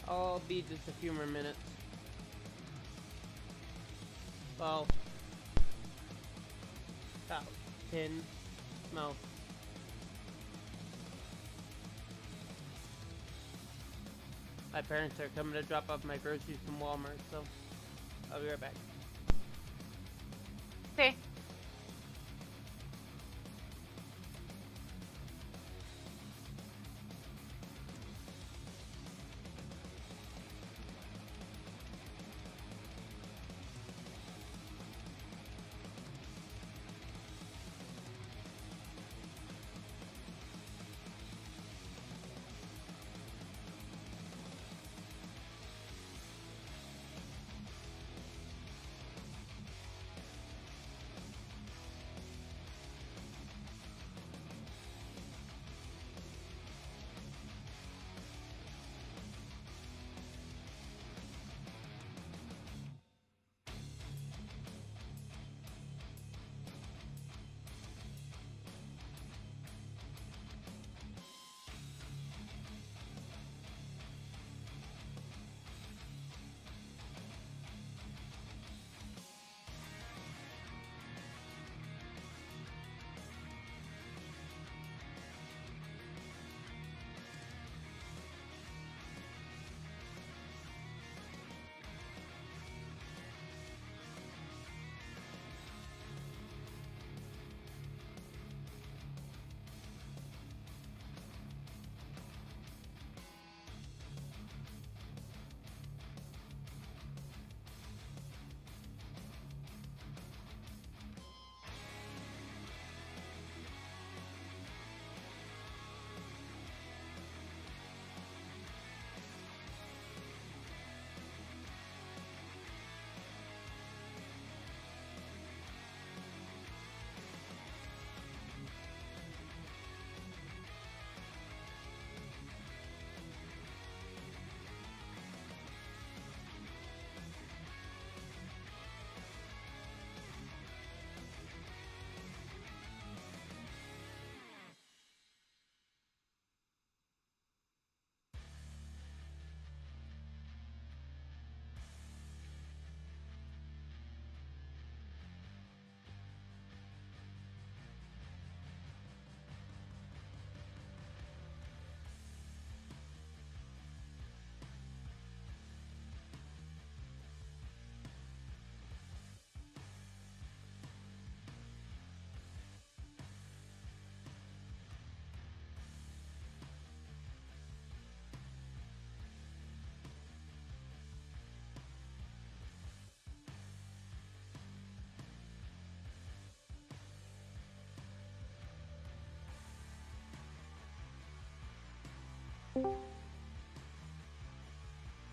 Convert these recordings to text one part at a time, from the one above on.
I'll be just a few more minutes. Well, about 10. No. My parents are coming to drop off my groceries from Walmart, so I'll be right back. Okay.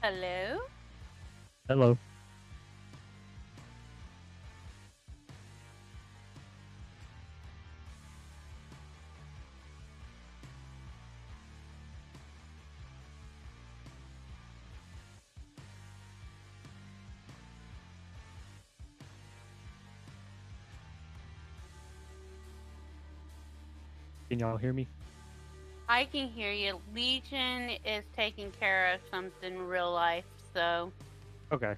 Hello? Hello. Can y'all hear me? I can hear you. Legion is taking care of something real life, so. Okay.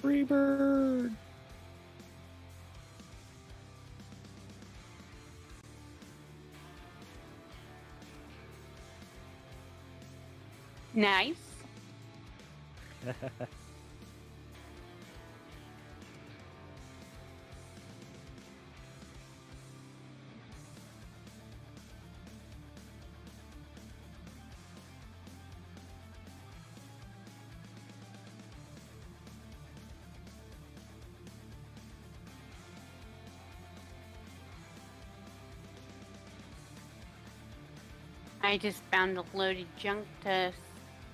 Free bird. Nice. I just found a load of junk to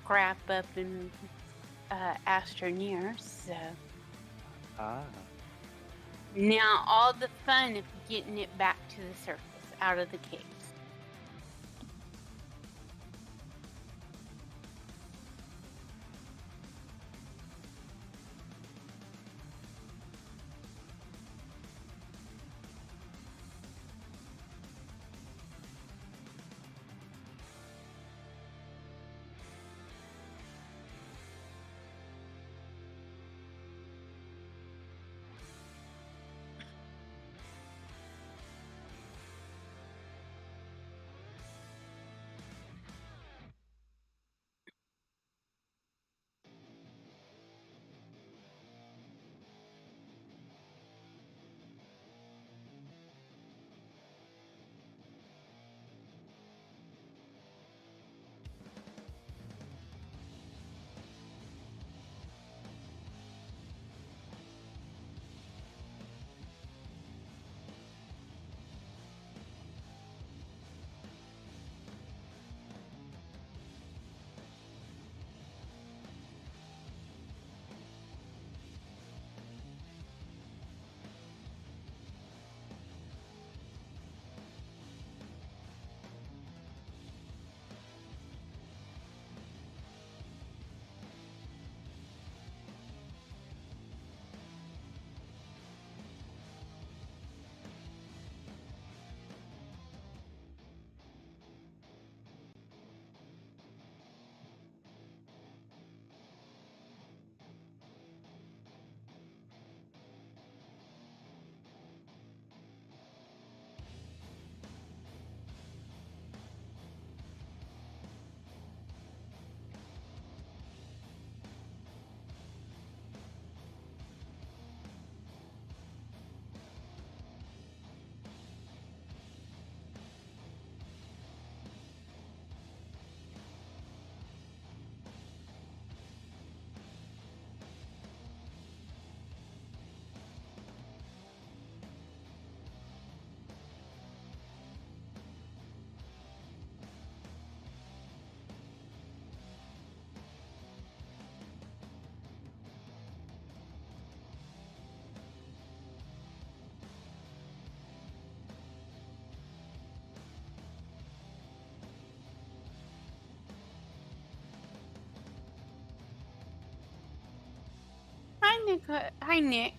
scrap up in Astroneer, so Ah. now all the fun of getting it back to the surface, out of the case. Hi, Nick. Hi, Nick.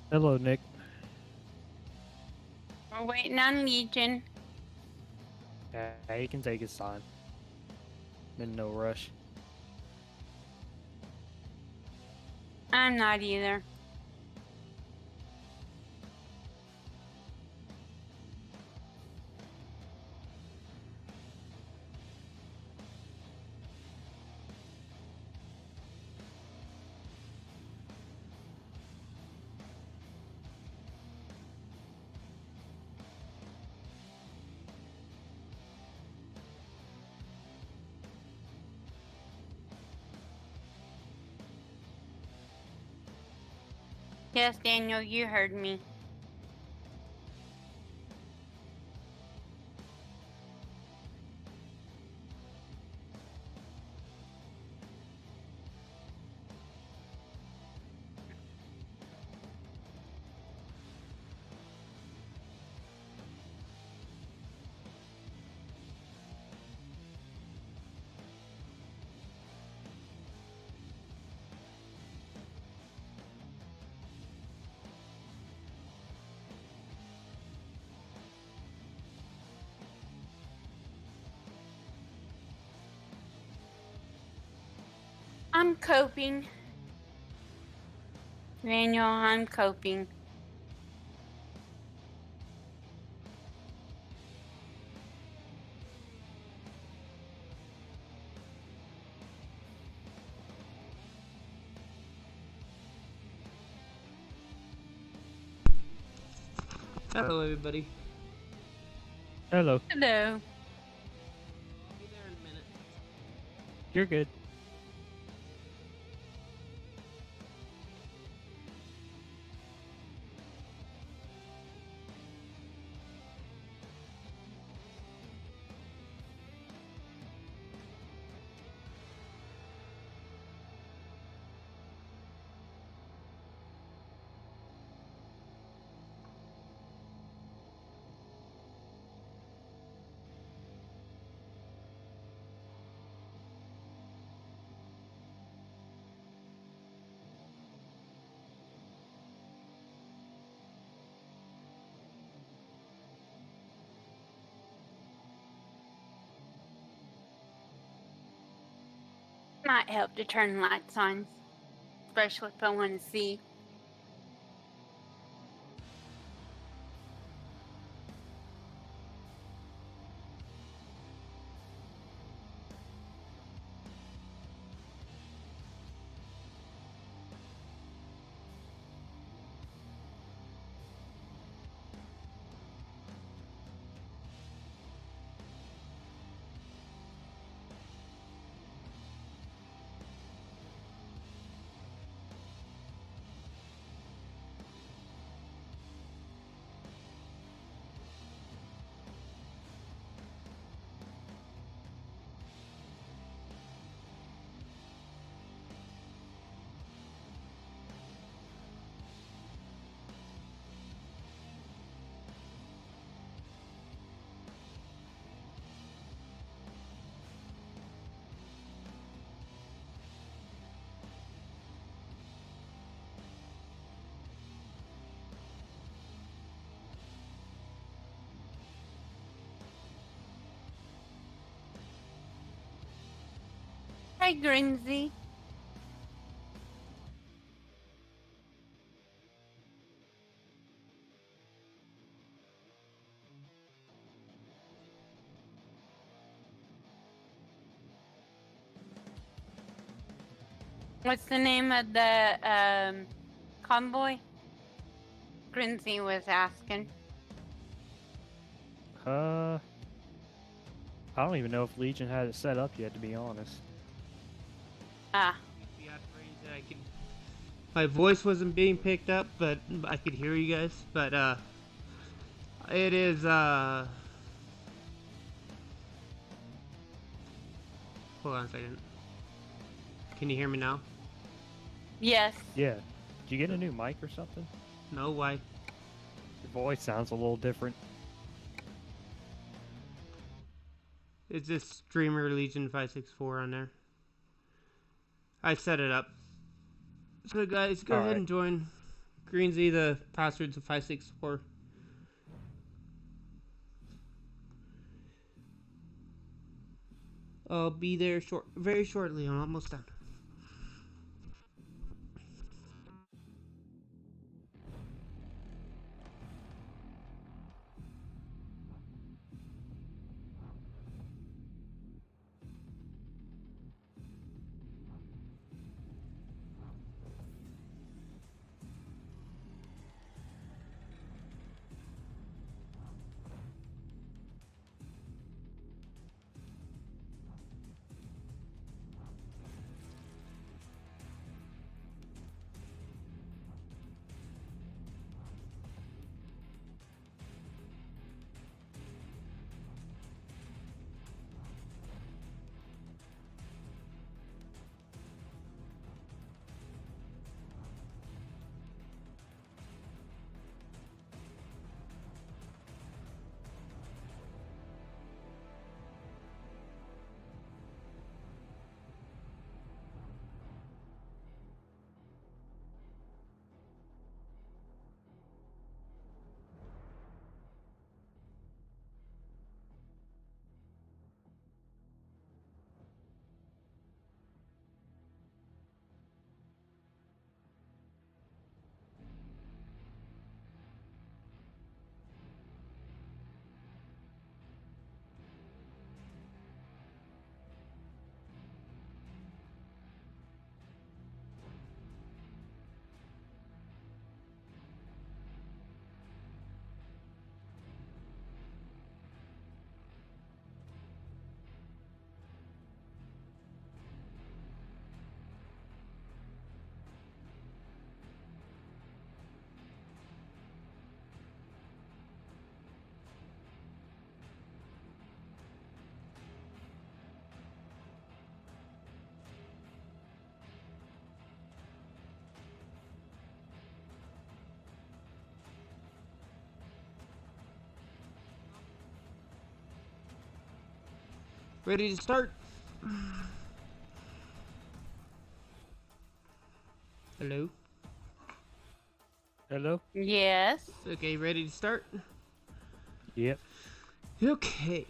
Hello, Nick. We're waiting on Legion. Yeah, he can take his time. In no rush. I'm not either. Yes, Daniel, you heard me. I'm coping. Daniel, I'm coping. Hello, everybody. Hello. Hello. I'll be there in a minute. You're good. Might help to turn lights on, especially if I want to see. Hi, Grinsey. What's the name of the convoy? Grinsey was asking. I don't even know if Legion had it set up yet, to be honest. Ah, My voice wasn't being picked up, but I could hear you guys. But it is hold on a second. Can you hear me now? yes. Yeah. Did you get a new mic or something? No, why? Your voice sounds a little different. Is this streamer Legion 564 on there? I set it up. So guys, go ahead and join Greensy. The password's a 564. I'll be there very shortly. I'm almost done. Ready to start? Hello? Hello? Yes. Okay, ready to start? Yep. Okay.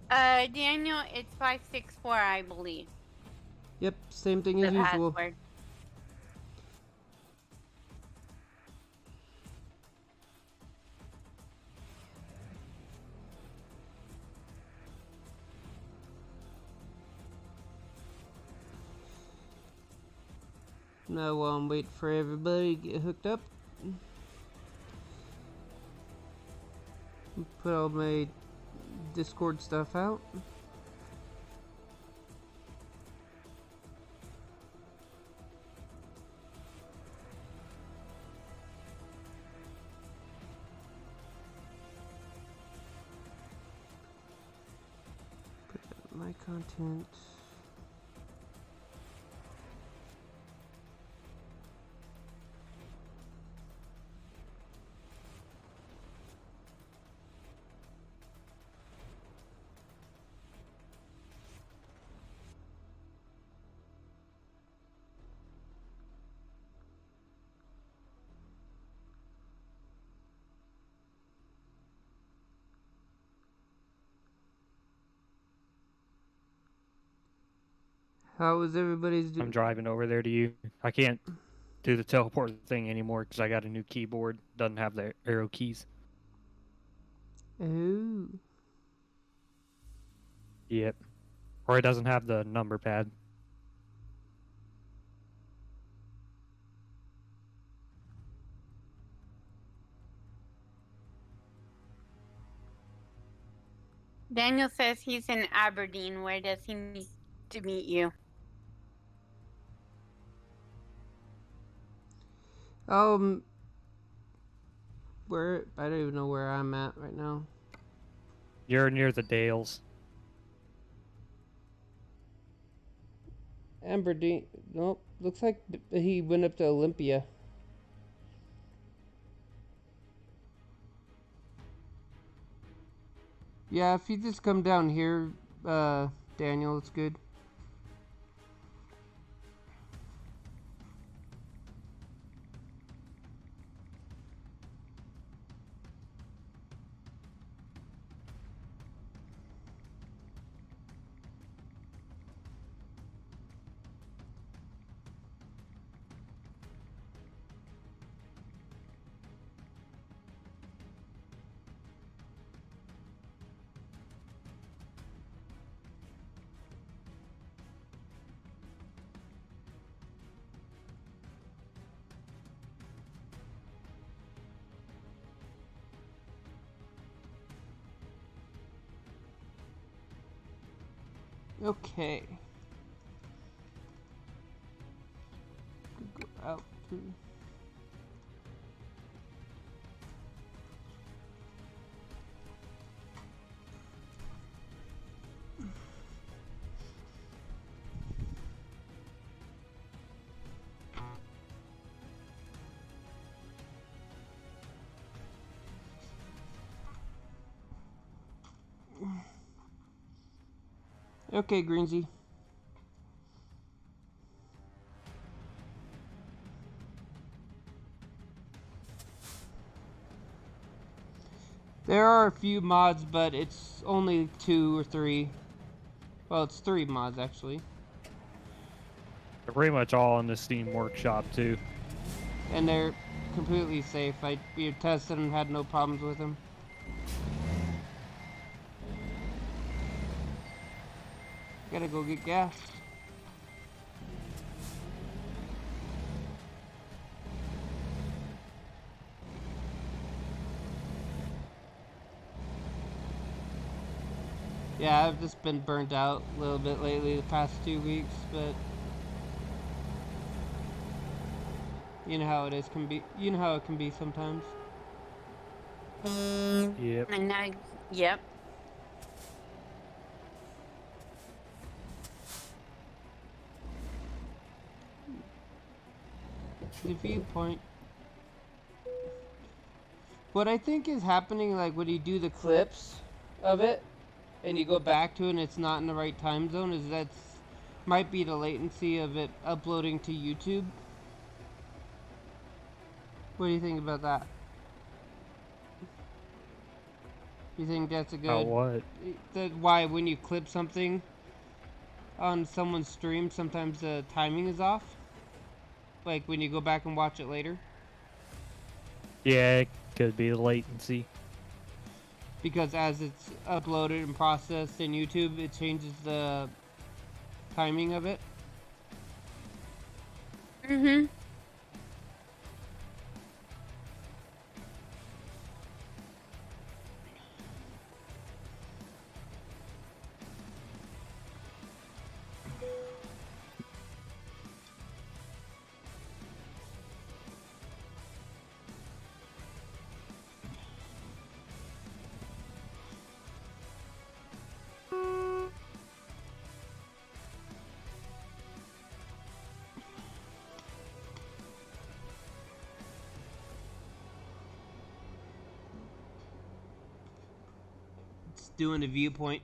Daniel, it's 564, I believe. Yep, same thing The as usual. password. Now while I'm waiting for everybody to get hooked up, put all my Discord stuff out. Put my content. How was everybody's I'm driving over there to you. I can't do the teleport thing anymore because I got a new keyboard. Doesn't have the arrow keys. Oh. Yep. Or it doesn't have the number pad. Daniel says he's in Aberdeen. Where does he need to meet you? Where? I don't even know where I'm at right now. You're near the Dales. Aberdeen. Nope. Looks like he went up to Olympia. Yeah, if you just come down here, Daniel, it's good. Okay. Go out to... Okay, Greensy. There are a few mods, but it's only 2 or 3. Well, it's 3 mods, actually. They're pretty much all in the Steam Workshop, too. And they're completely safe. We tested and had no problems with them. Gotta go get gas. Yeah, I've just been burnt out a little bit lately the past 2 weeks, but you know how it is you know how it can be sometimes. Yep. And now, yep. The viewpoint. What I think is happening, like when you do the clips of it, and you go back to it and it's not in the right time zone, is that might be the latency of it uploading to YouTube. What do you think about that? You think that's a good... what? Why when you clip something on someone's stream, sometimes the timing is off? Like when you go back and watch it later? Yeah, it could be the latency. Because as it's uploaded and processed in YouTube, it changes the timing of it. Mm-hmm. It's doing a viewpoint.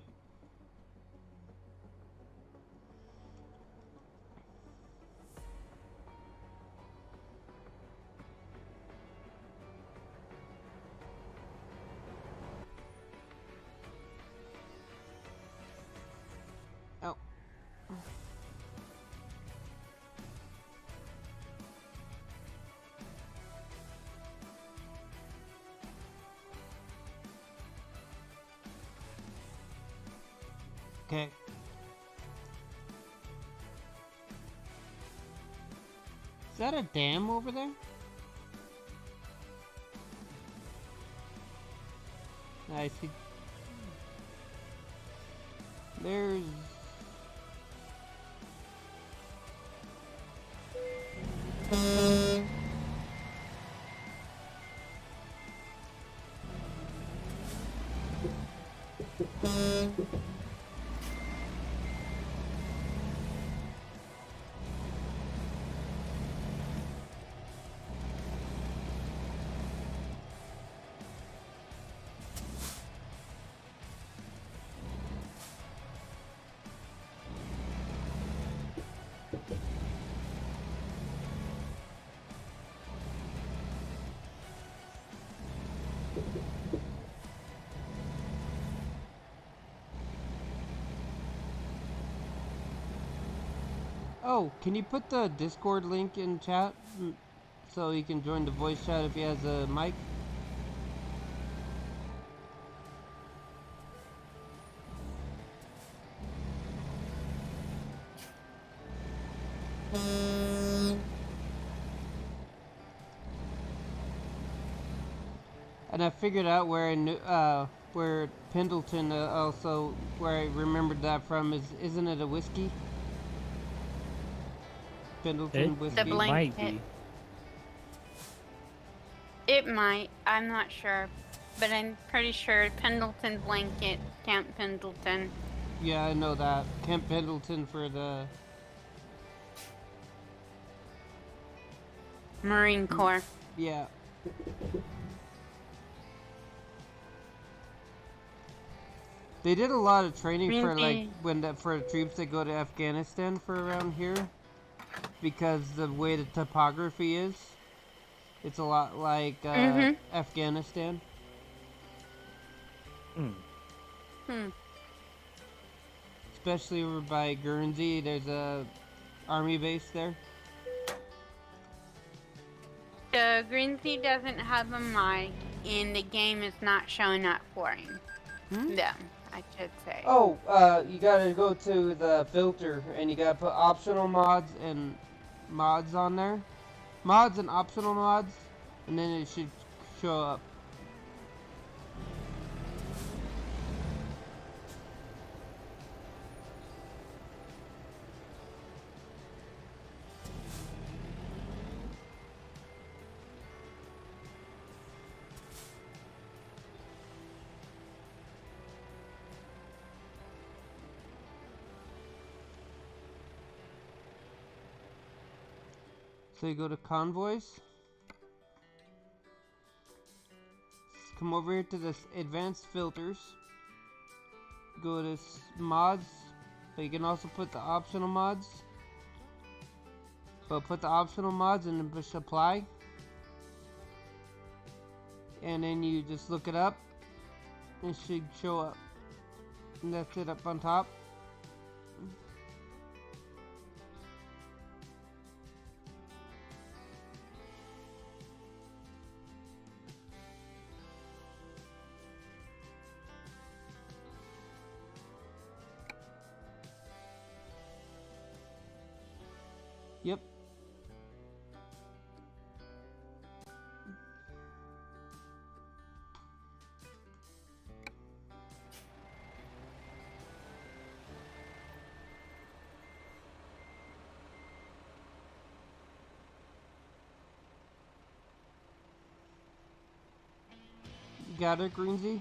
Oh. Okay. Is that a dam over there? I see. There's... Oh, can you put the Discord link in chat so he can join the voice chat if he has a mic? And I figured out where I knew, where Pendleton also, where I remembered that from is, isn't it a whiskey? Pendleton It whiskey. The might blanket. be. It might. I'm not sure. But I'm pretty sure Pendleton blanket, Camp Pendleton. Yeah, I know that. Camp Pendleton for the... Marine Corps. Yeah. They did a lot of training for like for troops that go to Afghanistan for around here, because the way the topography is, it's a lot like Afghanistan. Especially over by Guernsey, there's a army base there. The Greensea doesn't have a mic, and the game is not showing up for him. Them, I should say. Oh, you gotta go to the filter, and you gotta put optional mods and mods on there. Mods and optional mods, and then it should show up. So you go to convoys. Come over here to this advanced filters. go to mods, but you can also put the optional mods. But put the optional mods and then push apply. And then you just look it up. It should show up. And that's it up on top. Yep. Got it, Greensy?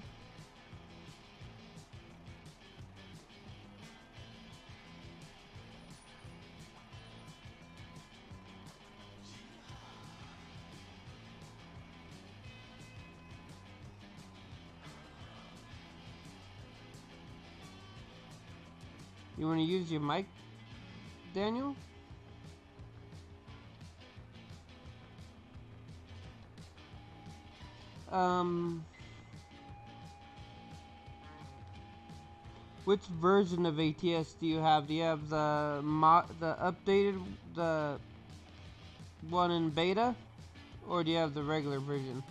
You want to use your mic, Daniel? Which version of ATS do you have? Do you have the updated, the one in beta, or do you have the regular version?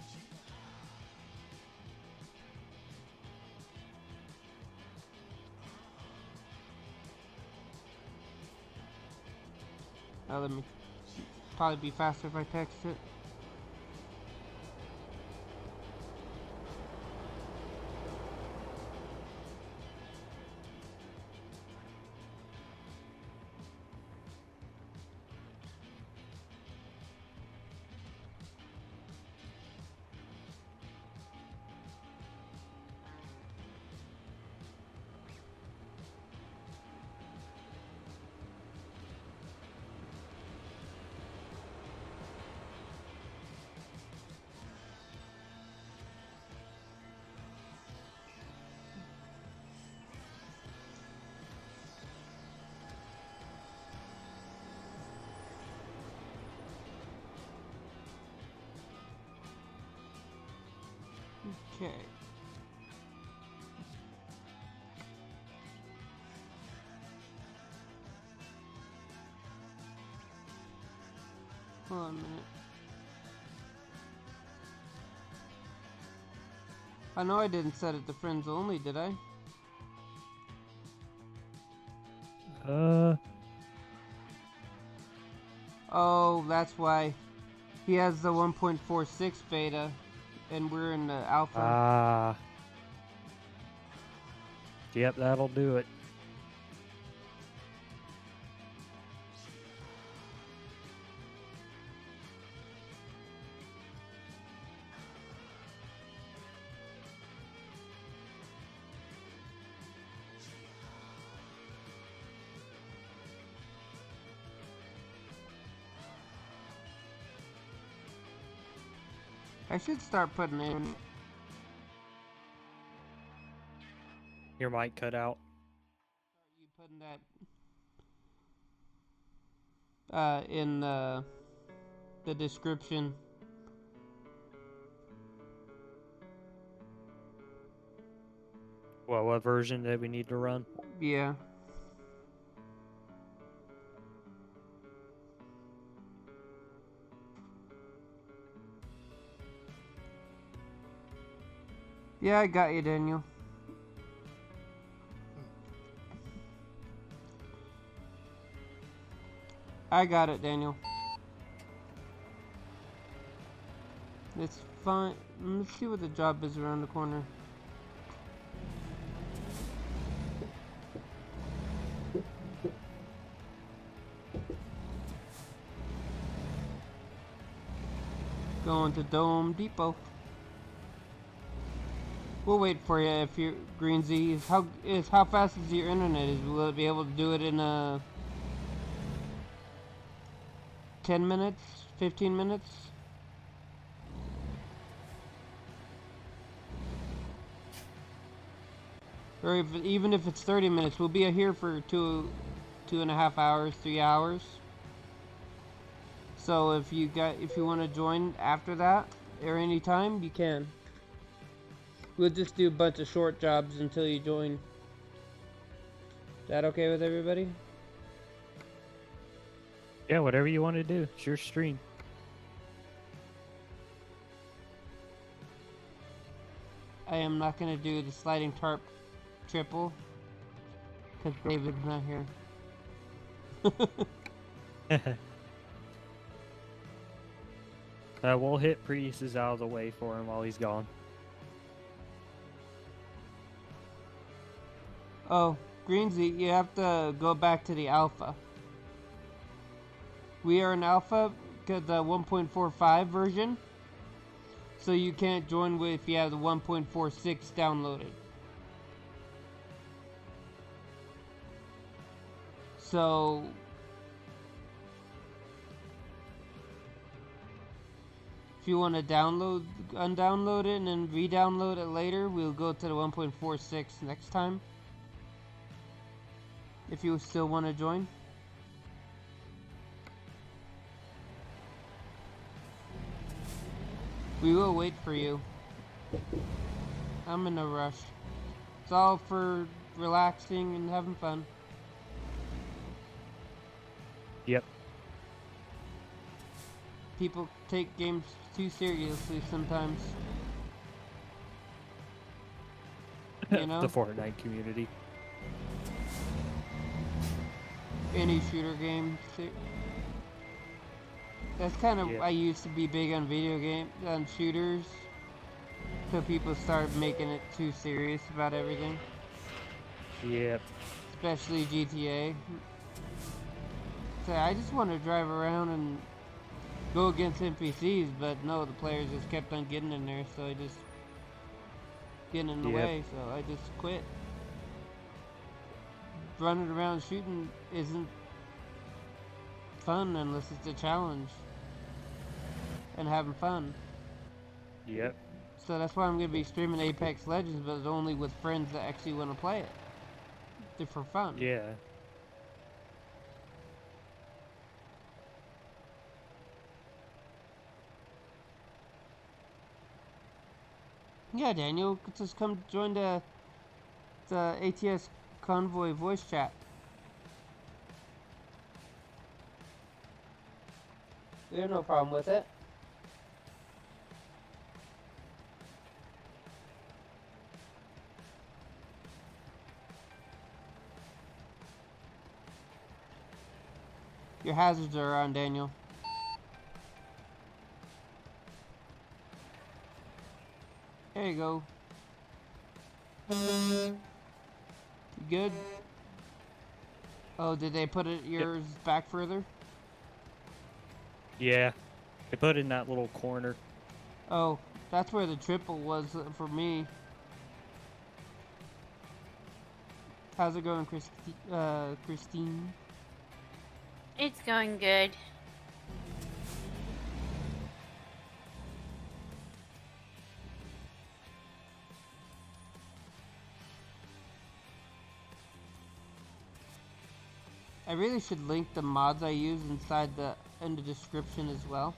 Let me probably be faster if I text it. Okay. Hold on a minute. I know I didn't set it to friends only, did I? Oh, that's why. He has the 1.46 beta, and we're in the alpha. Yep, that'll do it. I should start putting in. Your mic cut out. You putting that in the description. Well, what version that we need to run? Yeah. Yeah, I got you, Daniel. I got it, Daniel. It's fine. Let's see what the job is around the corner. Going to Dome Depot. We'll wait for you if you're Greensy. How fast is your internet? Will it be able to do it in 10 minutes? 15 minutes? Or even if it's 30 minutes, we'll be here for 2.5 hours, 3 hours. So if you want to join after that or anytime, you can. We'll just do a bunch of short jobs until you join. Is that okay with everybody? Yeah, whatever you want to do. It's your stream. I am not going to do the sliding tarp triple because David's not here. We'll hit Priuses out of the way for him while he's gone. Oh, Greensy, you have to go back to the alpha. We are in alpha, the 1.45 version. So you can't join if you have the 1.46 downloaded. So if you want to undownload it and then re-download it later, we'll go to the 1.46 next time. If you still want to join. We will wait for you. I'm in a rush. It's all for relaxing and having fun. Yep. People take games too seriously sometimes. You know? The Fortnite community. Any shooter game. That's kind of, I used to be big on on shooters. So people started making it too serious about everything. Yep. Especially GTA. So I just want to drive around and go against NPCs, but no, the players just kept on getting in there, so I just getting in the way, so I just quit. Running around shooting isn't fun unless it's a challenge and having fun. Yep. So that's why I'm going to be streaming Apex Legends, but it's only with friends that actually want to play it. They're for fun. Yeah. Yeah, Daniel, just come join the ATS convoy voice chat. There's no problem with it. Your hazards are on, Daniel. There you go. You good? Oh, did they put yours back further? Yeah. They put it in that little corner. Oh, that's where the triple was for me. How's it going, Christine? It's going good. I really should link the mods I use in the description as well.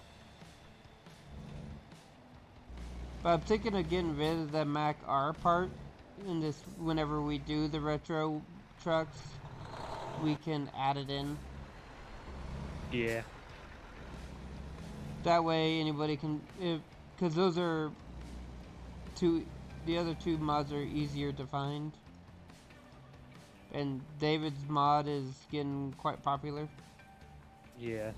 But I'm thinking of getting rid of the Mac R part in this. Whenever we do the retro trucks, we can add it in. Yeah. That way anybody can, because those are the other two mods are easier to find. And David's mod is getting quite popular. Yeah.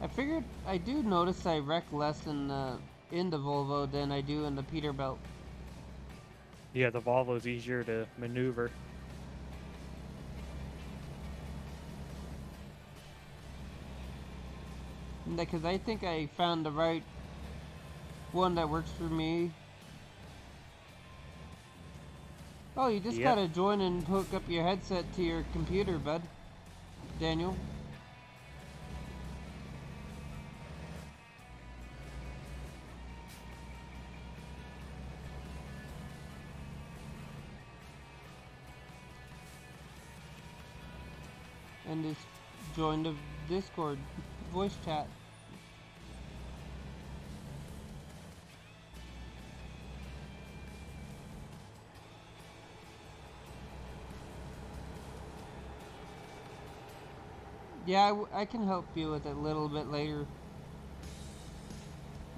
I figured I do notice I wreck less in the Volvo than I do in the Peterbilt. Yeah, the Volvo's easier to maneuver. Because I think I found the right one that works for me. Oh, you just gotta join and hook up your headset to your computer, bud. Daniel. and just join the Discord voice chat. Yeah, I can help you with it a little bit later,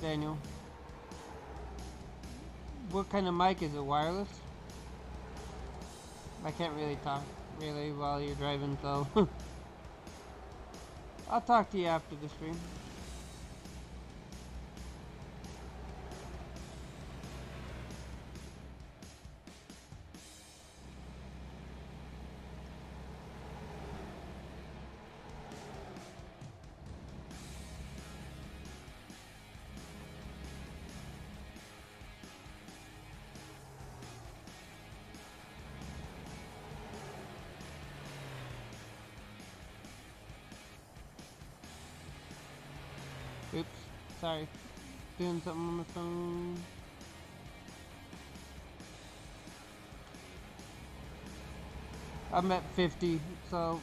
Daniel. What kind of mic is it? Wireless? I can't really talk really while you're driving, so I'll talk to you after the stream. Oops, sorry. Doing something on my phone. I'm at 50, so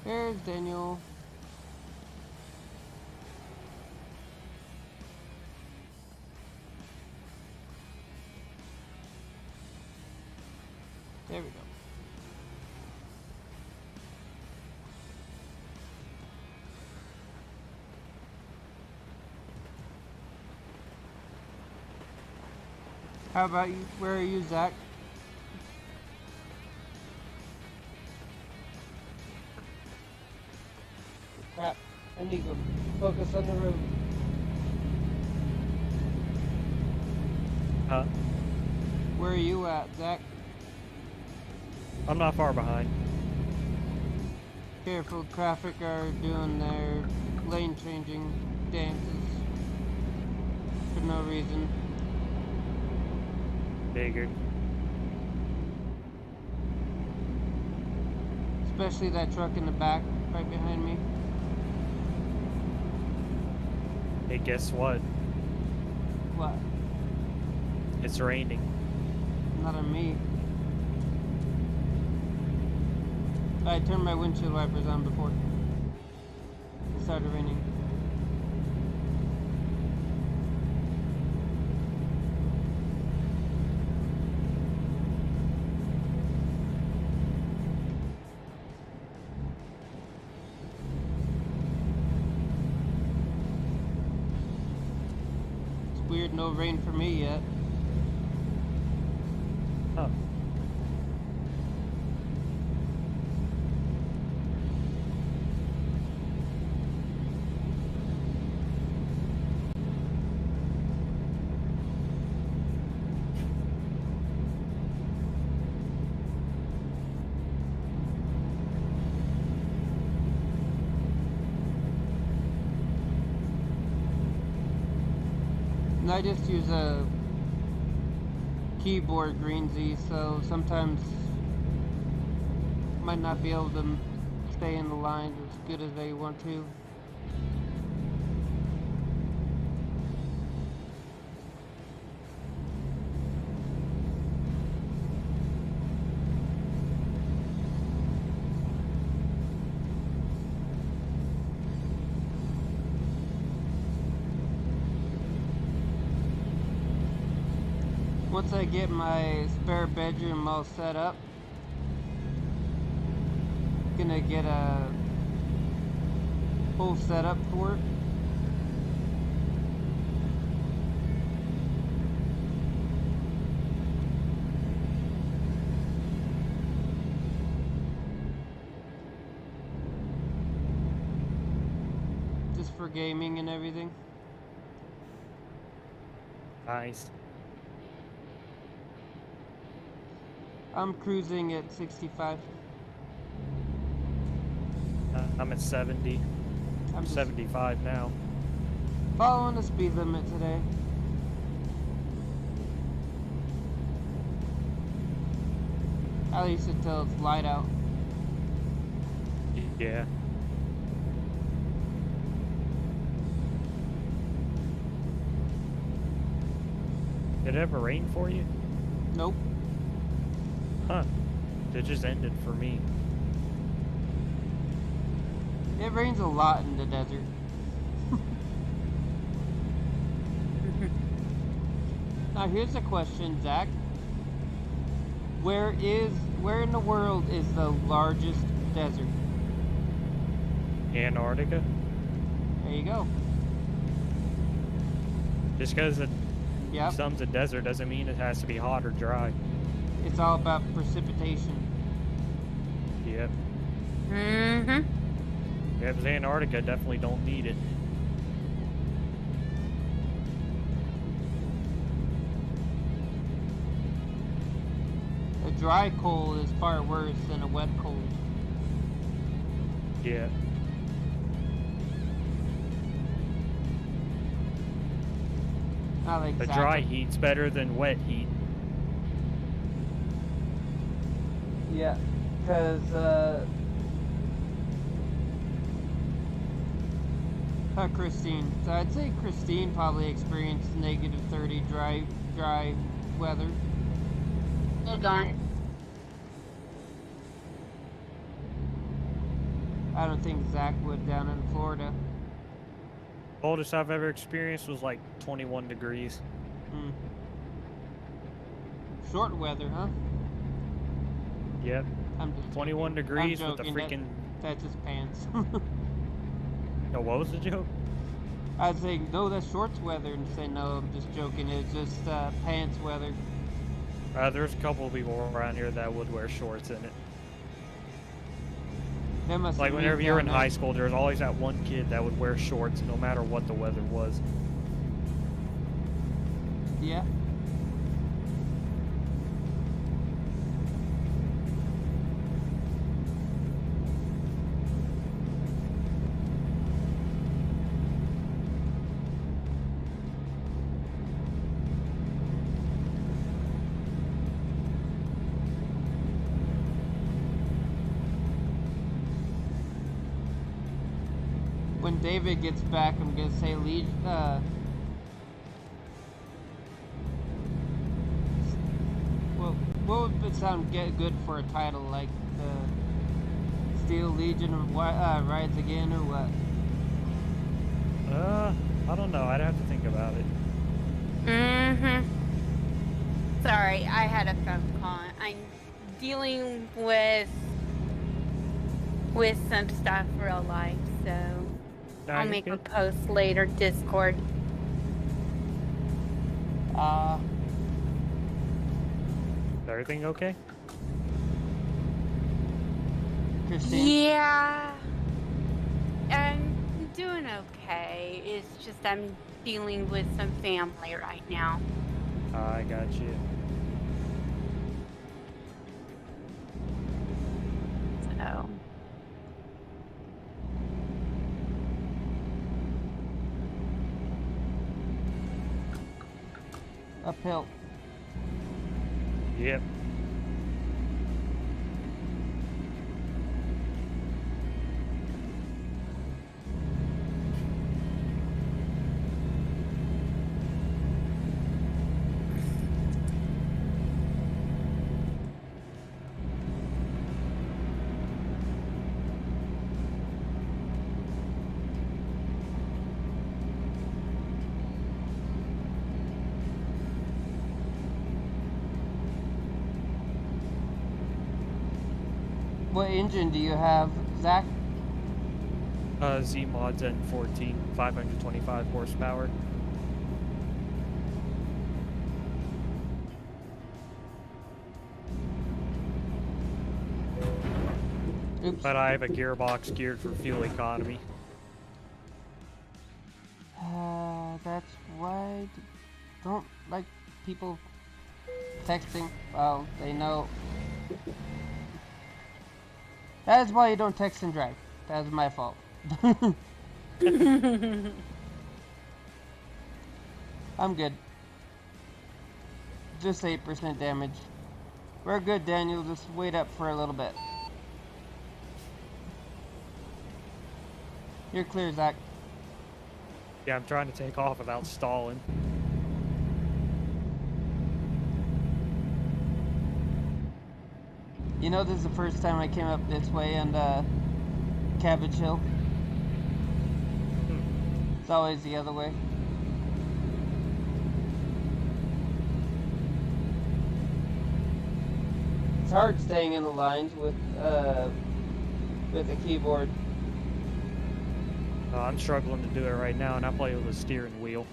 there's Daniel. There we go. How about you? Where are you, Zach? Crap. I need to focus on the road. Huh? Where are you at, Zach? I'm not far behind. Careful, traffic are doing their lane changing dances for no reason. Figured. Especially that truck in the back, right behind me. Hey, guess what? What? It's raining. Not on me. I turned my windshield wipers on before it started raining. It's weird, no rain for me yet. Huh. And I just use a keyboard green Z, so sometimes might not be able to stay in the line as good as they want to. Once I get my spare bedroom all set up, gonna get a whole setup for it. Just for gaming and everything. Nice. I'm cruising at 65. I'm at 70. I'm 75 now. Following the speed limit today. At least until it's light out. Yeah. Did it ever rain for you? Nope. Huh. It just ended for me. It rains a lot in the desert. Now here's a question, Zach. Where in the world is the largest desert? Antarctica? There you go. Just because Yep. some's a desert doesn't mean it has to be hot or dry. It's all about precipitation. Yep. Mm-hmm. Yeah, because Antarctica definitely don't need it. A dry cold is far worse than a wet cold. Yeah. Not The exactly. dry heat's better than wet heat. Yeah, because Christine. So I'd say Christine probably experienced negative 30 dry weather. Hold on. I don't think Zach would down in Florida. Coldest I've ever experienced was like 21 degrees. Hmm. Short weather, huh? Yep. I'm just 21 joking. degrees I'm with the joking. freaking... That's just pants. Oh, what was the joke? I was saying, no, that's shorts weather, and say, no, I'm just joking. It's just pants weather. There's a couple of people around here that would wear shorts in it. That must Like have whenever been you were down in there. high school, there was always that one kid that would wear shorts no matter what the weather was. Yeah. When David gets back, I'm gonna say what would sound good for a title, like the Steel Legion of Rides Again, or what? I don't know. I'd have to think about it. Mm-hmm. Sorry, I had a phone call. I'm dealing with some stuff real life, so Nah, I'll you're make a good. post later, Discord. Is everything okay? Christine? Yeah, I'm doing okay. It's just I'm dealing with some family right now. I got you. So, Uphill. Yep. What engine do you have, Zach? Z Mods N14, 525 horsepower. Oops. But I have a gearbox geared for fuel economy. That's why I don't like people texting. Well, they know. That is why you don't text and drive. That is my fault. I'm good. Just 8% damage. We're good, Daniel. Just wait up for a little bit. You're clear, Zach. Yeah, I'm trying to take off without stalling. You know, this is the first time I came up this way and Cabbage Hill. It's always the other way. It's hard staying in the lines with a keyboard. I'm struggling to do it right now, and I play with a steering wheel.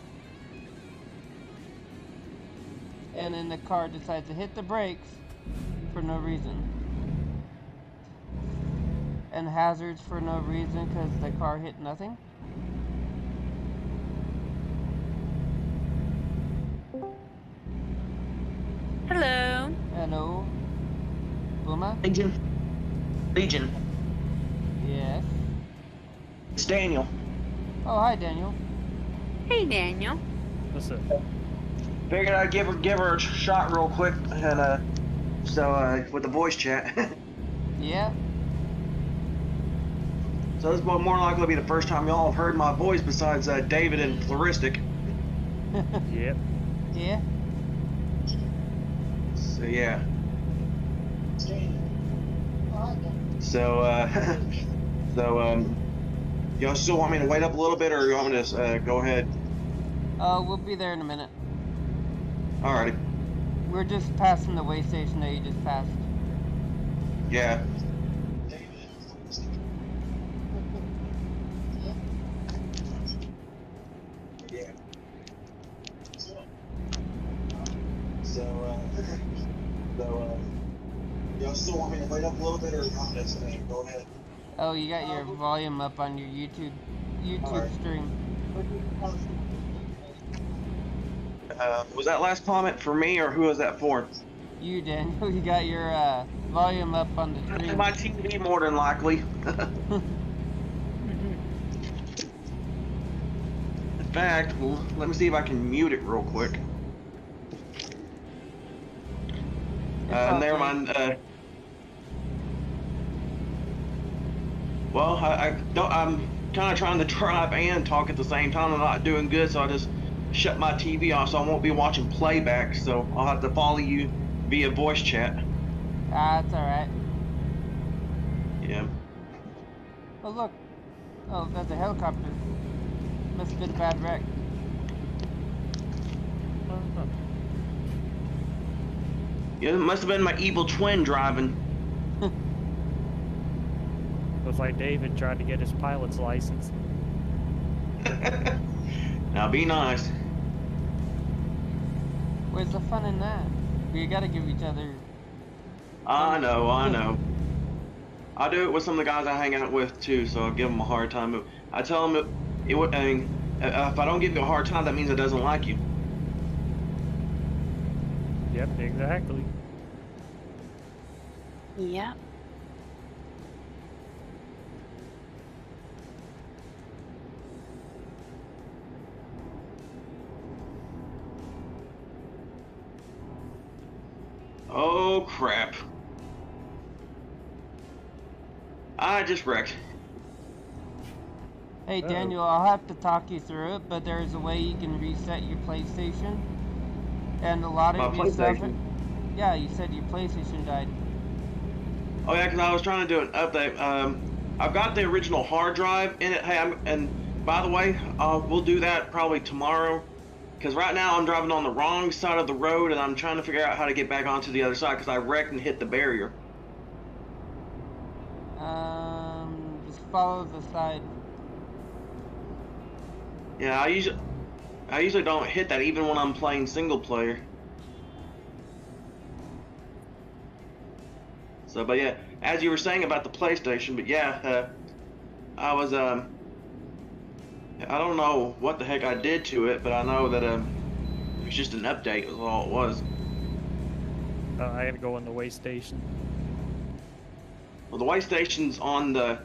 And then the car decides to hit the brakes for no reason. And hazards for no reason because the car hit nothing. Hello. Hello. Boomer? Legion. Yes. It's Daniel. Oh, hi, Daniel. Hey, Daniel. What's up? Figured I'd give her a shot real quick, and with the voice chat. Yeah. So this will more likely be the first time y'all have heard my voice besides David and Flaristic. Yep. Yeah. So yeah. So y'all still want me to wait up a little bit, or you want me to go ahead? We'll be there in a minute. Alrighty. We're just passing the way station that you just passed. Yeah. Yeah. So y'all still want me to wait up a little bit, or you want me to go ahead? Oh, you got your volume up on your YouTube Alright. stream. Was that last comment for me, or who was that for? You, Daniel, you got your volume up on the stream. My TV, more than likely. In fact, well, let me see if I can mute it real quick. Never mind. Well, I'm kind of trying to drive and talk at the same time. I'm not doing good, so I just shut my TV off, so I won't be watching playback. So I'll have to follow you via voice chat. That's alright. Yeah. Oh, look. Oh, that's a helicopter. Must have been a bad wreck. Yeah, it must have been my evil twin driving. Looks like David tried to get his pilot's license. Now be nice. Where's the fun in that? We gotta give each other... I know. I do it with some of the guys I hang out with too, so I'll give them a hard time. But I tell them if I don't give you a hard time, that means it doesn't like you. Yep, exactly. Yep. Oh crap. I just wrecked. Hey, Daniel, I'll have to talk you through it, but there's a way you can reset your PlayStation. And a lot of your stuff... Yeah, you said your PlayStation died. Oh yeah, because I was trying to do an update. I've got the original hard drive in it. Hey, and by the way, we'll do that probably tomorrow. Because right now I'm driving on the wrong side of the road, and I'm trying to figure out how to get back onto the other side because I wrecked and hit the barrier. Just follow the side. Yeah, I usually don't hit that even when I'm playing single player. So, but yeah, as you were saying about the PlayStation, but yeah, I was I don't know what the heck I did to it, but I know that it was just an update was all it was. I had to go on the way station. Well, the way station's on the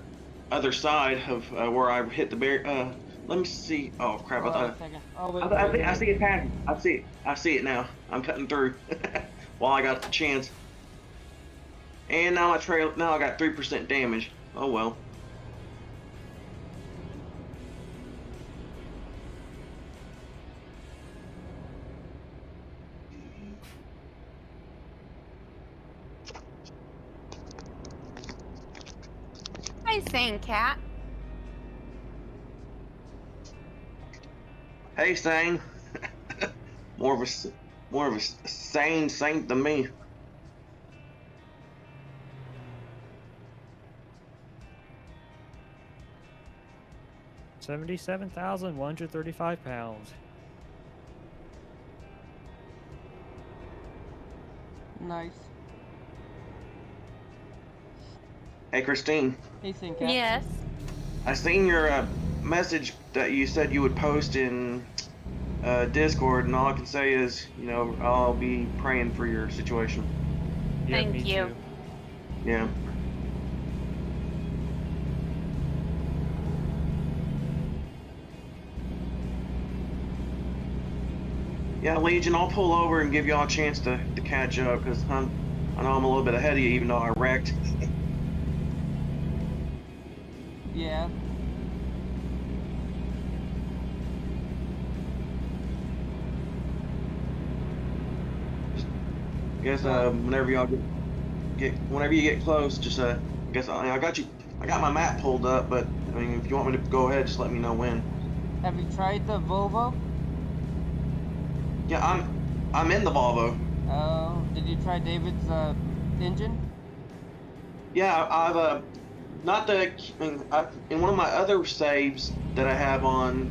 other side of where I hit the barrier. Let me see. Oh crap! I see it passing. I see it now. I'm cutting through while I got the chance. And now now I got 3% damage. Oh well. Hi, Sane Cat. Hey, Sane. more of a sane saint than me. £77,135. Nice. Hey, Christine. Hey, Sane Cat. Yes. I seen your message that you said you would post in Discord, and all I can say is, you know, I'll be praying for your situation. Yeah, Thank me you. too. Yeah. Yeah, Legion, I'll pull over and give y'all a chance to catch up, because I know I'm a little bit ahead of you, even though I wrecked. Yeah. I guess whenever y'all whenever you get close, just I guess I got my map pulled up, but I mean, if you want me to go ahead, just let me know when. Have you tried the Volvo? Yeah, I'm in the Volvo. Oh, did you try David's engine? Yeah, I've not the I mean, in one of my other saves that I have on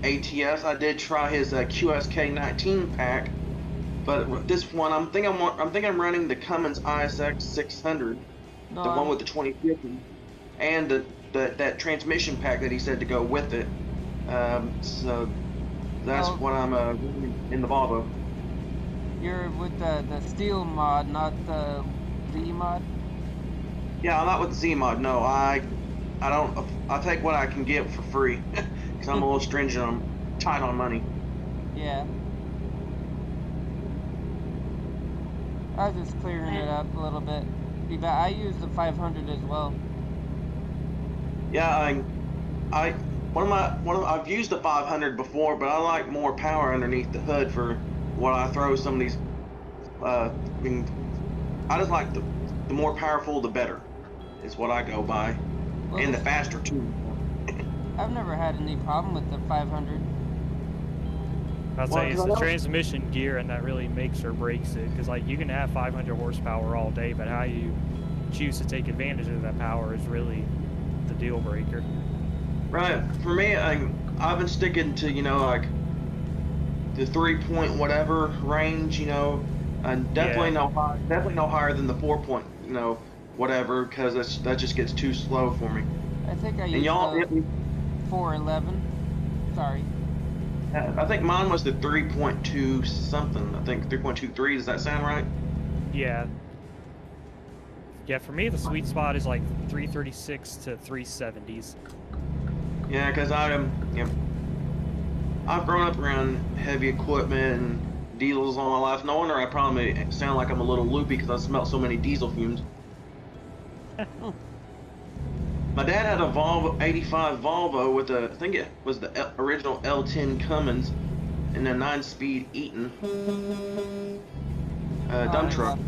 ATS, I did try his QSK 19 pack, but this one I'm thinking I'm running the Cummins ISX 600, No, the one with the 2050, and that transmission pack that he said to go with it. So that's Oh. what I'm in the Volvo. You're with the Steele mod, not the V mod? Yeah, I'm not with the Z mod. No, I take what I can get for free, because I'm a little stringent. I'm tight on money. Yeah. I was just clearing it up a little bit. But I use the 500 as well. Yeah, I've used the 500 before, but I like more power underneath the hood for what I throw some of these. I mean, I just like the more powerful, the better, is what I go by, Well, and the faster too. I've never had any problem with the 500. I'll Well, say it's 'cause I the know- transmission gear, and that really makes or breaks it. Because like you can have 500 horsepower all day, but how you choose to take advantage of that power is really the deal breaker. Right. For me, I've been sticking to, you know, like the 3 point whatever range, you know, and definitely no higher than the 4 point, you know, whatever, because that just gets too slow for me. I think I And used y'all, the 411. Sorry. I think mine was the 3.2 something. I think 3.23. Does that sound right? Yeah. Yeah, for me the sweet spot is like 336 to 370s. Yeah, because I've grown up around heavy equipment and diesels all my life. No wonder I probably sound like I'm a little loopy, because I smell so many diesel fumes. My dad had a Volvo 85 Volvo with I think it was the original L10 Cummins and a 9-speed Eaton dump truck.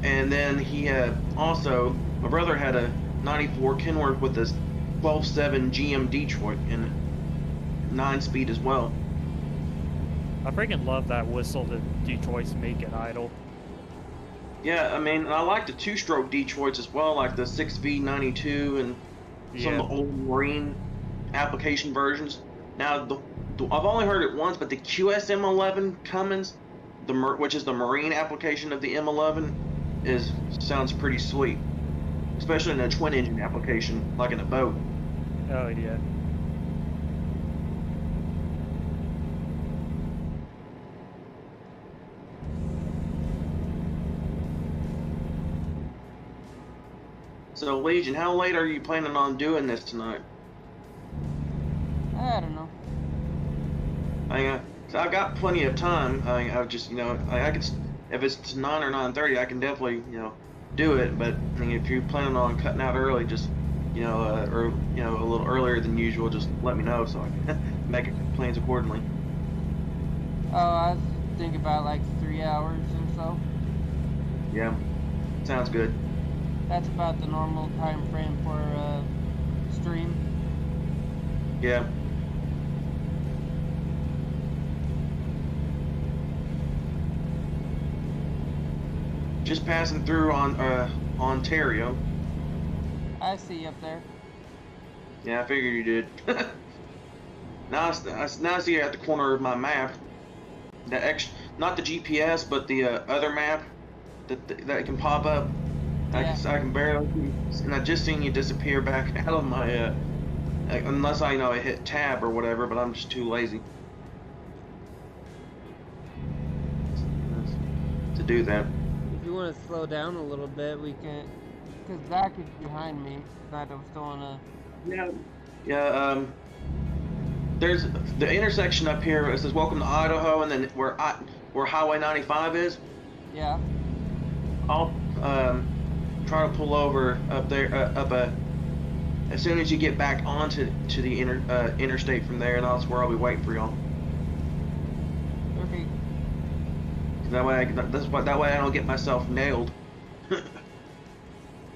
And then he had also, my brother had a 94 Kenworth with a 12.7 GM Detroit and 9-speed as well. I freaking love that whistle that Detroit's make at idle. Yeah, I mean, I like the 2-stroke Detroits as well, like the 6V92 and some of the old Marine application versions. Now, I've only heard it once, but the QSM11 Cummins, which is the Marine application of the M11, sounds pretty sweet, especially in a twin-engine application, like in a boat. Oh yeah. So, Legion, how late are you planning on doing this tonight? I don't know. So I've got plenty of time. I've just, you know, I could, if it's 9 or 9:30, I can definitely, you know, do it. But I mean, if you're planning on cutting out early, just, you know, or you know, a little earlier than usual, just let me know so I can make plans accordingly. Oh, I was thinking about like 3 hours or so. Yeah, sounds good. That's about the normal time frame for stream. Yeah. Just passing through on Ontario. I see you up there. Yeah, I figured you did. now I see you at the corner of my map. Not the GPS, but the other map that can pop up. Yeah. I can barely see, and I just seen you disappear back out of my. Unless I hit tab or whatever, but I'm just too lazy to do that. If you want to slow down a little bit, we can. Because Zach is behind me. I don't still want to. Yeah. There's the intersection up here. It says "Welcome to Idaho," and then where Highway 95 is. Yeah. I'll try to pull over up there, as soon as you get back onto the interstate from there, and that's where I'll be waiting for y'all. Okay. That way I don't get myself nailed.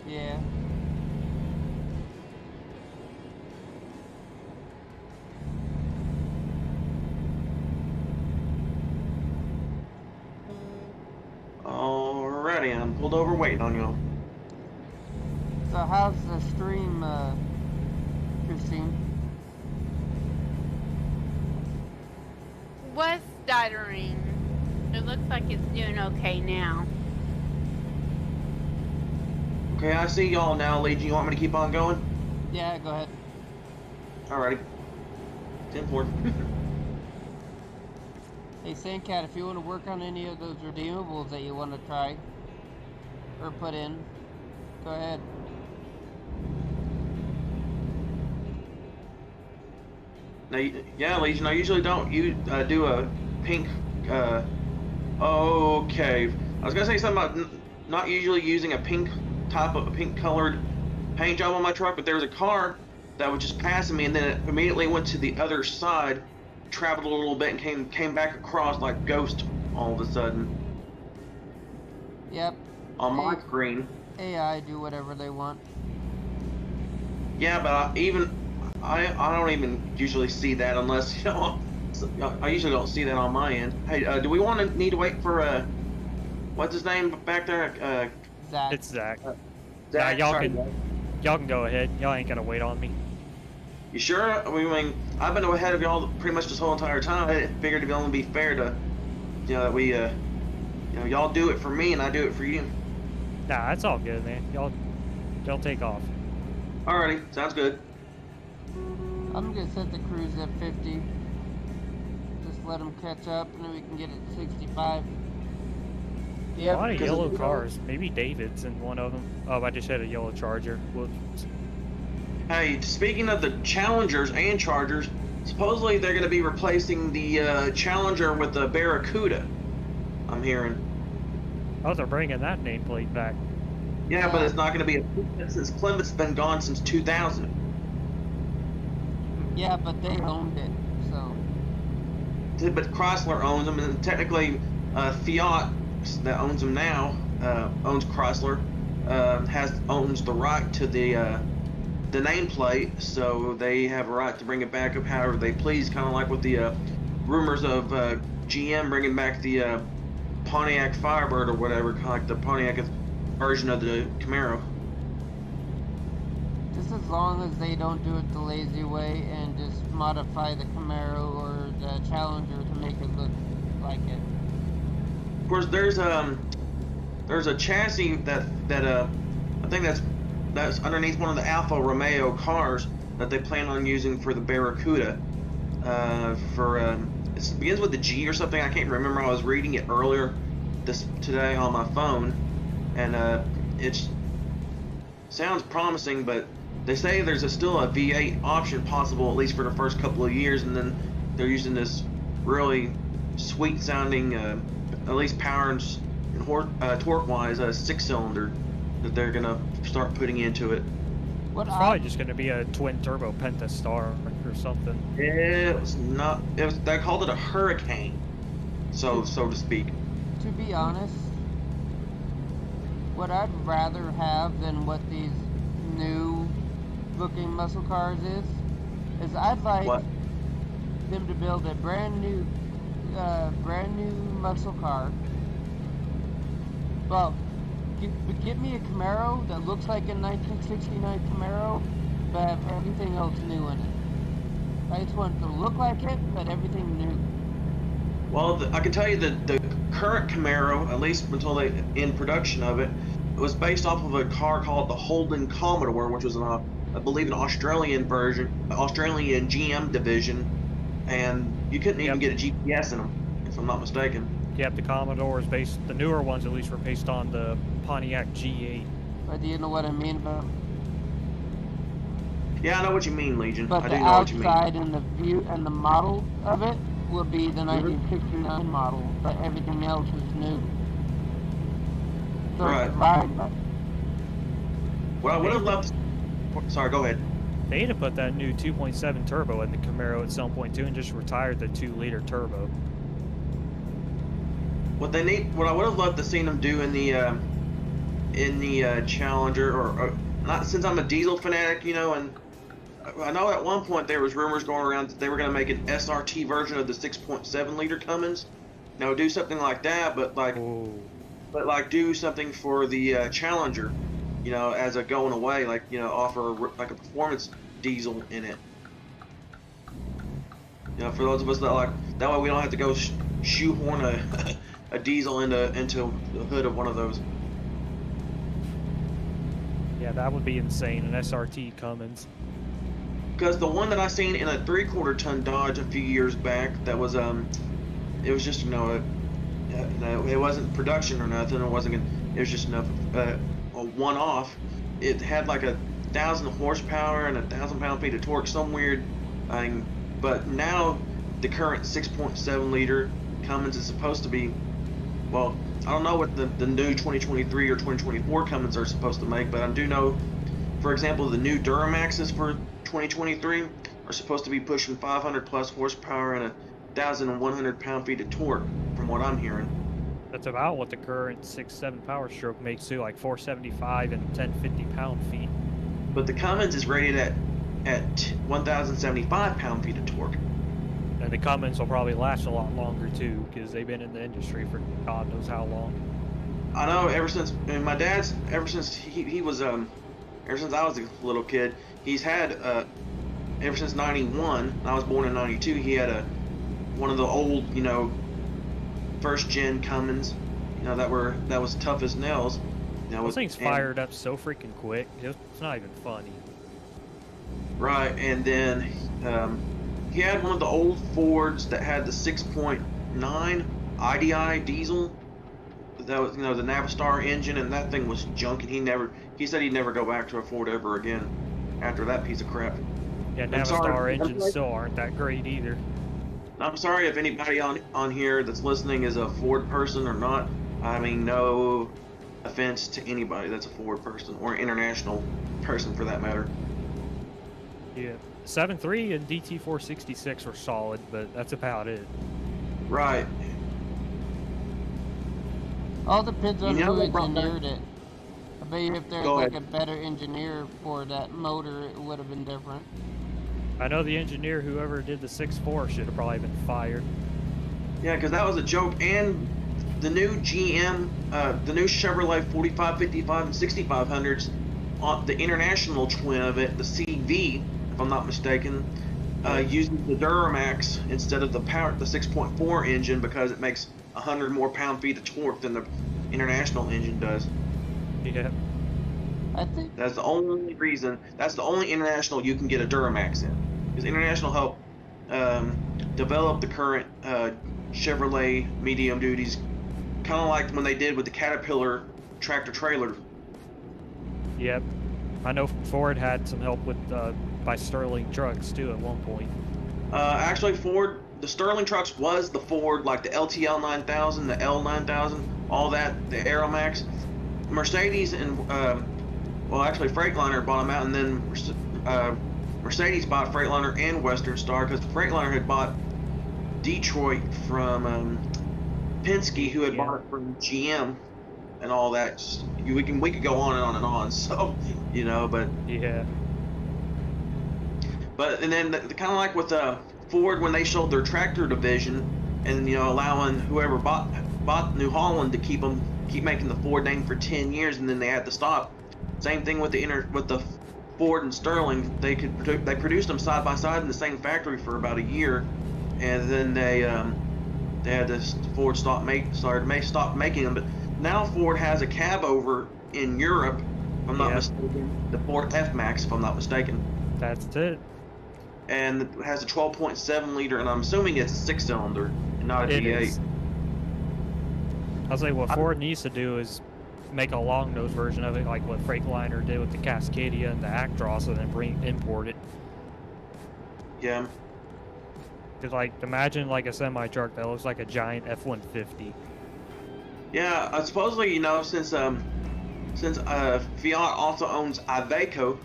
Yeah. Alrighty, I'm pulled over waiting on y'all. So how's the stream, Christine? Was stuttering. It looks like it's doing okay now. Okay, I see y'all now, Legion. You want me to keep on going? Yeah, go ahead. Alrighty. 10-4. Hey, Sandcat, if you want to work on any of those redeemables that you want to try or put in, go ahead. Now, yeah, Legion, I usually don't do a pink, okay. I was gonna say something about not usually using a pink colored paint job on my truck, but there was a car that was just passing me, and then it immediately went to the other side, traveled a little bit, and came back across like Ghost all of a sudden. Yep. On my screen. AI do whatever they want. Yeah, but I don't even usually see that unless, I usually don't see that on my end. Hey, do we need to wait for, what's his name back there? Zach. It's Zach. Zach, y'all can go ahead. Y'all ain't gonna wait on me. You sure? I mean, I've been ahead of y'all pretty much this whole entire time. I figured it'd only be fair to, that we, y'all do it for me and I do it for you. Nah, that's all good, man. Y'all take off. Alrighty, sounds good. I'm gonna set the cruise at 50. Just let them catch up, and then we can get it to 65. Yeah, a lot of yellow cars. Maybe David's in one of them. Oh, I just had a yellow Charger. Whoops. Hey, speaking of the Challengers and Chargers, supposedly they're going to be replacing the Challenger with the Barracuda, I'm hearing. Oh, they're bringing that nameplate back. Yeah, but it's not going to be since Plymouth's been gone since 2000. Yeah, but they owned it, so. But Chrysler owns them, and technically Fiat, that owns them now, owns Chrysler, owns the right to the nameplate, so they have a right to bring it back up however they please, kind of like with the rumors of GM bringing back the Pontiac Firebird or whatever, kind of like the Pontiac version of the Camaro. Just as long as they don't do it the lazy way and just modify the Camaro or the Challenger to make it look like it. Of course, there's a chassis that I think that's underneath one of the Alfa Romeo cars that they plan on using for the Barracuda. It begins with the G or something. I can't remember. I was reading it earlier today on my phone, and it sounds promising, but they say there's still a V8 option possible, at least for the first couple of years, and then they're using this really sweet sounding, at least power and torque wise, 6-cylinder that they're gonna start putting into it. It's probably just gonna be a twin turbo Pentastar or something. It was not. They called it a Hurricane, so to speak. To be honest, what I'd rather have than what these new looking muscle cars is I'd like What? them to build a brand new muscle car. Well, get me a Camaro that looks like a 1969 Camaro, but have everything else new in it. I just want it to look like it, but everything new. Well, I can tell you that the current Camaro, at least until they in production of it, was based off of a car called the Holden Commodore, which was I believe an Australian version, Australian GM division, and you couldn't even get a GPS in them, if I'm not mistaken. Yep, the Commodore is based. The newer ones, at least, were based on the Pontiac G8. But do you know what I mean about? Yeah, I know what you mean, Legion. But I the do know what you mean. outside and the view and the model of it will be the 1969 model, but everything else is new. So Right. Well, I would have loved. Sorry, go ahead. They need to put that new 2.7 turbo in the Camaro at some point too, and just retire the 2-liter turbo. What I would have loved to seen them do in the Challenger, or not, since I'm a diesel fanatic, you know, and I know at one point there was rumors going around that they were going to make an SRT version of the 6.7 liter Cummins. Now do something like that, but like do something for the Challenger, you know, as a going away, like, you know, offer like a performance diesel in it. You know, for those of us that like, that way we don't have to go shoehorn a diesel into the hood of one of those. Yeah, that would be insane, an SRT Cummins. Because the one that I seen in a 3/4 ton Dodge a few years back, that was it was just, you know, it wasn't production or nothing. It wasn't. It was just enough a one-off. It had like 1,000 horsepower and 1,000 pound-feet of torque, some weird thing. But now the current 6.7 liter Cummins is supposed to be, well, I don't know what the new 2023 or 2024 Cummins are supposed to make, but I do know, for example, the new Duramaxes for 2023 are supposed to be pushing 500 plus horsepower and 1,100 pound-feet of torque, from what I'm hearing. That's about what the current 6.7 Power Stroke makes too, like 475 and 1,050 pound-feet. But the Cummins is rated at 1,075 pound-feet of torque. And the Cummins will probably last a lot longer too, because they've been in the industry for God knows how long. I know, ever since, and my dad's, ever since he was, ever since I was a little kid, he's had, ever since 91, and I was born in 92, he had one of the old, you know, first gen Cummins, you know, that was tough as nails. You know, those things fired up so freaking quick, it's not even funny. Right, and then he had one of the old Fords that had the 6.9 IDI diesel. That was, you know, the Navistar engine, and that thing was junk, and he said he'd never go back to a Ford ever again after that piece of crap. Yeah, Navistar engines still aren't that great either. I'm sorry if anybody on here that's listening is a Ford person or not. I mean, no offense to anybody that's a Ford person, or an international person for that matter. Yeah, 7.3 and DT466 were solid, but that's about it. Right. All depends on who engineered it. I bet you if there's like a better engineer for that motor, it would have been different. I know the engineer, whoever did the 6.4, should have probably been fired. Yeah, because that was a joke. And the new GM, the new Chevrolet 45, 55, and 6500s, the international twin of it, the CV, if I'm not mistaken, uses the Duramax instead of the 6.4 engine, because it makes 100 more pound-feet of torque than the international engine does. Yeah. I think that's the only reason. That's the only international you can get a Duramax in, because international helped develop the current Chevrolet medium duties, kind of like when they did with the Caterpillar tractor trailer. Yep. I know Ford had some help with by Sterling trucks too at one point. Actually, Ford, the Sterling trucks was the Ford, like the LTL 9000, the L 9000, all that, the Aeromax. Mercedes and well, actually Freightliner bought them out, and then Mercedes bought Freightliner and Western Star, because Freightliner had bought Detroit from Penske, who had bought it from GM. and all that. We could go on and on and on. So, you know, but Yeah. and then kind of like with Ford when they sold their tractor division, and you know, allowing whoever bought New Holland to keep making the Ford name for 10 years, and then they had to stop. Same thing with the Ford and Sterling. They produced them side by side in the same factory for about a year, and then they had to Ford stop making them. But now Ford has a cab over in Europe, if I'm not mistaken, the Ford F-Max, if I'm not mistaken. That's it. And it has a 12.7 liter, and I'm assuming it's a 6-cylinder and not a V8. Is. I'll say what Ford needs to do is make a long nose version of it, like what Freightliner did with the Cascadia and the Actros, and then import it. Yeah. Because, like, imagine like a semi-truck that looks like a giant F-150. Yeah, supposedly, you know, since Fiat also owns Iveco,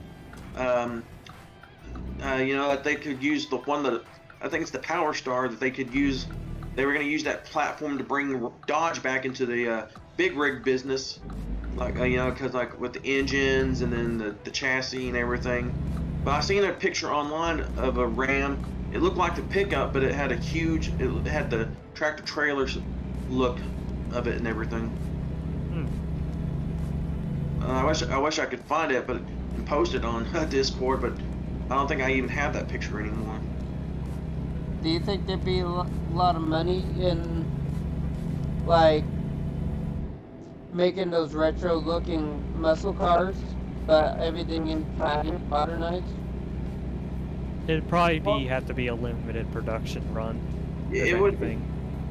you know, that they could use the one that I think it's the Power Star that they could use. They were going to use that platform to bring Dodge back into the big rig business, like you know, because like with the engines and then the chassis and everything. But I seen a picture online of a Ram. It looked like the pickup, but it had it had the tractor trailers look of it and everything. I wish I could find it, but and post it on Discord, but I don't think I even have that picture anymore. Do you think there'd be a lot of money in, like, making those retro-looking muscle cars, but everything inside modernized? It'd probably have to be a limited production run. It would.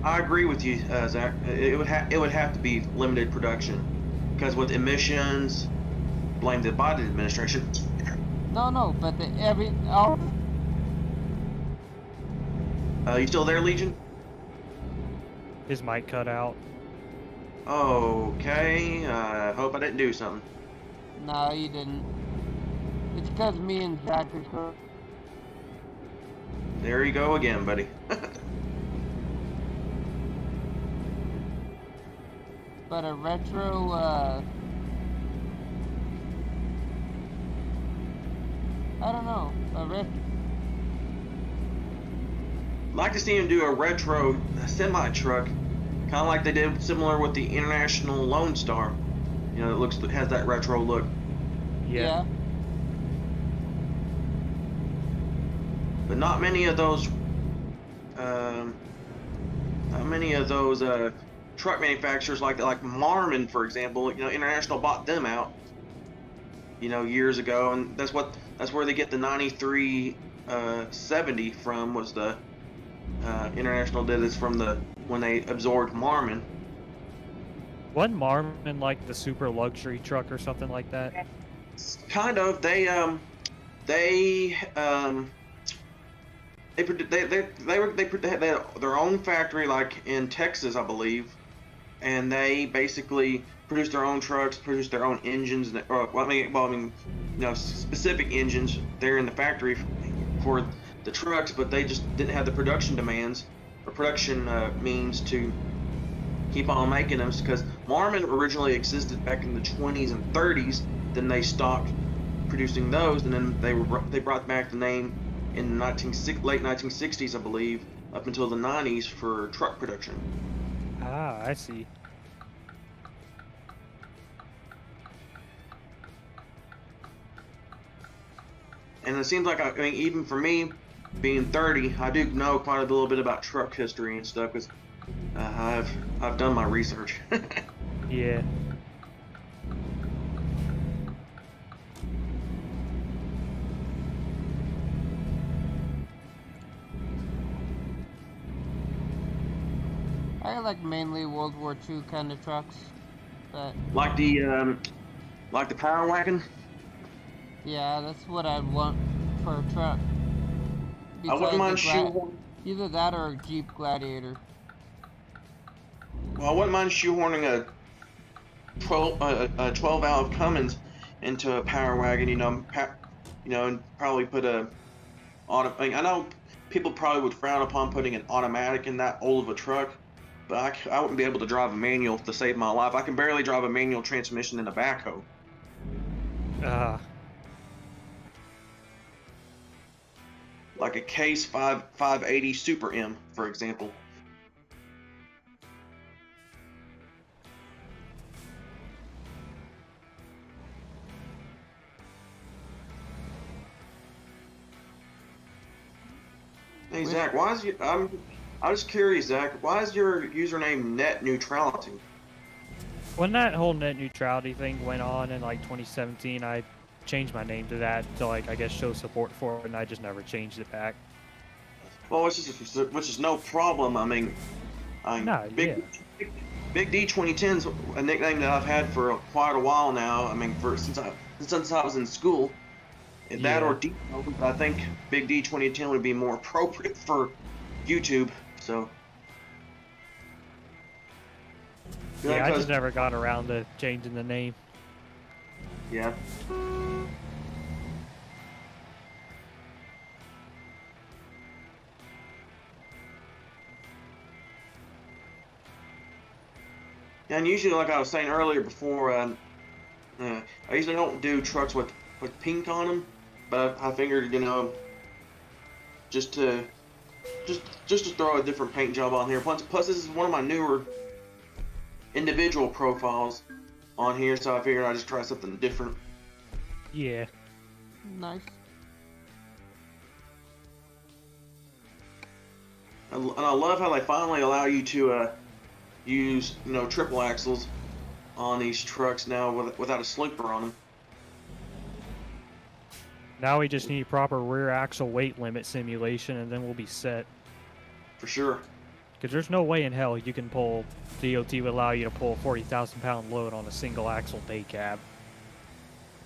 I agree with you, Zach. It would have to be limited production, because with emissions, blame the Biden administration. No, but You still there, Legion? His mic cut out. Okay. Hope I didn't do something. No, you didn't. It's because me and Zach are. There you go again, buddy. But a retro, I don't know, like to see him do a retro semi-truck, kind of like they did similar with the International Lone Star. You know, it has that retro look. Yeah. But not many of those truck manufacturers like Marmon, for example. You know, International bought them out, you know, years ago, and that's where they get the 9370 from. Was the International did this from when they absorbed Marmon. Wasn't Marmon like the super luxury truck or something like that? Kind of. They had their own factory, like in Texas, I believe, and they basically produced their own trucks, produced their own engines, you know, specific engines there in the factory for the trucks, but they just didn't have the production demands or production means to keep on making them, because Marmon originally existed back in the 20s and 30s. Then they stopped producing those, and then they brought back the name in the late 1960s, I believe, up until the 90s for truck production. Ah, I see. And it seems like, I mean, even for me, being 30, I do know quite a little bit about truck history and stuff, because I've done my research. Yeah. I like mainly World War II kind of trucks, but like the Power Wagon. yeah, that's what I want for a truck. I wouldn't mind either that or a Jeep Gladiator. Well, I wouldn't mind shoehorning a 12-valve Cummins into a Power Wagon. You know, and probably put I know people probably would frown upon putting an automatic in that old of a truck, but I wouldn't be able to drive a manual to save my life. I can barely drive a manual transmission in a backhoe. Like a Case 580 Super M, for example. Hey Zach, why is I'm just curious, Zach. Why is your username net neutrality? When that whole net neutrality thing went on in like 2017, I changed my name to that to like I guess show support for it, and I just never changed it back. Well, which is no problem. I mean, Big D 2010's a nickname that I've had for quite a while now. I mean, since I was in school. That or D, I think Big D 2010 would be more appropriate for YouTube. So. Yeah, I just never got around to changing the name. Yeah. And usually, like I was saying earlier before, I usually don't do trucks with pink on them, but I figured, you know, just to throw a different paint job on here. Plus this is one of my newer individual profiles on here, so I figured I'd just try something different. Yeah. Nice. And I love how they finally allow you to use, you know, triple axles on these trucks now without a sleeper on them. Now we just need proper rear axle weight limit simulation, and then we'll be set. For sure. Because there's no way in hell you can pull, DOT would allow you to pull a 40,000 pound load on a single axle day cab.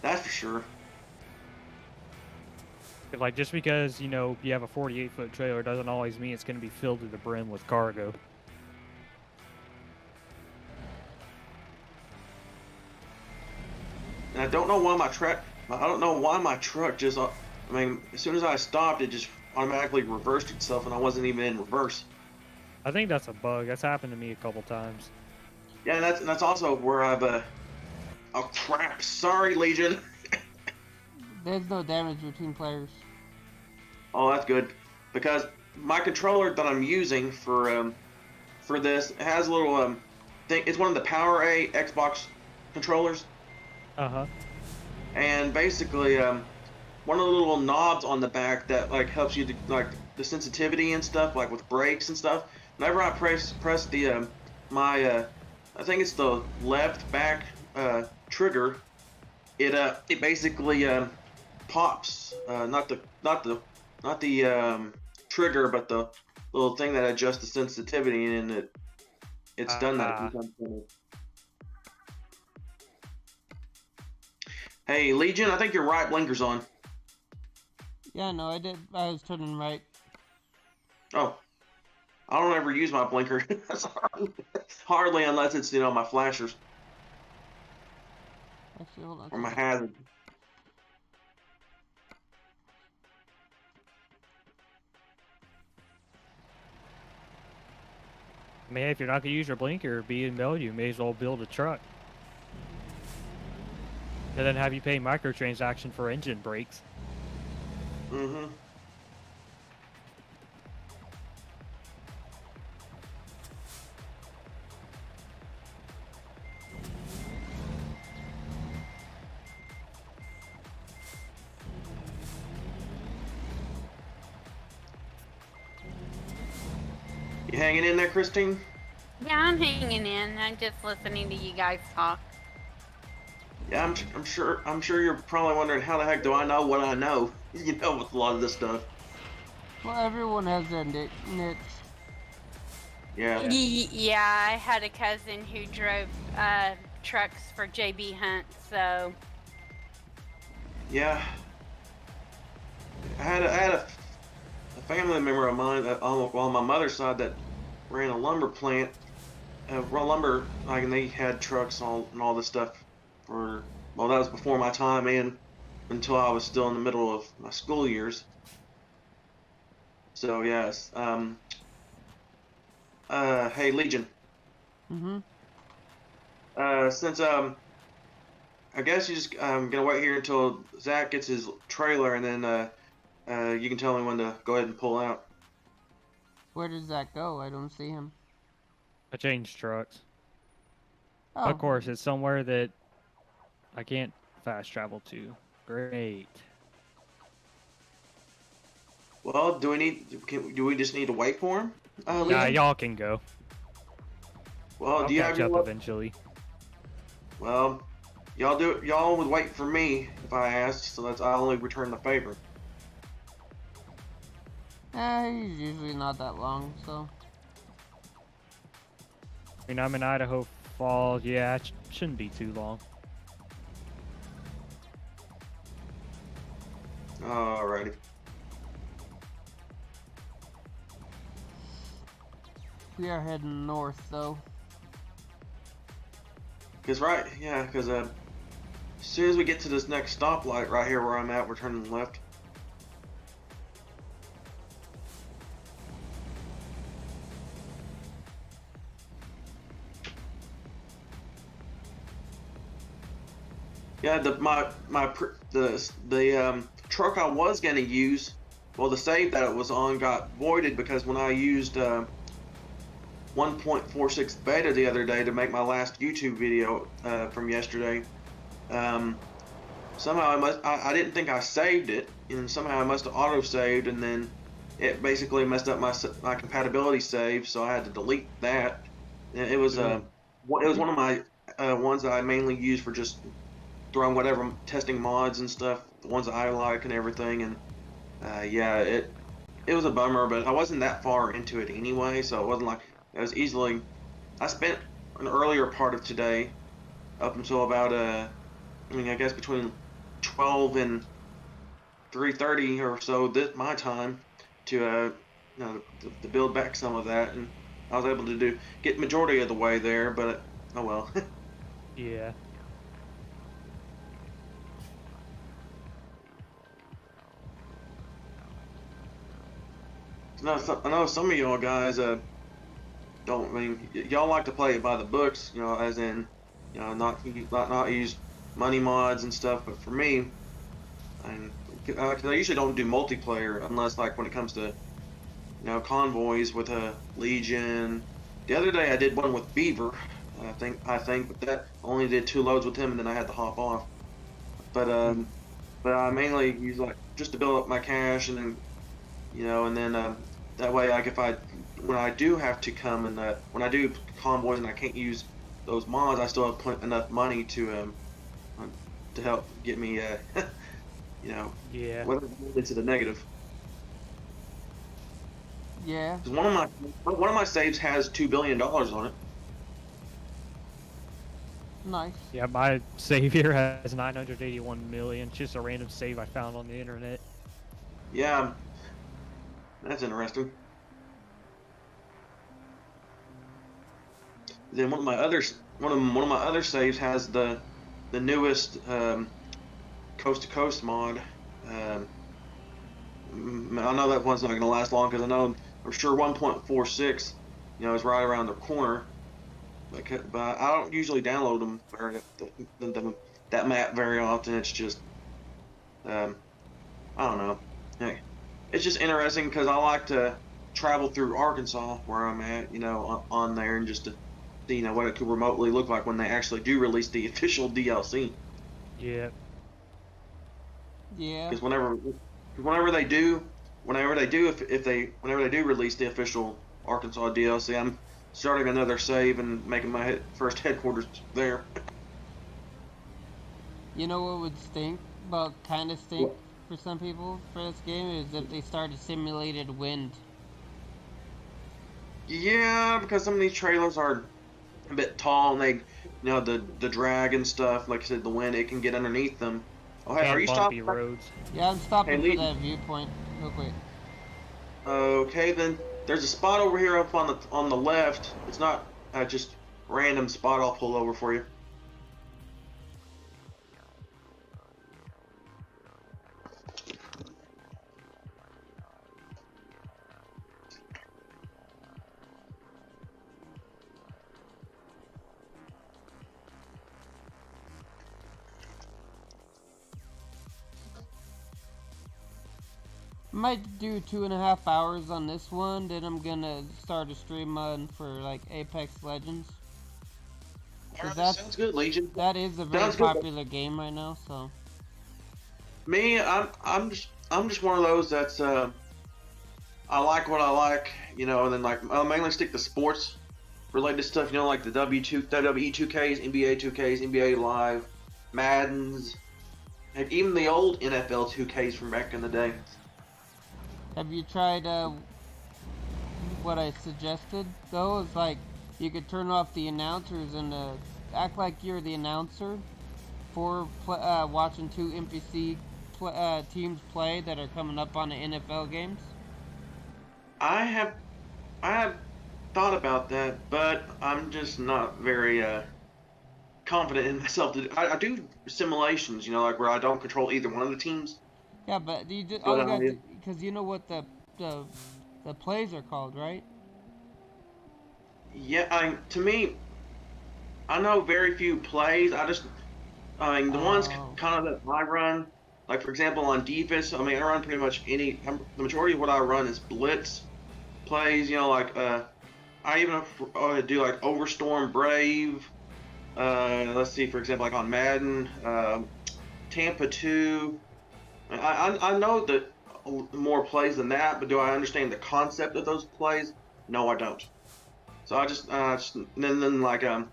That's for sure. Like, just because, you know, you have a 48-foot trailer doesn't always mean it's going to be filled to the brim with cargo. And I don't know why my truck just, I mean, as soon as I stopped, it just automatically reversed itself, and I wasn't even in reverse. I think that's a bug. That's happened to me a couple times. Yeah, and that's also where I've, oh crap, sorry, Legion. There's no damage between players. Oh, that's good, because my controller that I'm using for this has a little, thing, it's one of the Power A Xbox controllers. Uh-huh. And basically, one of the little knobs on the back that like helps you to like the sensitivity and stuff, like with brakes and stuff. Whenever I press the I think it's the left back trigger, it basically pops. Not the trigger, but the little thing that adjusts the sensitivity, and it's done that. Hey, Legion, I think your right blinker's on. Yeah, no, I did. I was turning right. Oh. I don't ever use my blinker. Hardly unless it's, you know, my flashers. Actually, hold on. Or my hazard. I mean, if you're not going to use your blinker, you may as well build a truck. And then have you pay microtransaction for engine brakes. Mm-hmm. You hanging in there, Christine? Yeah, I'm hanging in. I'm just listening to you guys talk. Yeah, I'm sure you're probably wondering how the heck do I know what I know, you know, with a lot of this stuff. Well, everyone has their niche. Yeah. Yeah, I had a cousin who drove trucks for JB Hunt, so. Yeah. I had a family member of mine on my mother's side that ran a lumber plant, like, and they had trucks and all this stuff for, well, that was before my time and until I was still in the middle of my school years. So yes, Hey Legion. Mm-hmm. Since I guess you just gonna wait here until Zach gets his trailer, and then you can tell me when to go ahead and pull out. Where does that go? I don't see him. I changed trucks. Oh. Of course, it's somewhere that I can't fast travel to. Great. Well, do we just need to wait for him? Nah, Legion? y'all can go. Well, I'll do you have catch your up lo- eventually. Well, y'all would wait for me if I asked, so I only return the favor. He's usually not that long, so. I mean, I'm in Idaho Falls. Yeah, it shouldn't be too long. Alrighty. We are heading north, though. Cause as soon as we get to this next stoplight right here where I'm at, we're turning left. Yeah, the truck I was gonna use, well, the save that it was on got voided because when I used 1.46 beta the other day to make my last YouTube video from yesterday, somehow I didn't think I saved it, and somehow I must have auto saved, and then it basically messed up my compatibility save, so I had to delete that. And it was one of my ones that I mainly use for just throwing whatever testing mods and stuff, the ones that I like and everything, and yeah, it was a bummer, but I wasn't that far into it anyway, so it wasn't like it was easily. I spent an earlier part of today up until about I guess between 12 and 3:30 or so my time to to build back some of that, and I was able to get majority of the way there, but oh well. Yeah. I know some of y'all guys don't. I mean, y'all like to play it by the books, as in, not use money mods and stuff. But for me, cause I usually don't do multiplayer unless like when it comes to, convoys with a Legion. The other day I did one with Beaver, I think, but that only did 2 loads with him, and then I had to hop off. But I mainly use like just to build up my cash, and then and then that way, like when I do have to come and when I do convoys and I can't use those mods, I still have enough money to help get me Yeah. whether into the negative. Yeah. 'Cause one of my saves has $2 billion on it. Nice. Yeah, my save here has 981 million. Just a random save I found on the internet. Yeah, that's interesting. Then one of my other saves has the newest coast to coast mod. I know that one's not going to last long because I'm sure 1.46 is right around the corner. But I don't usually download them that map very often. It's just I don't know. Hey, it's just interesting because I like to travel through Arkansas where I'm at, on there, and just to see, what it could remotely look like when they actually do release the official DLC. Yeah. Yeah. Because whenever they do release the official Arkansas DLC, I'm starting another save and making my first headquarters there. You know what would stink? Well, kind of stink for some people for this game is if they started simulated wind. Yeah, because some of these trailers are a bit tall, and they, the drag and stuff. Like I said, the wind, it can get underneath them. Oh, hey, are you bumpy stopping? roads. Yeah, I'm stopping Hey, for that viewpoint real quick. Okay, then there's a spot over here up on the left. It's not just random spot. I'll pull over for you. Might do 2.5 hours on this one, then I'm gonna start a stream on for like Apex Legends. Alright, sounds good, Legion. That is a very popular game right now, so. Me, I'm just one of those that's I like what I like, you know, and then like I'll mainly stick to sports related stuff, you know, like the WWE 2Ks, NBA 2Ks, NBA Live, Maddens, and even the old NFL 2Ks from back in the day. Have you tried what I suggested though? Is like you could turn off the announcers and act like you're the announcer for watching two NPC teams play that are coming up on the NFL games. I have thought about that, but I'm just not very confident in myself. I do simulations, you know, like where I don't control either one of the teams. Yeah, but you just because you know what the plays are called, right? Yeah, to me, I know very few plays. I mean, the ones kind of that I run, like for example on defense. I mean, I run pretty much the majority of what I run is blitz plays. You know, like I even do like Overstorm Brave. Let's see, for example, like on Madden, Tampa 2. I know that more plays than that, but do I understand the concept of those plays? No, I don't. So I just then like I'm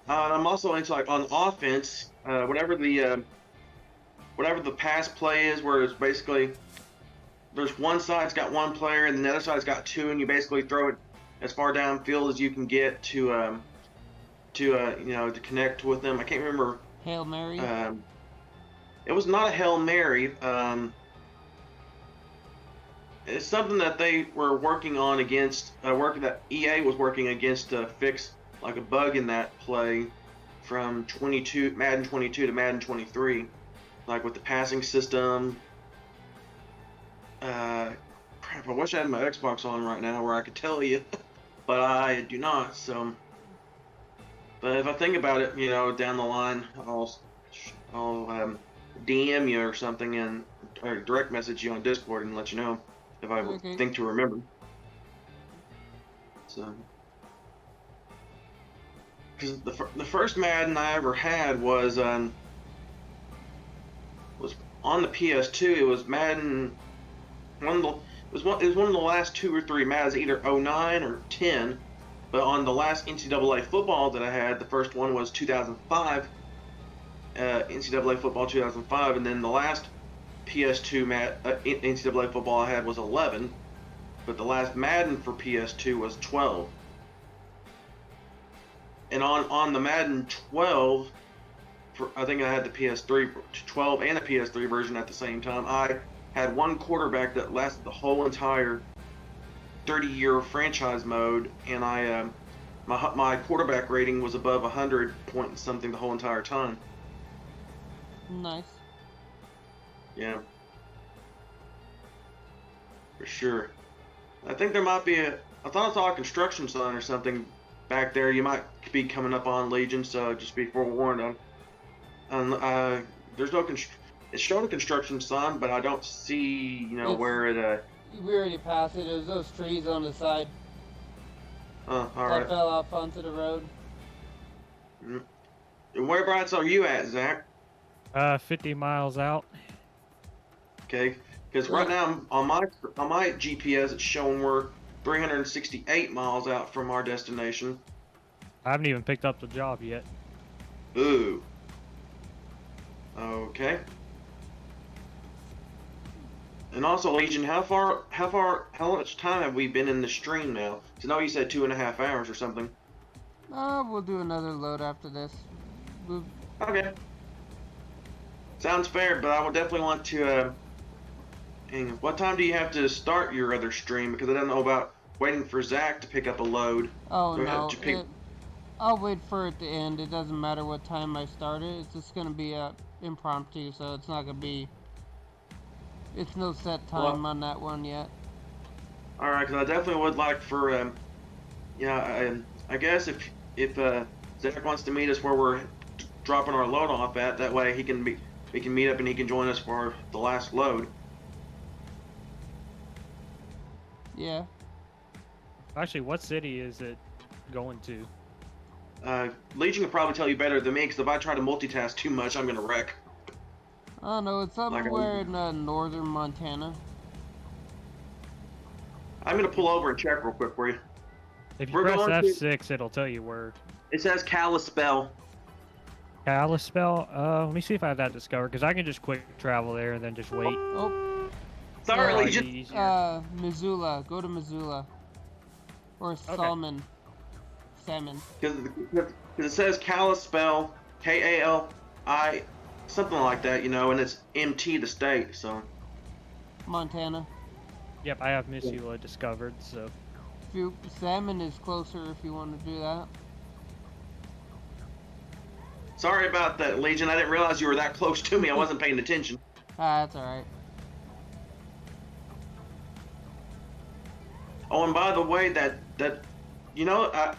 also into like on offense, whatever the pass play is, where it's basically there's one side's got one player and the other side's got two, and you basically throw it as far downfield as you can get to connect with them. I can't remember. Hail Mary. It was not a Hail Mary. It's something that they were working on against, that EA was working against to fix like a bug in that play from Madden 22 to Madden 23, like with the passing system. Crap, I wish I had my Xbox on right now where I could tell you, but I do not, so. But if I think about it, you know, down the line, I'll DM you or something or direct message you on Discord and let you know if I think to remember. So, because the first Madden I ever had was on the PS2. It was Madden. It was one of the last 2 or 3 Maddens, either 09 or 10. But on the last NCAA football that I had, the first one was 2005. NCAA football 2005, and then the last PS2 NCAA football I had was 11, but the last Madden for PS2 was 12. And on the Madden 12, I think I had the PS3 12 and the PS3 version at the same time. I had one quarterback that lasted the whole entire 30-year franchise mode, and my quarterback rating was above 100 point something the whole entire time. Nice. Yeah. For sure. I think there might be I thought I saw a construction sign or something back there. You might be coming up on Legion, so just be forewarned. There's no it's showing a construction sign, but I don't see, where it. We already passed it. There's those trees on the side. Oh, all right. That fell off onto the road. Whereabouts are you at, Zach? 50 miles out. Okay, because right now on my GPS it's showing we're 368 miles out from our destination. I haven't even picked up the job yet. Ooh. Okay. And also, Legion, how much time have we been in the stream now? So now you said 2.5 hours or something. We'll do another load after this. Okay. Sounds fair, but I would definitely want to, what time do you have to start your other stream? Because I don't know about waiting for Zach to pick up a load. Oh, no. I'll wait for it to end. It doesn't matter what time I start it. It's just going to be impromptu, so it's not going to be... It's no set time on that one yet. Alright, because I definitely would like for, I guess if Zach wants to meet us where we're dropping our load off at, that way he can we can meet up and he can join us for the last load. Yeah. Actually, what city is it going to? Legion can probably tell you better than me, because if I try to multitask too much, I'm gonna wreck. I don't know, it's somewhere in northern Montana. I'm gonna pull over and check real quick for you. If you press F6, it'll tell you where. It says Kalispell. Kalispell? Let me see if I have that discovered, because I can just quick travel there and then just wait. Oh. Sorry, Legion. Missoula. Go to Missoula. Or Salmon. Salmon. Because it says Kalispell, K-A-L-I, something like that, you know, and it's MT the state, so. Montana. Yep, I have Missoula discovered, so. Salmon is closer if you want to do that. Sorry about that, Legion. I didn't realize you were that close to me. I wasn't paying attention. That's alright. Oh, and by the way, that you know, I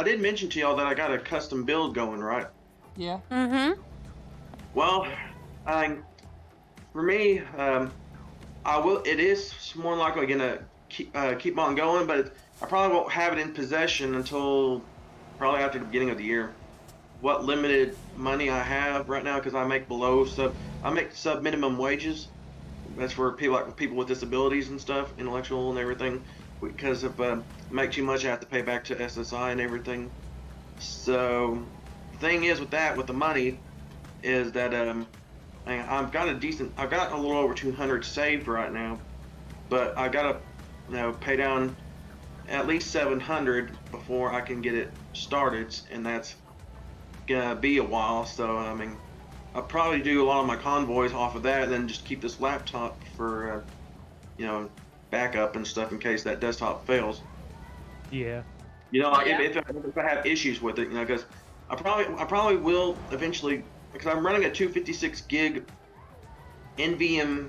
did mention to y'all that I got a custom build going, right? Yeah. Mm-hmm. Well, for me, I will. It is more likely gonna keep on going, but I probably won't have it in possession until probably after the beginning of the year. What limited money I have right now, because I make sub minimum wages. That's for people with disabilities and stuff, intellectual and everything. Because if I make too much, I have to pay back to SSI and everything. So the thing is with the money, is that I've got a little over 200 saved right now, but I gotta pay down at least 700 before I can get it started, and that's gonna be a while. So I mean, I'll probably do a lot of my convoys off of that, and then just keep this laptop for backup and stuff in case that desktop fails. Yeah. Like if I have issues with it, because I probably will eventually, because I'm running a 256 gig NVMe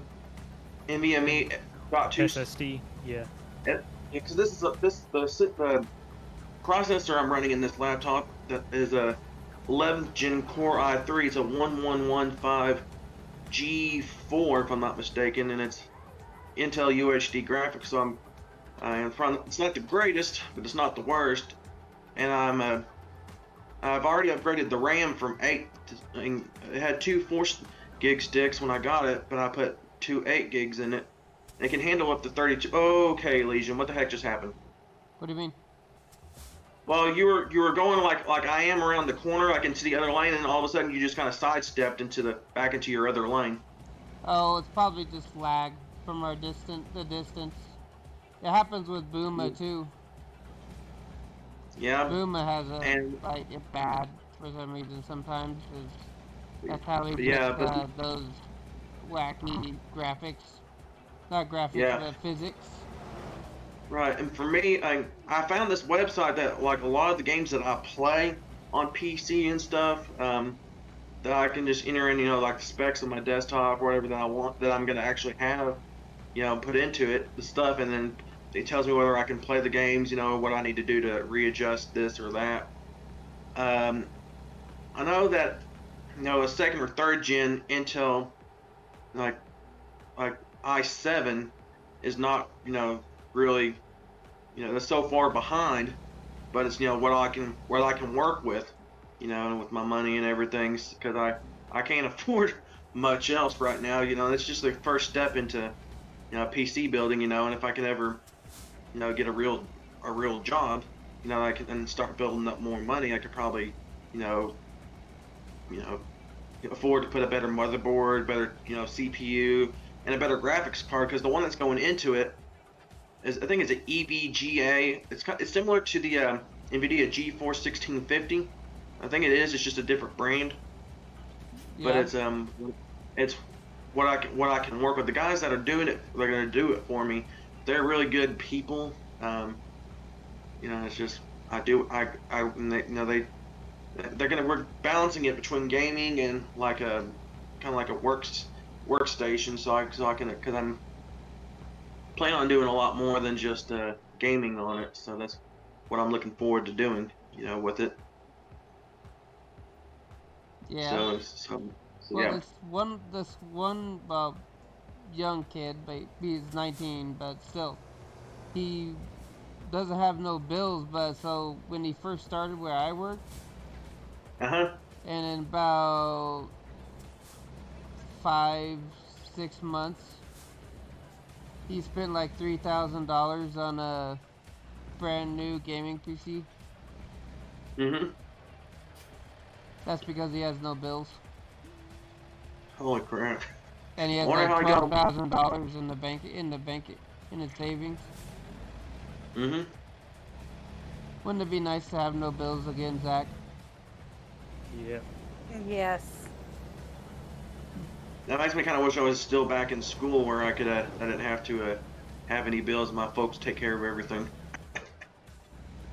.2 SSD. Yeah. Because this is the processor I'm running in this laptop that is a 11th gen Core i3. It's a 1115 G4 if I'm not mistaken, and it's Intel UHD graphics. So it's not the greatest, but it's not the worst. And I've already upgraded the RAM from 8 to, it had 2 4 gig sticks when I got it, but I put 2 8 gigs in it. It can handle up to 32. Okay, Legion, what the heck just happened? What do you mean? Well, you were going like I am around the corner, like into the other lane, and all of a sudden you just kind of sidestepped back into your other lane. Oh, it's probably just lag from the distance. It happens with Booma too. Yeah. Booma has it's bad for some reason sometimes. That's how he gets those wacky graphics. Not graphics, but physics. Right, and for me, I found this website that, like, a lot of the games that I play on PC and stuff, that I can just enter in, like the specs of my desktop or whatever that I want, that I'm going to actually have, put into it, the stuff, and then it tells me whether I can play the games, what I need to do to readjust this or that. I know that, a second or third gen Intel, like i7 is not, really, that's so far behind, but it's, what I can work with, with my money and everything, because I can't afford much else right now, it's just the first step into, PC building, and if I can ever, get a real job, I can and start building up more money, I could probably, afford to put a better motherboard, better, CPU, and a better graphics card, because the one that's going into it I think it's an EVGA. It's similar to the NVIDIA GeForce 1650. I think it is. It's just a different brand. Yeah. But it's what I can work with. The guys that are doing it, they're gonna do it for me. They're really good people. It's just we're balancing it between gaming and like a kind of like a workstation, so I can, because I'm plan on doing a lot more than just gaming on it, so that's what I'm looking forward to doing, with it. Yeah. Well, Yeah. this one young kid, but he's 19, but still, he doesn't have no bills. But so when he first started where I worked, Uh-huh. and in about 5, 6 months, he spent like $3,000 on a brand new gaming PC. Mm-hmm. That's because he has no bills. Holy crap. And he I has wonder like how I got... $12,000 in the bank in his savings. Mm-hmm. Wouldn't it be nice to have no bills again, Zach? Yep. Yes. That makes me kind of wish I was still back in school where I didn't have to have any bills. My folks take care of everything.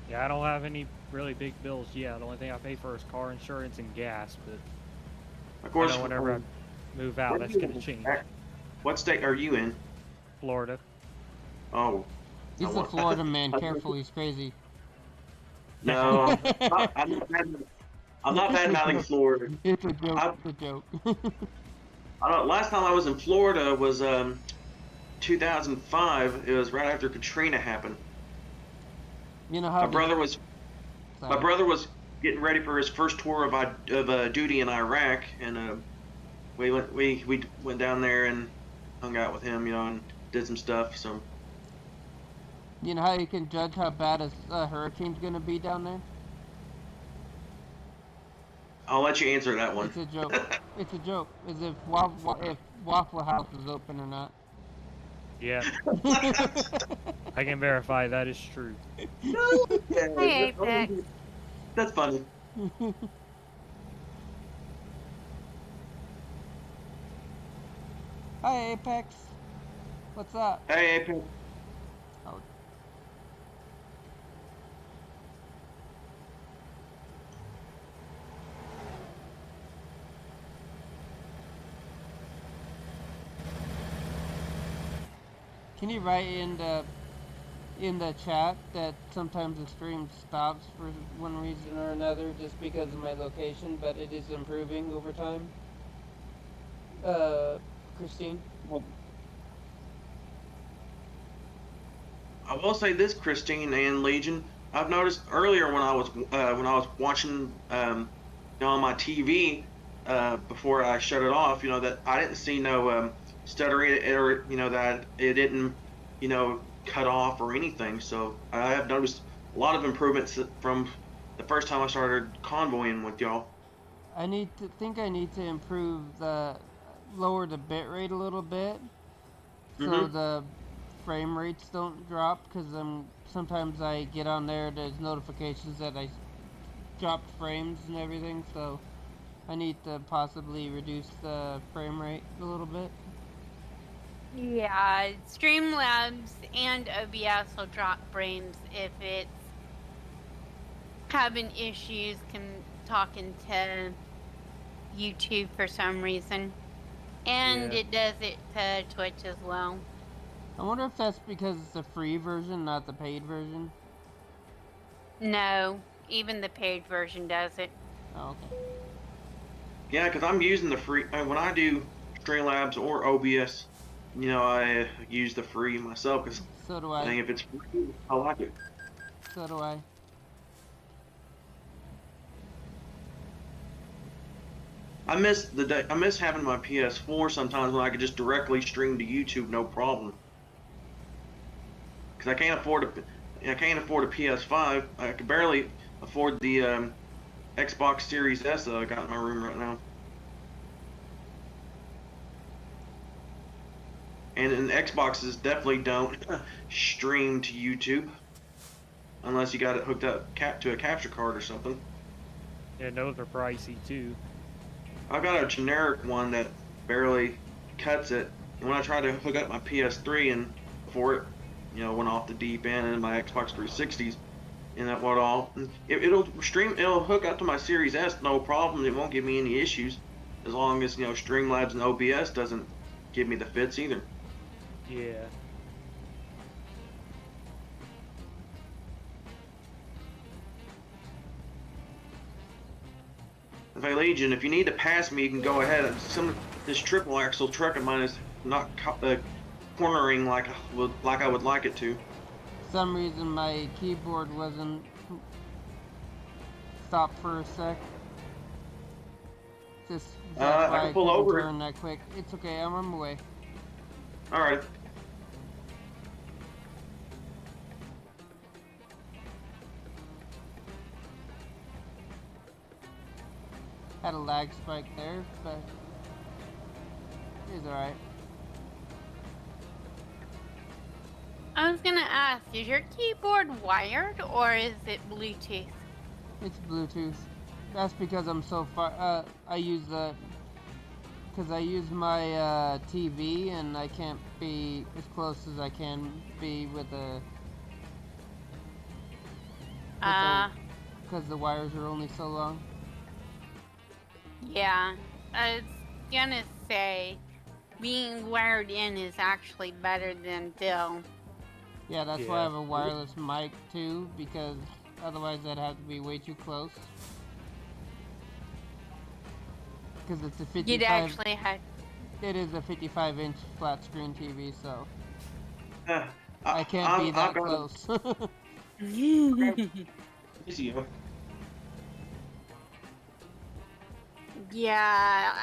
Yeah, I don't have any really big bills yet. The only thing I pay for is car insurance and gas, but Of course, I know whenever I move out, that's going to change. What state are you in? Florida. Oh. He's a Florida man. Careful, he's crazy. No, I'm not bad-mouthing Florida. It's a joke. It's a joke. Last time I was in Florida was 2005. It was right after Katrina happened. You know how my brother was getting ready for his first tour of duty in Iraq, and we went down there and hung out with him, and did some stuff. So you know how you can judge how bad a hurricane's gonna be down there? I'll let you answer that one. It's a joke. It's a joke. As if Waffle House is open or not. Yeah. I can verify that is true. Hey, Apex. That's funny. Hi, Apex. What's up? Hey, Apex. Oh. Can you write in the chat that sometimes the stream stops for one reason or another just because of my location, but it is improving over time? Christine? I will say this, Christine and Legion. I've noticed earlier when I was watching on my TV before I shut it off, that I didn't see no stuttering or that it didn't cut off or anything. So I have noticed a lot of improvements from the first time I started convoying with y'all. I need to improve lower the bit rate a little bit, so the frame rates don't drop, because sometimes I get on there's notifications that I dropped frames and everything, so I need to possibly reduce the frame rate a little bit. Yeah, Streamlabs and OBS will drop frames if it's having issues talking to YouTube for some reason. And Yeah. it does it to Twitch as well. I wonder if that's because it's the free version, not the paid version. No, even the paid version does it. Oh, okay. Yeah, because I'm using the free when I do Streamlabs or OBS. I use the free myself because So do I I. think if it's free, I like it. So do I. I miss having my PS4 sometimes when I could just directly stream to YouTube, no problem. Because I can't afford a PS5. I can barely afford the Xbox Series S that I got in my room right now. And Xboxes definitely don't stream to YouTube unless you got it hooked up to a capture card or something. Yeah, those are pricey too. I've got a generic one that barely cuts it. And when I tried to hook up my PS3 and before it, went off the deep end and my Xbox 360s and that what all, it'll hook up to my Series S, no problem. It won't give me any issues as long as Streamlabs and OBS doesn't give me the fits either. Yeah. Hey Legion, if you need to pass me, you can go ahead. This triple axle truck of mine is not cornering like I would like it to. For some reason my keyboard wasn't stopped for a sec. Just that's why I can pull over. Turn that quick. It's okay. I'm on my way. All right. Had a lag spike there, but it's alright. I was gonna ask, is your keyboard wired or is it Bluetooth? It's Bluetooth. That's because I'm so far. I use my TV, and I can't be as close as I can be with the. Because the wires are only so long. Yeah, I was gonna say, being wired in is actually better than Bill. Yeah, that's why I have a wireless mic too, because otherwise I'd have to be way too close. Because it's a 55. You'd actually have. It is a 55-inch flat screen TV, so I can't I'm be that close. Easy. Yeah,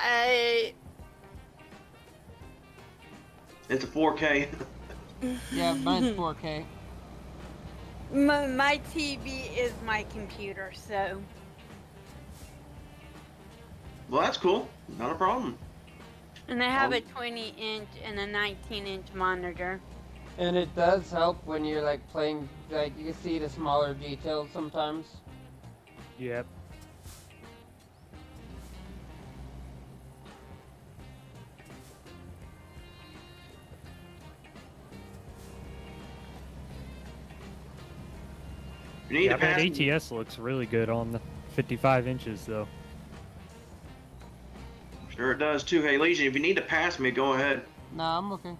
It's a 4K. Yeah, mine's 4K. my TV is my computer, so. Well, that's cool. Not a problem. And I have a 20-inch and a 19-inch monitor. And it does help when you're like playing, like you can see the smaller details sometimes. Yep. You need to pass that ATS looks really good on the 55 inches though. Sure it does too. Hey Legion, if you need to pass me, go ahead. Nah, I'm okay.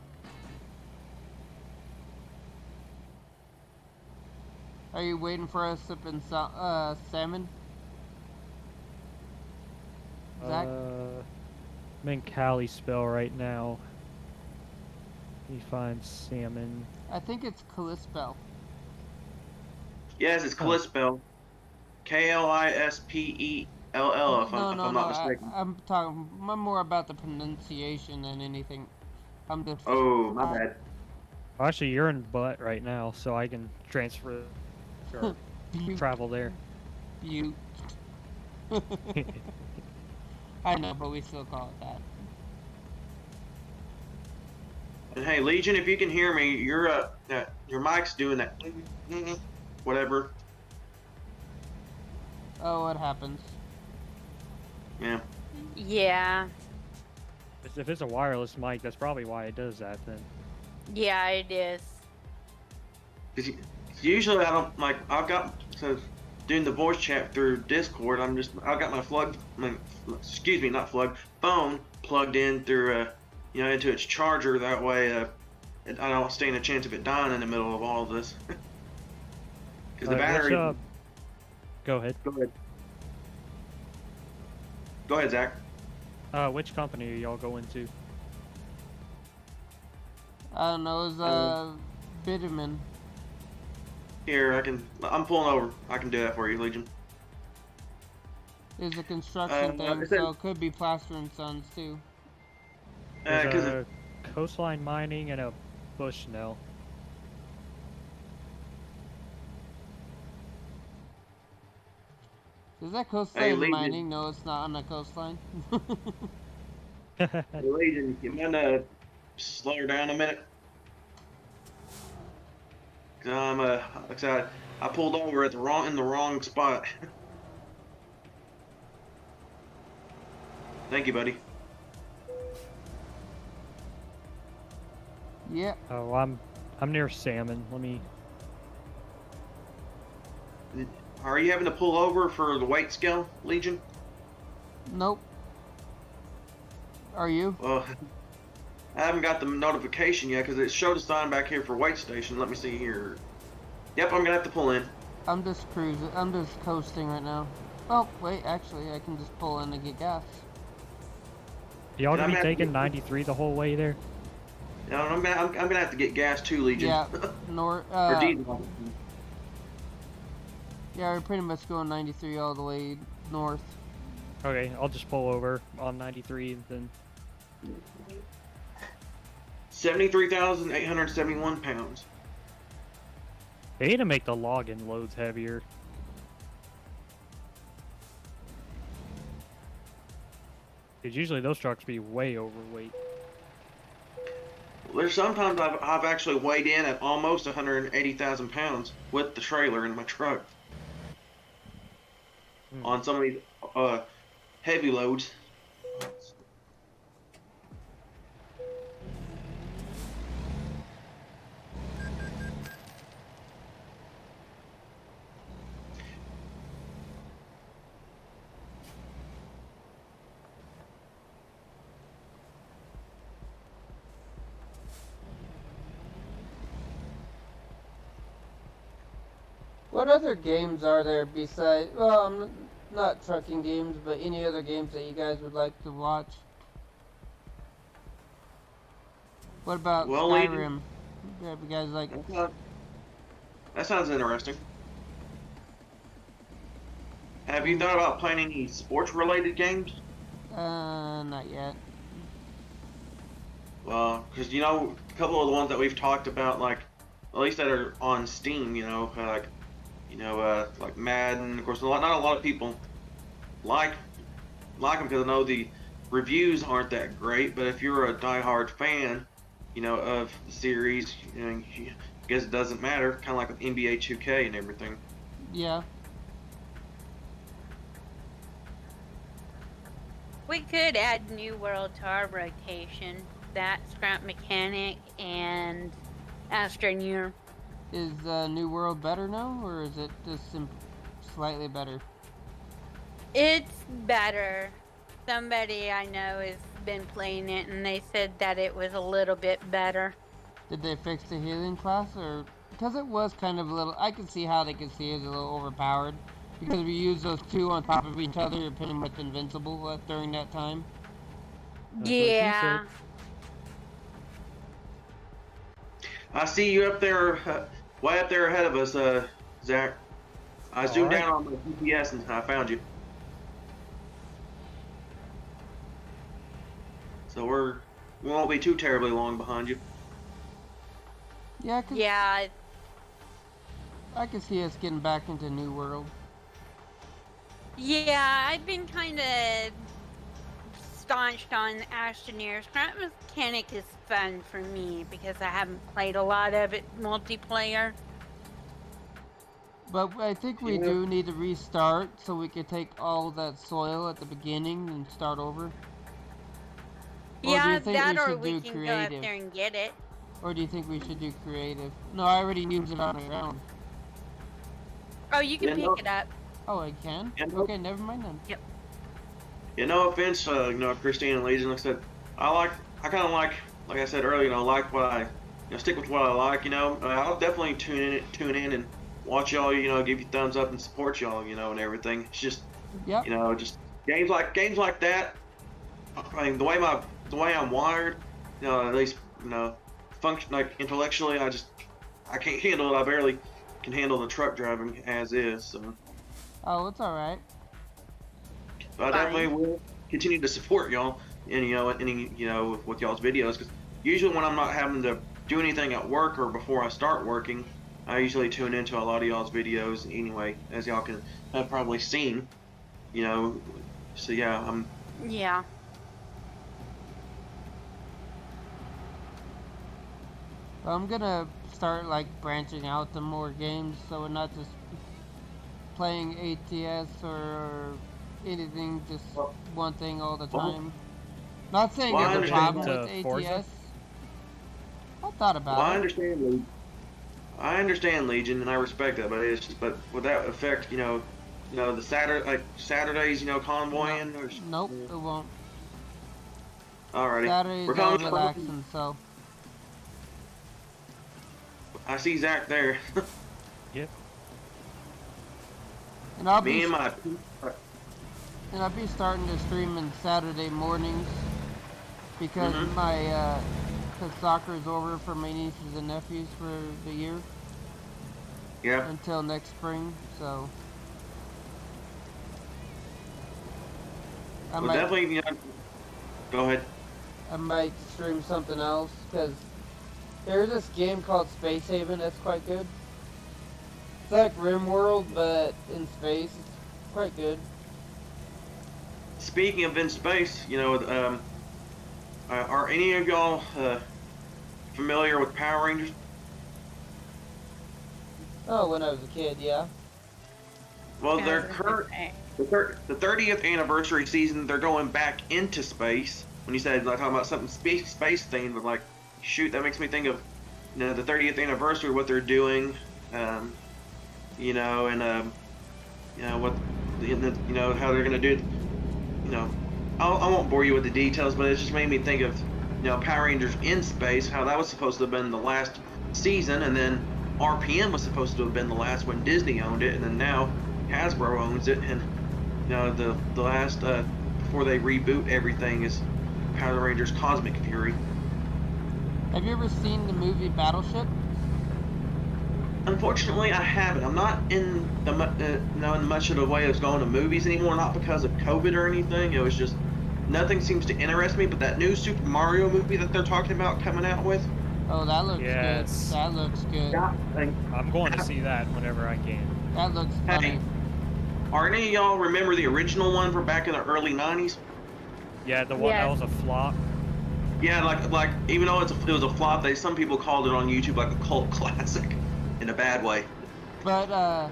Are you waiting for us up in Salmon? Zach? I'm in Cali spell right now. Let me find salmon. I think it's Kalispell. Yes, it's Kalispell. Klispell, if I'm not mistaken. I'm talking more about the pronunciation than anything. I'm just. Oh, my bad. Well, actually, you're in Butt right now, so I can transfer or travel there. Butte. I know, but we still call it that. And hey, Legion, if you can hear me, your mic's doing that. Whatever. Oh, it happens. Yeah. Yeah. If it's a wireless mic, that's probably why it does that then. Yeah, it is. Usually I don't like. I've got doing the voice chat through Discord. I've got my phone plugged in through into its charger. That way, I don't stand a chance of it dying in the middle of all of this. Because the battery. Go ahead. Go ahead, Zach. Which company are y'all going to? I don't know. It was Vitamin. Here, I'm pulling over. I can do that for you, Legion. It's a construction thing, so it could be Plaster and Sons too. There's a Coastline Mining and a Bushnell. Is that Coastline Mining? No, it's not on the coastline. Hey, Legion, you mind slow her down a minute? Cause like I said, I pulled over in the wrong spot. Thank you, buddy. Yeah. Oh, I'm near Salmon. Let me. Are you having to pull over for the weight scale, Legion? Nope. Are you? Well, I haven't got the notification yet because it showed a sign back here for weight station. Let me see here. Yep, I'm gonna have to pull in. I'm just cruising. I'm just coasting right now. Oh, wait, actually, I can just pull in and get gas. Y'all gonna be taking 93 the whole way there? No, I'm gonna have to get gas too, Legion. Yeah, north. Or diesel. Yeah, we're pretty much going 93 all the way north. Okay, I'll just pull over on 93 and then. 73,871 pounds. They need to make the login loads heavier. Because usually those trucks be way overweight. There's sometimes I've actually weighed in at almost 180,000 pounds with the trailer in my truck. On some of these heavy loads. What other games are there besides, well, not trucking games, but any other games that you guys would like to watch? What about Skyrim? Have you guys like... That sounds interesting. Have you thought about playing any sports-related games? Not yet. Well, because, you know, a couple of the ones that we've talked about, like, at least that are on Steam, you know, like Madden. Of course, not a lot of people like them because I know the reviews aren't that great. But if you're a diehard fan, you know, of the series, you know, I guess it doesn't matter. Kind of like with NBA 2K and everything. Yeah. We could add New World to our rotation. That, Scrap Mechanic, and Astroneer. Is New World better now, or is it just slightly better? It's better. Somebody I know has been playing it, and they said that it was a little bit better. Did they fix the healing class, or... Because it was kind of a little... I can see how they could see it a little overpowered. Because we used those two on top of each other, you're pretty much invincible during that time. Yeah. I see you up there, way up there ahead of us, Zach. I zoomed down on my GPS and I found you. So we won't be too terribly long behind you. Yeah, yeah. I can see us getting back into New World. Yeah, I've been kind of staunched on Astroneer. Scrap Mechanic is fun for me because I haven't played a lot of it multiplayer. But I think we do need to restart so we can take all that soil at the beginning and start over. Yeah, that or we can go up there and get it. Or do you think we should do creative? No, I already used it on the ground. Oh, you can pick it up. Oh, I can? Okay, never mind then. Yep. Yeah, no offense, you know, Christine and Legion. Like I said, I kind of like I said earlier, you know, like what I, you know, stick with what I like, you know. I'll definitely tune in and watch y'all, you know, give you thumbs up and support y'all, you know, and everything. It's just, you know, just games like that. I mean, the way I'm wired, you know, at least, you know, function like intellectually, I can't handle it. I barely can handle the truck driving as is. So. Oh, it's all right. But I definitely will continue to support y'all, and you know, with y'all's videos, because usually when I'm not having to do anything at work or before I start working, I usually tune into a lot of y'all's videos anyway, as y'all can have probably seen, you know. So yeah, Yeah. Well, I'm gonna start like branching out to more games, so we're not just playing ATS or anything, just one thing all the time. Not saying there's a problem with ATS. Forza? I thought about it. I understand Legion, and I respect that, but would that affect, you know, the Saturdays, you know, convoying? Or... Nope, it won't. Alrighty. Saturdays We're are coming relaxing, so. I see Zach there. Yep. And I'll Me be and my... and I'll be starting to stream on Saturday mornings because my cause soccer is over for my nieces and nephews for the year. Yeah. Until next spring, so. Well, definitely, go ahead. I might stream something else, because there's this game called Space Haven that's quite good. It's like RimWorld, but in space. It's quite good. Speaking of in space, are any of y'all familiar with Power Rangers? Oh, when I was a kid, yeah. Well, the 30th anniversary season, they're going back into space. When you said like talking about something space themed, but like, shoot, that makes me think of the 30th anniversary, what they're doing, what how they're gonna do. I won't bore you with the details, but it just made me think of Power Rangers in space, how that was supposed to have been the last season, and then RPM was supposed to have been the last when Disney owned it, and then now Hasbro owns it, and the last before they reboot everything is Power Rangers Cosmic Fury. Have you ever seen the movie Battleship? Unfortunately, I haven't. I'm not in much of the way of going to movies anymore. Not because of COVID or anything. It was just nothing seems to interest me. But that new Super Mario movie that they're talking about coming out with. Oh, that looks good. That looks good. Yeah, I'm going to see that whenever I can. That looks funny. Hey, are any of y'all remember the original one from back in the early '90s? Yeah, the one that was a flop. Yeah, like even though it was a flop, some people called it on YouTube like a cult classic, in a bad way. But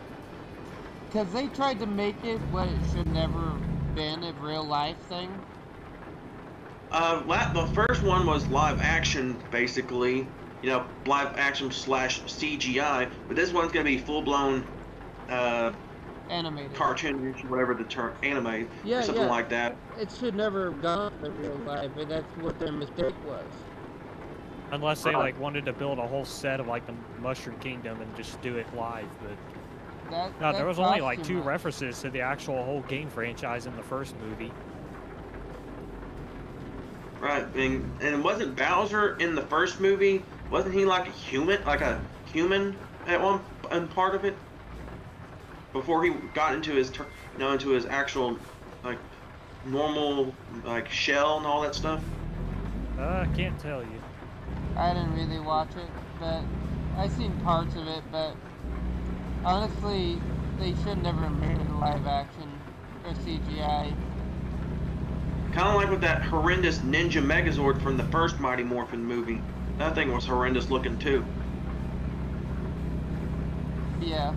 because they tried to make it what it should never been a real life thing. The first one was live action, basically. Live action / CGI. But this one's gonna be full blown. Animated. Cartoon, whatever the term, anime, or something like that. It should never have gone in real life, but that's what their mistake was. Unless they wanted to build a whole set of the Mushroom Kingdom and just do it live, but there was only 2 references to the actual whole game franchise in the first movie. Right, and wasn't Bowser in the first movie? Wasn't he like a human at one part of it? Before he got into his into his actual normal shell and all that stuff. I can't tell you. I didn't really watch it, but I seen parts of it. But honestly, they should never have made it live action or CGI. Kind of like with that horrendous Ninja Megazord from the first Mighty Morphin movie. That thing was horrendous looking too. Yeah.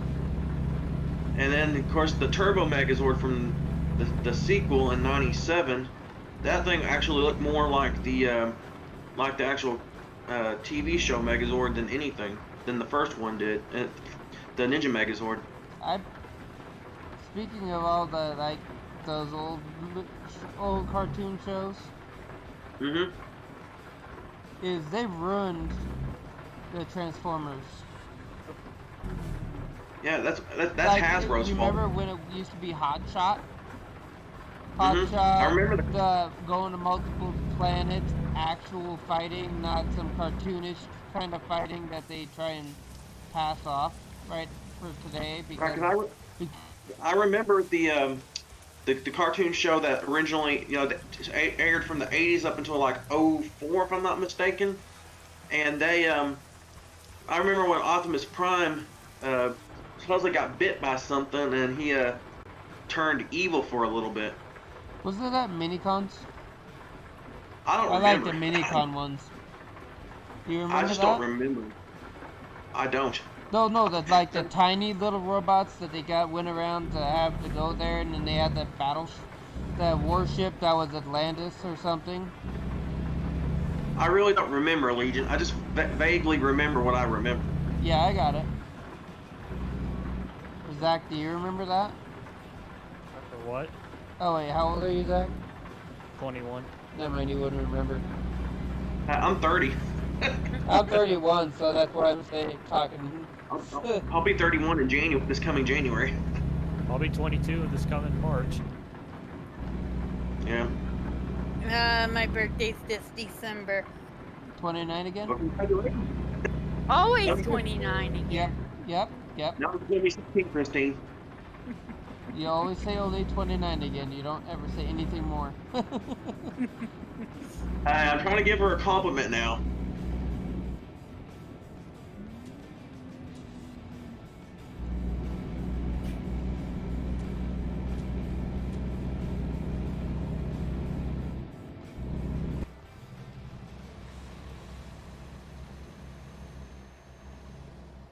And then, of course, the Turbo Megazord from the sequel in '97. That thing actually looked more like the actual TV show Megazord than the first one did. The Ninja Megazord. Speaking of all the those old cartoon shows. Is they ruined the Transformers. Yeah, that's Hasbro's fault. You remember when it used to be Hot Shot? I remember the going to multiple planets, actual fighting, not some cartoonish kind of fighting that they try and pass off, right, for today. Because I remember the cartoon show that originally aired from the '80s up until '04, if I'm not mistaken, and they I remember when Optimus Prime supposedly got bit by something and he turned evil for a little bit. Wasn't it that Minicons? I don't remember. I like the Minicon ones. Do you remember that? I just don't remember. I don't. No, that's the tiny little robots that they went around to have to go there, and then they had the the warship that was Atlantis or something. I really don't remember, Legion. I just vaguely remember what I remember. Yeah, I got it. Zach, do you remember that? For what? Oh wait, how old are you, Zach? 21. Never mind, you wouldn't remember. I'm 30. I'm 31, so that's what I'm saying. Talking. I'll be 31 in this coming January. I'll be 22 this coming March. Yeah. My birthday's this December. 29 again? Well, congratulations. Always 29 again. Yep. Now it's going to be 16, Christine. You always say only 29 again. You don't ever say anything more. I'm trying to give her a compliment now.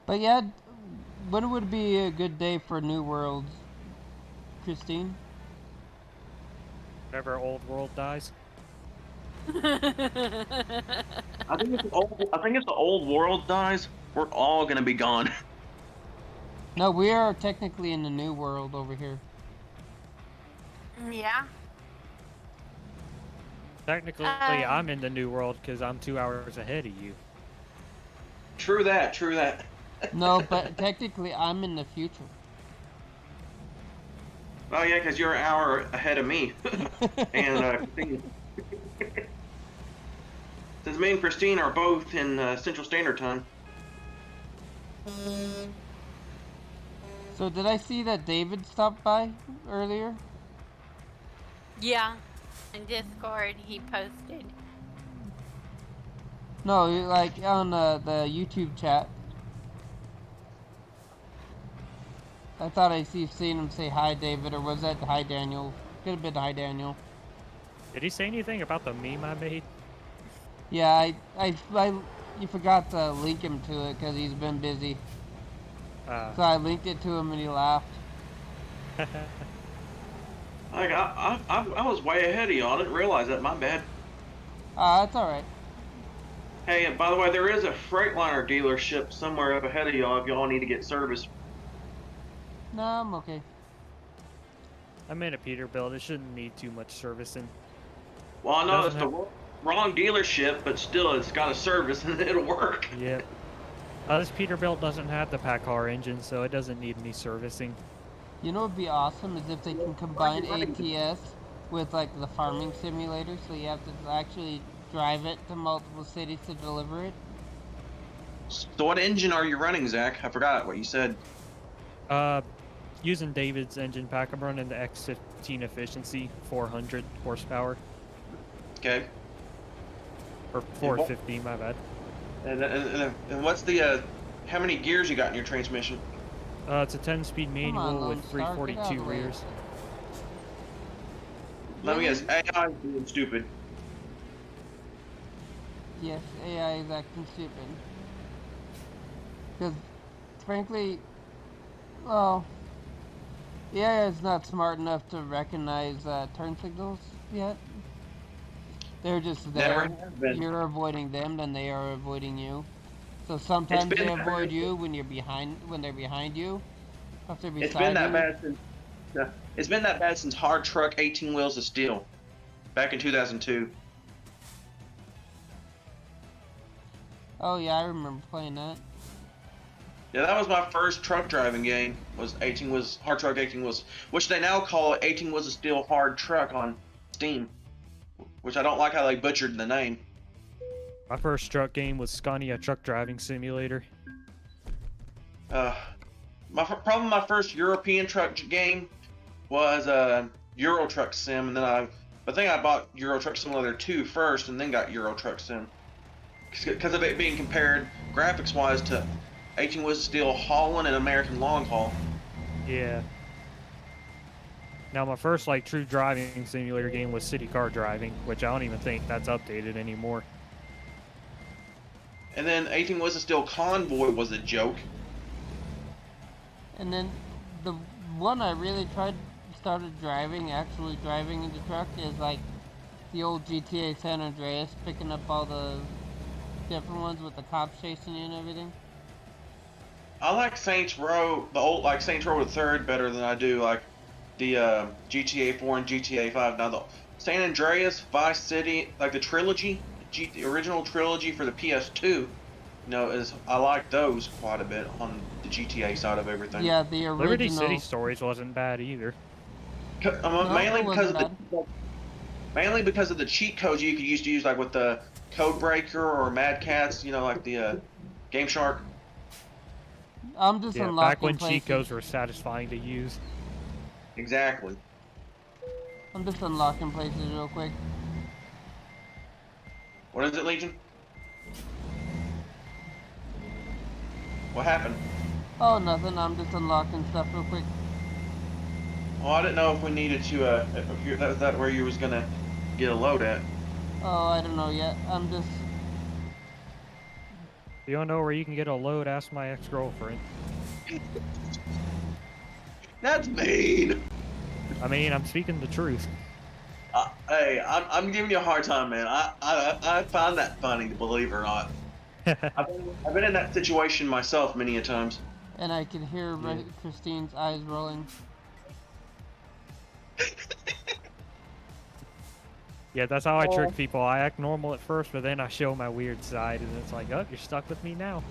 But yeah, when would be a good day for New Worlds, Christine? Whenever Old World dies. I think if the old world dies, we're all gonna be gone. No, we are technically in the New World over here. Yeah. Technically, I'm in the New World because I'm 2 hours ahead of you. True that. No, but technically I'm in the future. Oh yeah, because you're an hour ahead of me. And Christine. Since me and Christine are both in Central Standard Time. So did I see that David stopped by earlier? Yeah. In Discord, he posted. No, like on the YouTube chat. I thought I seen him say hi, David, or was that hi, Daniel? Could have been hi, Daniel. Did he say anything about the meme I made? Yeah, you forgot to link him to it because he's been busy. So I linked it to him and he laughed. Like I was way ahead of y'all. I didn't realize that. My bad. That's all right. Hey, and by the way, there is a Freightliner dealership somewhere up ahead of y'all if y'all need to get service. No, I'm okay. I'm in a Peterbilt. It shouldn't need too much servicing. Well, I know it's the wrong dealership, but still, it's got a service and it'll work. Yep. This Peterbilt doesn't have the Packard engine, so it doesn't need any servicing. You know what would be awesome is if they can combine ATS with like the farming simulator, so you have to actually drive it to multiple cities to deliver it. So what engine are you running, Zach? I forgot what you said. Using David's engine pack, I'm running the X15 efficiency, 400 horsepower. Okay. Or 450, my bad. And what's the, how many gears you got in your transmission? It's a 10-speed manual with Lone Star, 342 rears. Let me guess, AI is being stupid. Yes, AI is acting stupid. Because, frankly, well, the AI is not smart enough to recognize turn signals yet. They're just there. You're avoiding them, then they are avoiding you. So sometimes they avoid you when they're behind you. If they're beside It's been that you. bad since. It's been that bad since Hard Truck 18 Wheels of Steel, back in 2002. Oh yeah, I remember playing that. Yeah, that was my first truck driving game. Was Hard Truck 18 Wheels, which they now call 18 Wheels of Steel Hard Truck on Steam. Which I don't like how they butchered the name. My first truck game was Scania Truck Driving Simulator. My first European truck game was Euro Truck Sim, and then I think I bought Euro Truck Simulator 2 first, and then got Euro Truck Sim because of it being compared graphics-wise to 18 Wheels of Steel Holland and American Long Haul. Yeah. Now my first true driving simulator game was City Car Driving, which I don't even think that's updated anymore. And then 18 Wheels of Steel Convoy was a joke. And then the one I really started actually driving in the truck is like the old GTA San Andreas, picking up all the different ones with the cops chasing you and everything. I like Saints Row, the old Saints Row the Third better than I do the GTA 4 and GTA 5. Now the San Andreas, Vice City, the trilogy, the original trilogy for the PS2, I like those quite a bit on the GTA side of everything. Yeah, the original. Liberty City Stories wasn't bad either. Mainly because of the cheat codes you could use, like with the Code Breaker or Mad Cats, like the Game Shark. I'm just unlocking back when places. cheat codes were satisfying to use. Exactly. I'm just unlocking places real quick. What is it, Legion? What happened? Oh, nothing. I'm just unlocking stuff real quick. Well, I didn't know if we needed to, was that where you was gonna get a load at? Oh, I don't know yet. I'm just... If you don't know where you can get a load, ask my ex-girlfriend. That's mean! I mean, I'm speaking the truth. Hey, I'm giving you a hard time, man. I find that funny, believe it or not. I've been in that situation myself many a times. And I can hear Christine's eyes rolling. Yeah, that's how I trick people. I act normal at first, but then I show my weird side, and it's like, oh, you're stuck with me now.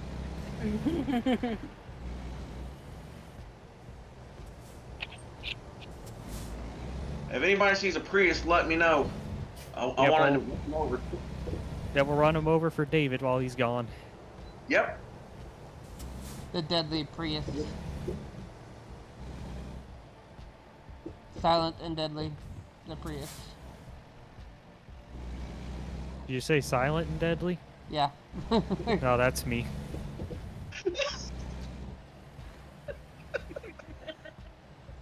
If anybody sees a Prius, let me know. I want to come over. Yeah, we'll run him over for David while he's gone. Yep. The deadly Prius. Silent and deadly. The Prius. Did you say silent and deadly? Yeah. No, that's me.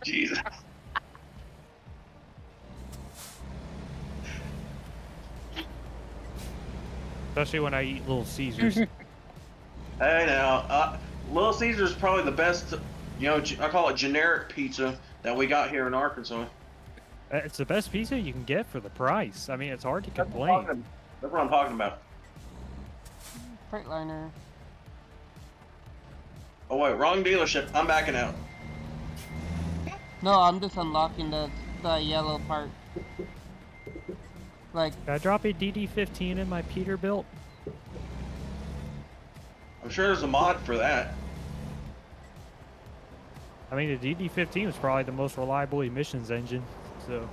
Jesus. Especially when I eat Little Caesars. Hey now, Little Caesars is probably the best, I call it generic pizza that we got here in Arkansas. It's the best pizza you can get for the price. I mean, it's hard to complain. That's what I'm talking about. Freightliner. Oh wait, wrong dealership. I'm backing out. No, I'm just unlocking the yellow part. Like, Can I drop a DD-15 in my Peterbilt? I'm sure there's a mod for that. I mean, the DD-15 was probably the most reliable emissions engine, so...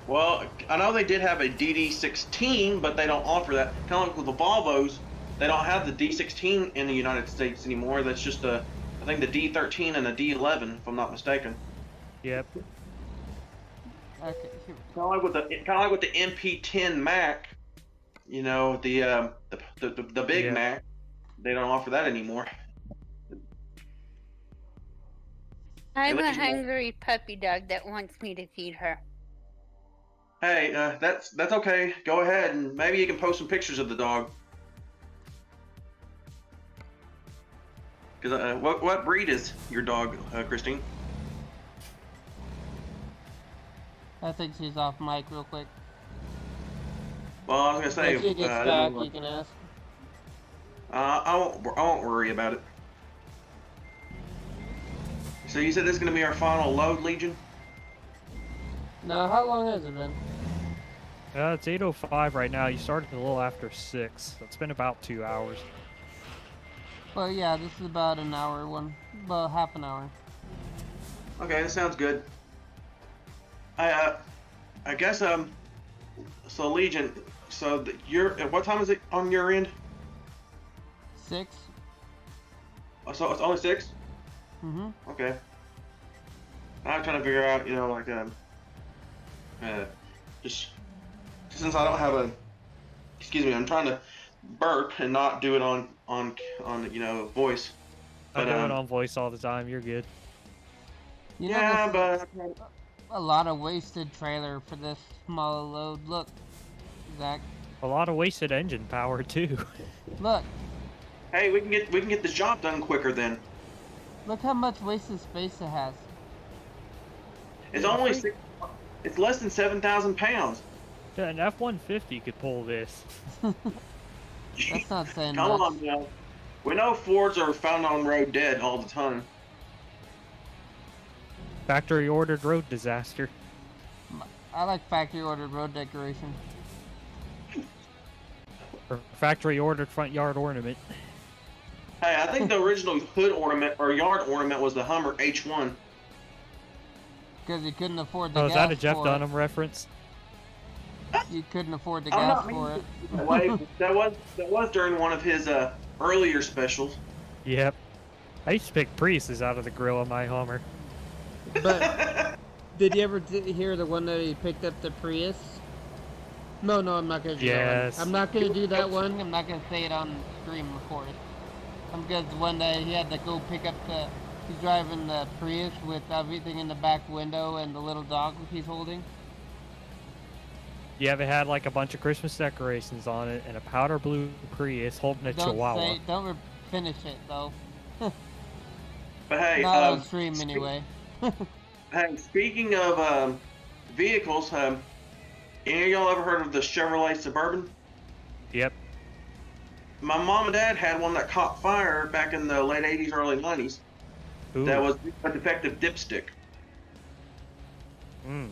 Well, I know they did have a DD16, but they don't offer that. Kind of like with the Volvos, they don't have the D16 in the United States anymore. That's just I think the D13 and the D11, if I'm not mistaken. Yep. okay. Kind of like with the MP10 Mac, the big Mac. They don't offer that anymore. I'm a hungry puppy dog that wants me to feed her. Hey, that's okay. Go ahead, and maybe you can post some pictures of the dog. Because what breed is your dog, Christine? I think she's off mic real quick. Well, I was gonna say. If she gets back, you can ask. I won't worry about it. So you said this is gonna be our final load, Legion? No, how long has it been? It's 8:05 right now. You started a little after 6. So it's been about 2 hours. Well, yeah, this is about an hour one. About half an hour. Okay, that sounds good. I guess so Legion. So what time is it on your end? 6. Oh, so it's only 6. Mm-hmm. Okay. I'm trying to figure out, just since I don't have excuse me, I'm trying to burp and not do it on voice. I do it on voice all the time. You're good. But a lot of wasted trailer for this small load. Look, Zach. A lot of wasted engine power too. Look. Hey, we can get this job done quicker then. Look how much wasted space it has. It's only it's less than 7,000 pounds. Yeah, an F-150 could pull this. That's not saying Come much. on, now. We know Fords are found on road dead all the time. Factory ordered road disaster. I like factory ordered road decoration. Or factory ordered front yard ornament. Hey, I think the original hood ornament or yard ornament was the Hummer H1. Because you couldn't afford the Oh, gas is that a Jeff for Dunham reference? You couldn't afford the I'm gas not for meaning it. that way. That was during one of his earlier specials. Yep. I used to pick Priuses out of the grill of my Hummer. But did you ever hear the one that he picked up the Prius? No, I'm not gonna do that one. I'm not gonna do that one. I'm not gonna say it on stream, of course. I'm good. The one that he had to go pick up the. He's driving the Prius with everything in the back window and the little dog he's holding. Yeah, it had like a bunch of Christmas decorations on it and a powder blue Prius holding a Chihuahua. Don't finish it though. But hey, not on stream anyway. Hey, speaking of vehicles, any of y'all ever heard of the Chevrolet Suburban? Yep. My mom and dad had one that caught fire back in the late 80s, early 90s. Ooh. That was a defective dipstick. Mm.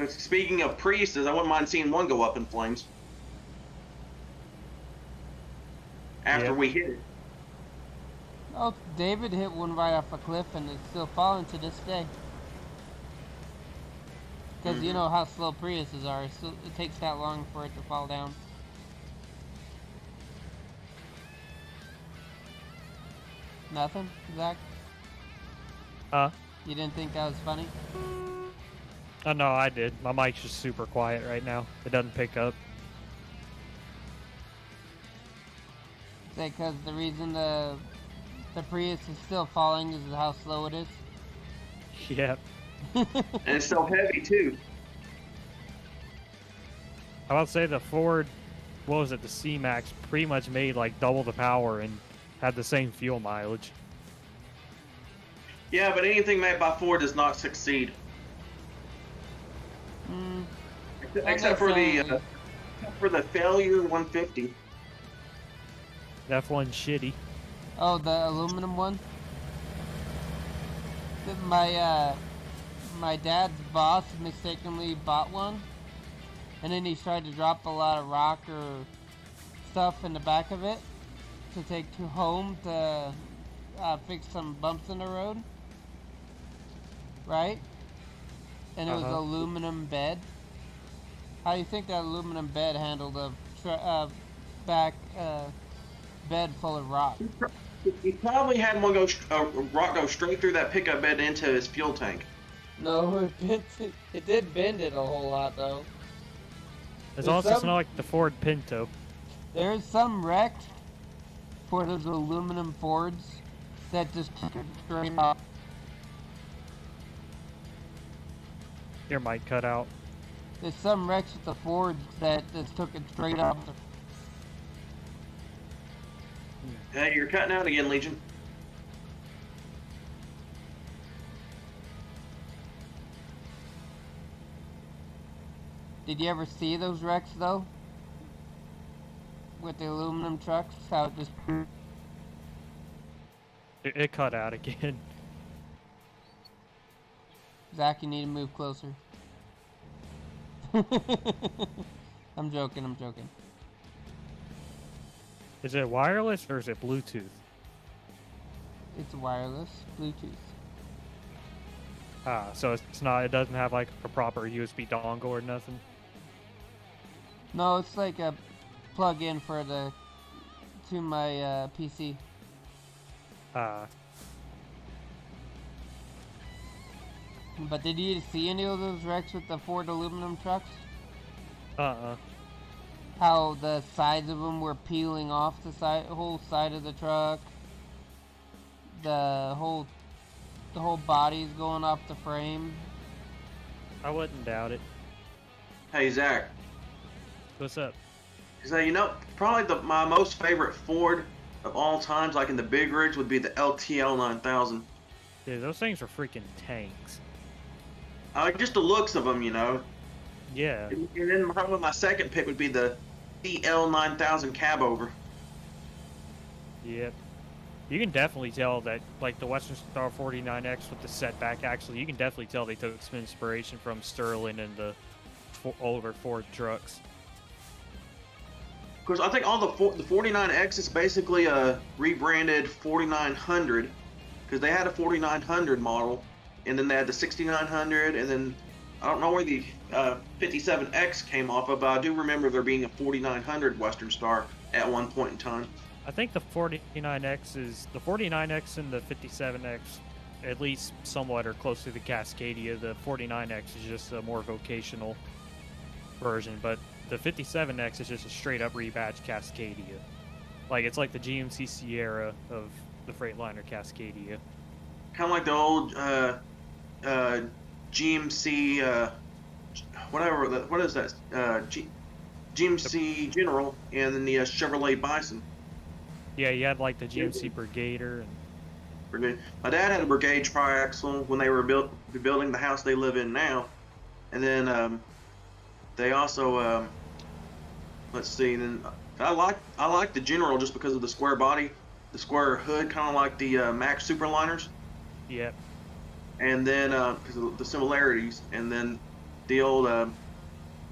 Speaking of Priuses, I wouldn't mind seeing one go up in flames. After we hit it. Oh, David hit one right off a cliff and it's still falling to this day. Because you know how slow Priuses are, so it takes that long for it to fall down. Nothing, Zach? Huh? You didn't think that was funny? Oh, no, I did. My mic's just super quiet right now. It doesn't pick up. Is that because the reason the Prius is still falling is how slow it is? Yep. And it's so heavy, too. I would say the Ford, what was it, the C-Max, pretty much made like double the power and had the same fuel mileage. Yeah, but anything made by Ford does not succeed. Except for the failure 150. That one's shitty. Oh, the aluminum one? My dad's boss mistakenly bought one, and then he tried to drop a lot of rock or stuff in the back of it to take to home to fix some bumps in the road, right? And it was aluminum bed. How do you think that aluminum bed handled a back bed full of rock? He probably had one rock go straight through that pickup bed into his fuel tank. No, it did bend it a whole lot though. It's also not like the Ford Pinto. There's some wrecks for those aluminum Fords that just took it straight off. Your mic cut out. There's some wrecks with the Fords that just took it straight off. Hey, you're cutting out again, Legion. Did you ever see those wrecks though? With the aluminum trucks, how it just... It cut out again. Zach, you need to move closer. I'm joking. Is it wireless or is it Bluetooth? It's wireless, Bluetooth. Ah, so it's not, it doesn't have like a proper USB dongle or nothing? No, it's like a plug-in for to my PC. Ah. But did you see any of those wrecks with the Ford aluminum trucks? How the sides of them were peeling off the whole side of the truck. The whole body's going off the frame. I wouldn't doubt it. Hey, Zach. What's up? So, probably my most favorite Ford of all times, like in the big rigs, would be the LTL 9000. Dude, those things are freaking tanks. Just the looks of them, Yeah. And then probably my second pick would be the CL 9000 cab over. Yep. You can definitely tell that, like the Western Star 49X with the setback axle, you can definitely tell they took some inspiration from Sterling and the older Ford trucks. course, I think all the 49X is basically a rebranded 4900, because they had a 4900 model, and then they had the 6900, and then I don't know where the 57X came off of, but I do remember there being a 4900 Western Star at one point in time. I think the 49X and the 57X, at least somewhat, are close to the Cascadia. The 49X is just a more vocational version, but the 57X is just a straight up rebadged Cascadia. Like, it's like the GMC Sierra of the Freightliner Cascadia. Kind of like the old GMC, whatever, what is that? GMC General, and then the Chevrolet Bison. Yeah, you had like the GMC Brigader. And... Brigade. My dad had a Brigade tri-axle when they were building the house they live in now, and then they also let's see. Then I like the General just because of the square body, the square hood, kind of like the Mack Superliners. Yep. And then because of the similarities, and then the old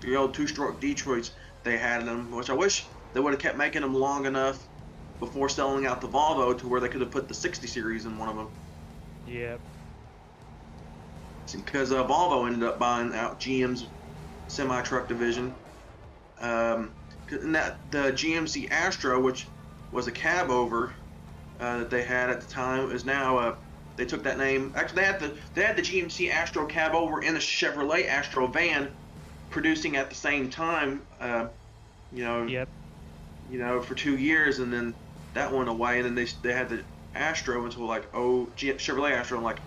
two-stroke Detroits they had in them, which I wish they would have kept making them long enough before selling out the Volvo to where they could have put the 60 series in one of them. Yep. Because Volvo ended up buying out GM's semi-truck division. And that the GMC Astro, which was a cab over that they had at the time, is now they took that name. Actually, they had the GMC Astro cab over in the Chevrolet Astro van, producing at the same time. Yep. For 2 years, and then that went away, and then they had the Astro until like Chevrolet Astro like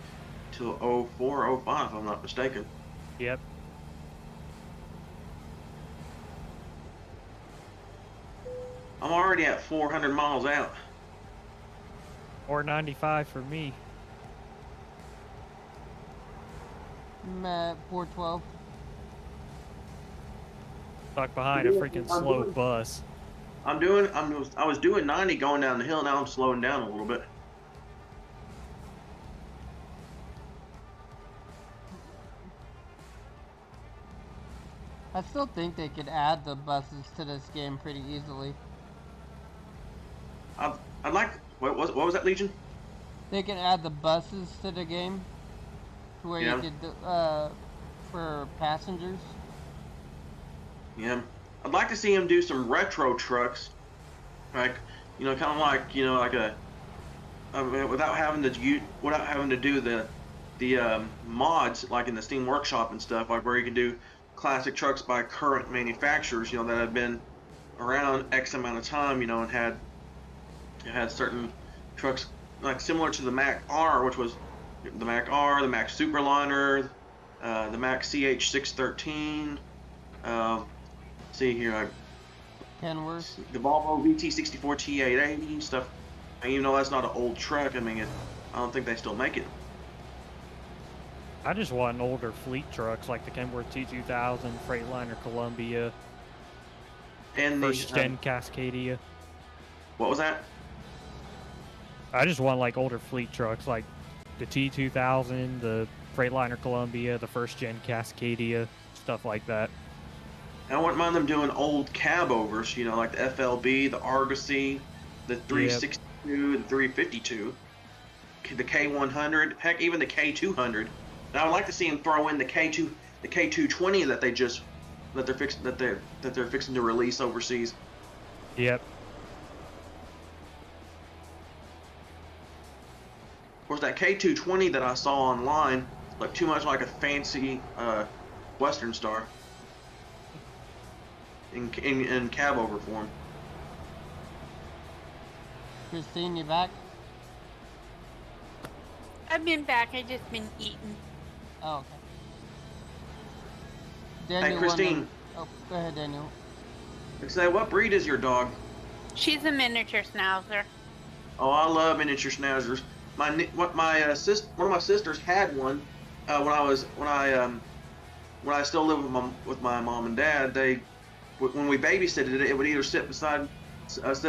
till 04, 05, if I'm not mistaken. Yep. I'm already at 400 miles out. Or 95 for me. I'm at 412. Stuck behind a freaking slow bus. I was doing 90 going down the hill. Now I'm slowing down a little bit. I still think they could add the buses to this game pretty easily. I'd like. What was that, Legion? They can add the buses to the game, to where Yeah. you could for passengers. Yeah, I'd like to see him do some retro trucks, like kind of like like a without having to do the mods like in the Steam Workshop and stuff, like where you can do classic trucks by current manufacturers, that have been around X amount of time, and had certain trucks like similar to the Mack R, which was the Mack R, the Mack Superliner, the Mack CH613. See here, Kenworth. the Volvo VT64 T880 stuff. And even though that's not an old truck, I mean, I don't think they still make it. I just want older fleet trucks like the Kenworth T2000, Freightliner Columbia, And first gen Cascadia. What was that? I just want like older fleet trucks like the T2000, the Freightliner Columbia, the first gen Cascadia, stuff like that. I wouldn't mind them doing old cab overs, like the FLB, the Argosy, the 362, the 352, the K100, heck, even the K200. And I would like to see them throw in the K220 that they're fixing to release overseas. Yep. Of course, that K220 that I saw online looked too much like a fancy Western Star in cab over form. Christine, you back? I've been back. I've just been eating. Oh, okay. Daniel, Hey, Christine. Oh, go ahead, Daniel. Say, what breed is your dog? She's a miniature schnauzer. Oh, I love miniature schnauzers. One of my sisters had one when I still lived with my mom and dad. When we babysitted it would either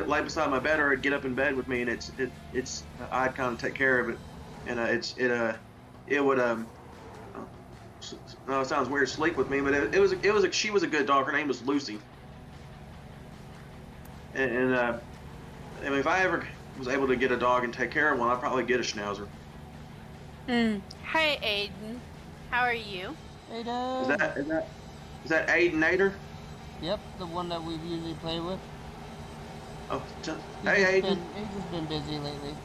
lay beside my bed, or it'd get up in bed with me, and I'd kind of take care of it, and it would no, it sounds weird, sleep with me, but she was a good dog. Her name was Lucy. And I mean, if I ever was able to get a dog and take care of one, I'd probably get a Schnauzer. Hi, Aiden. How are you? Aidon! Is that Aiden Nader? Yep, the one that we usually play with. Oh, hey Aiden. He's just been busy lately.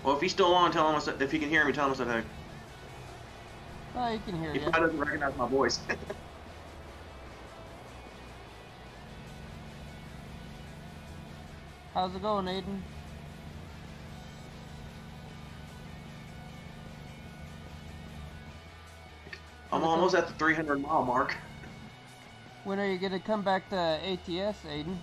Well, if he's still on, tell him if he can hear me, tell him I said hey. Oh, he can hear He you. probably doesn't recognize my voice. How's it going, Aiden? I'm almost at the 300-mile mark. When are you gonna come back to ATS, Aiden?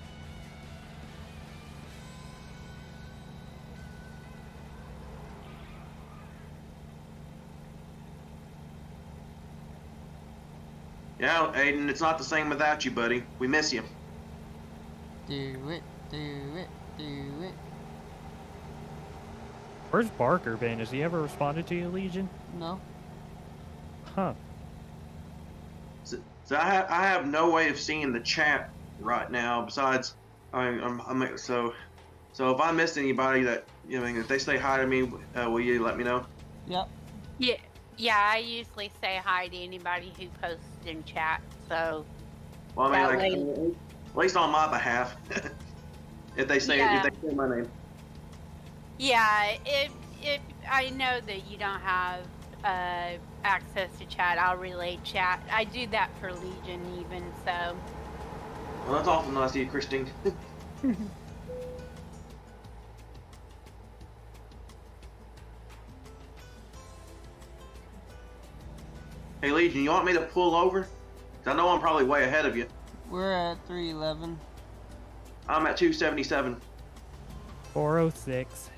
Yeah, Aiden, it's not the same without you, buddy. We miss you. Do it, do it, do it. Where's Barker been? Has he ever responded to you, Legion? No. Huh. So I have no way of seeing the chat right now. Besides, so if I missed anybody that if they say hi to me, will you let me know? Yep. Yeah, I usually say hi to anybody who posts in chat, so... Well, I mean, at least on my behalf. if they say my name. Yeah, if I know that you don't have access to chat, I'll relay chat. I do that for Legion even, so... Well, that's awful nice of you, Christine. Hey, Legion, you want me to pull over? 'Cause I know I'm probably way ahead of you. We're at 311. I'm at 277. 406.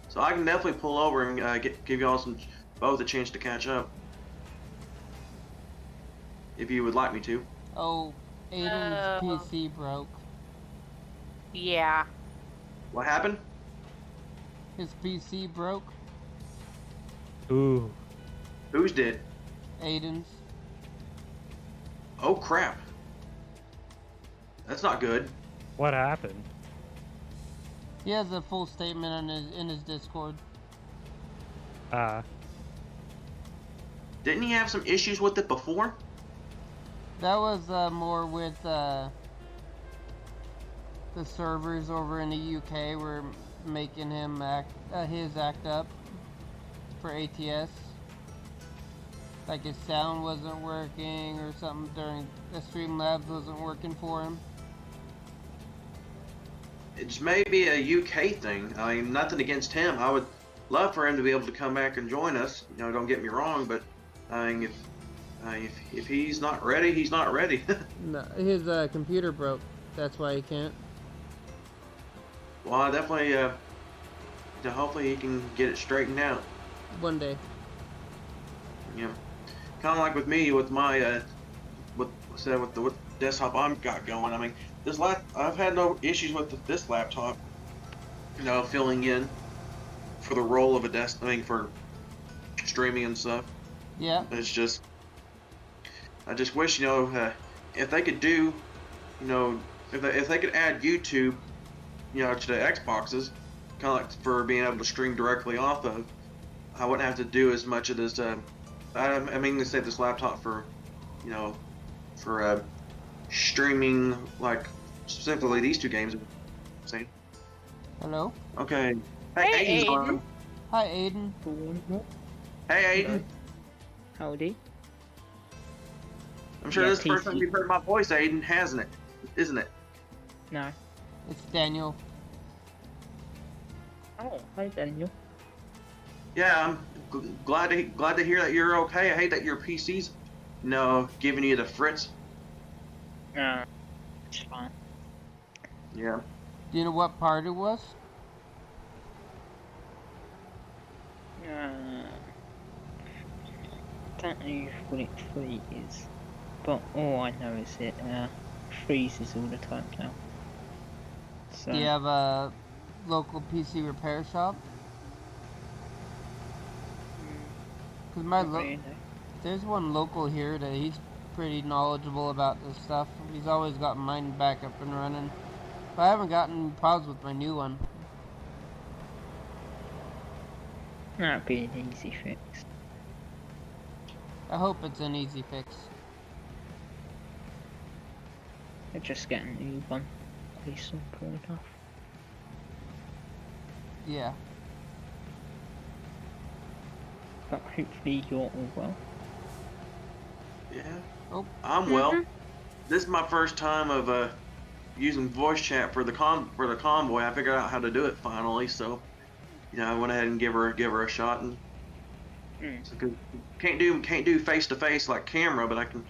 So I can definitely pull over and give y'all both a chance to catch up. If you would like me to. Oh, Aiden's PC broke. Yeah. What happened? His PC broke. Ooh. Whose did? Aiden's. Oh crap. That's not good. What happened? He has a full statement in his Discord. Didn't he have some issues with it before? That was more with the servers over in the UK were making him act up for ATS. Like his sound wasn't working or something during the Streamlabs wasn't working for him. It's maybe a UK thing. I mean, nothing against him. I would love for him to be able to come back and join us. Don't get me wrong, but I mean, if he's not ready, he's not ready. No, his computer broke. That's why he can't. Well, I definitely, hopefully he can get it straightened out. One day. Yeah, kind of like with me with my with the desktop I've got going. I mean, I've had no issues with this laptop. Filling in for the role of a desk. I mean, for streaming and stuff. Yeah. It's just, I just wish if they could do, if they could add YouTube, to the Xboxes, kind of like for being able to stream directly off of. I wouldn't have to do as much of this. I mean, they say this laptop for, for streaming, like specifically these two games. See? Hello. Okay. Hey, Aiden's Aiden. on. Hi, Aiden. Hey, Aiden. Howdy. I'm sure Yeah, this is the first PC. time you've heard my voice, Aiden, hasn't it? Isn't it? No. It's Daniel. Oh, hi Daniel. Yeah, I'm glad to hear that you're okay. I hate that your PC's, giving you the fritz. It's fine. Yeah. Do you know what part it was? Don't know what it fully is, but all I know is it freezes all the time now. So, Do you have a local PC repair shop? Cause not really, no. there's one local here that he's pretty knowledgeable about this stuff. He's always got mine back up and running. But I haven't gotten problems with my new one. That'd be an easy fix. I hope it's an easy fix. I'll just get a new one. Be simple enough. Yeah. But hopefully you're all well. Yeah. Oh. I'm well. This is my first time of using voice chat for the convoy. I figured out how to do it finally, so I went ahead and give her a shot. And so, 'cause can't do face to face like camera, but I can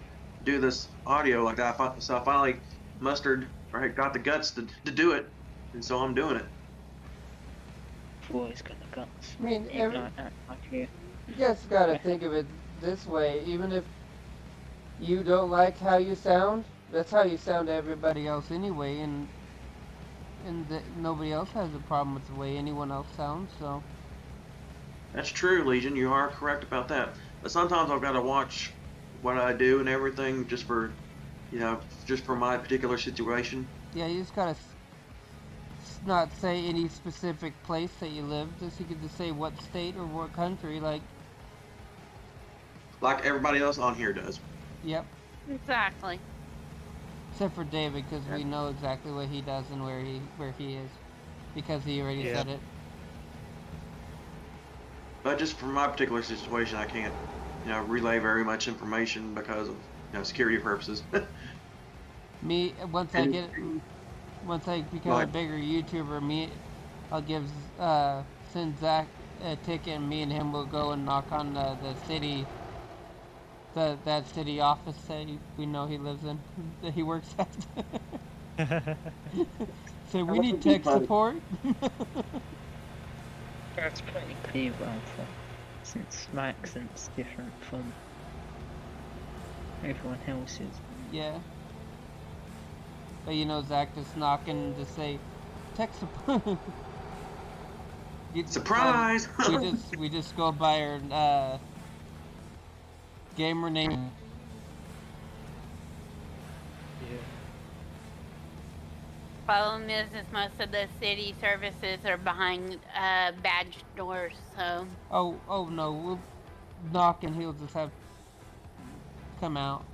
do this audio like that. So I finally mustered or got the guts to do it, and so I'm doing it. Boy's got the guts. I mean, You just gotta think of it this way. Even if you don't like how you sound, that's how you sound to everybody else anyway, and nobody else has a problem with the way anyone else sounds, so. That's true, Legion. You are correct about that. But sometimes I've got to watch what I do and everything just for, just for my particular situation. Yeah, you just gotta not say any specific place that you live. Just you could just say what state or what country, like everybody else on here does. Yep. Exactly. Except for David, because we know exactly what he does and where he is, because he already said it. But just for my particular situation, I can't, relay very much information because of, security purposes. Me, once I become a bigger YouTuber, I'll send Zach a ticket, and me and him will go and knock on the city, that city office that we know he lives in, that he works at. So we need tech support. That's pretty clear, Alpha, since my accent's different from everyone else's. Yeah. But Zach just knocking to say tech support. Surprise! we just go by our gamer name. Problem is most of the city services are behind badge doors, so. Oh no, we'll knock and he'll just have come out.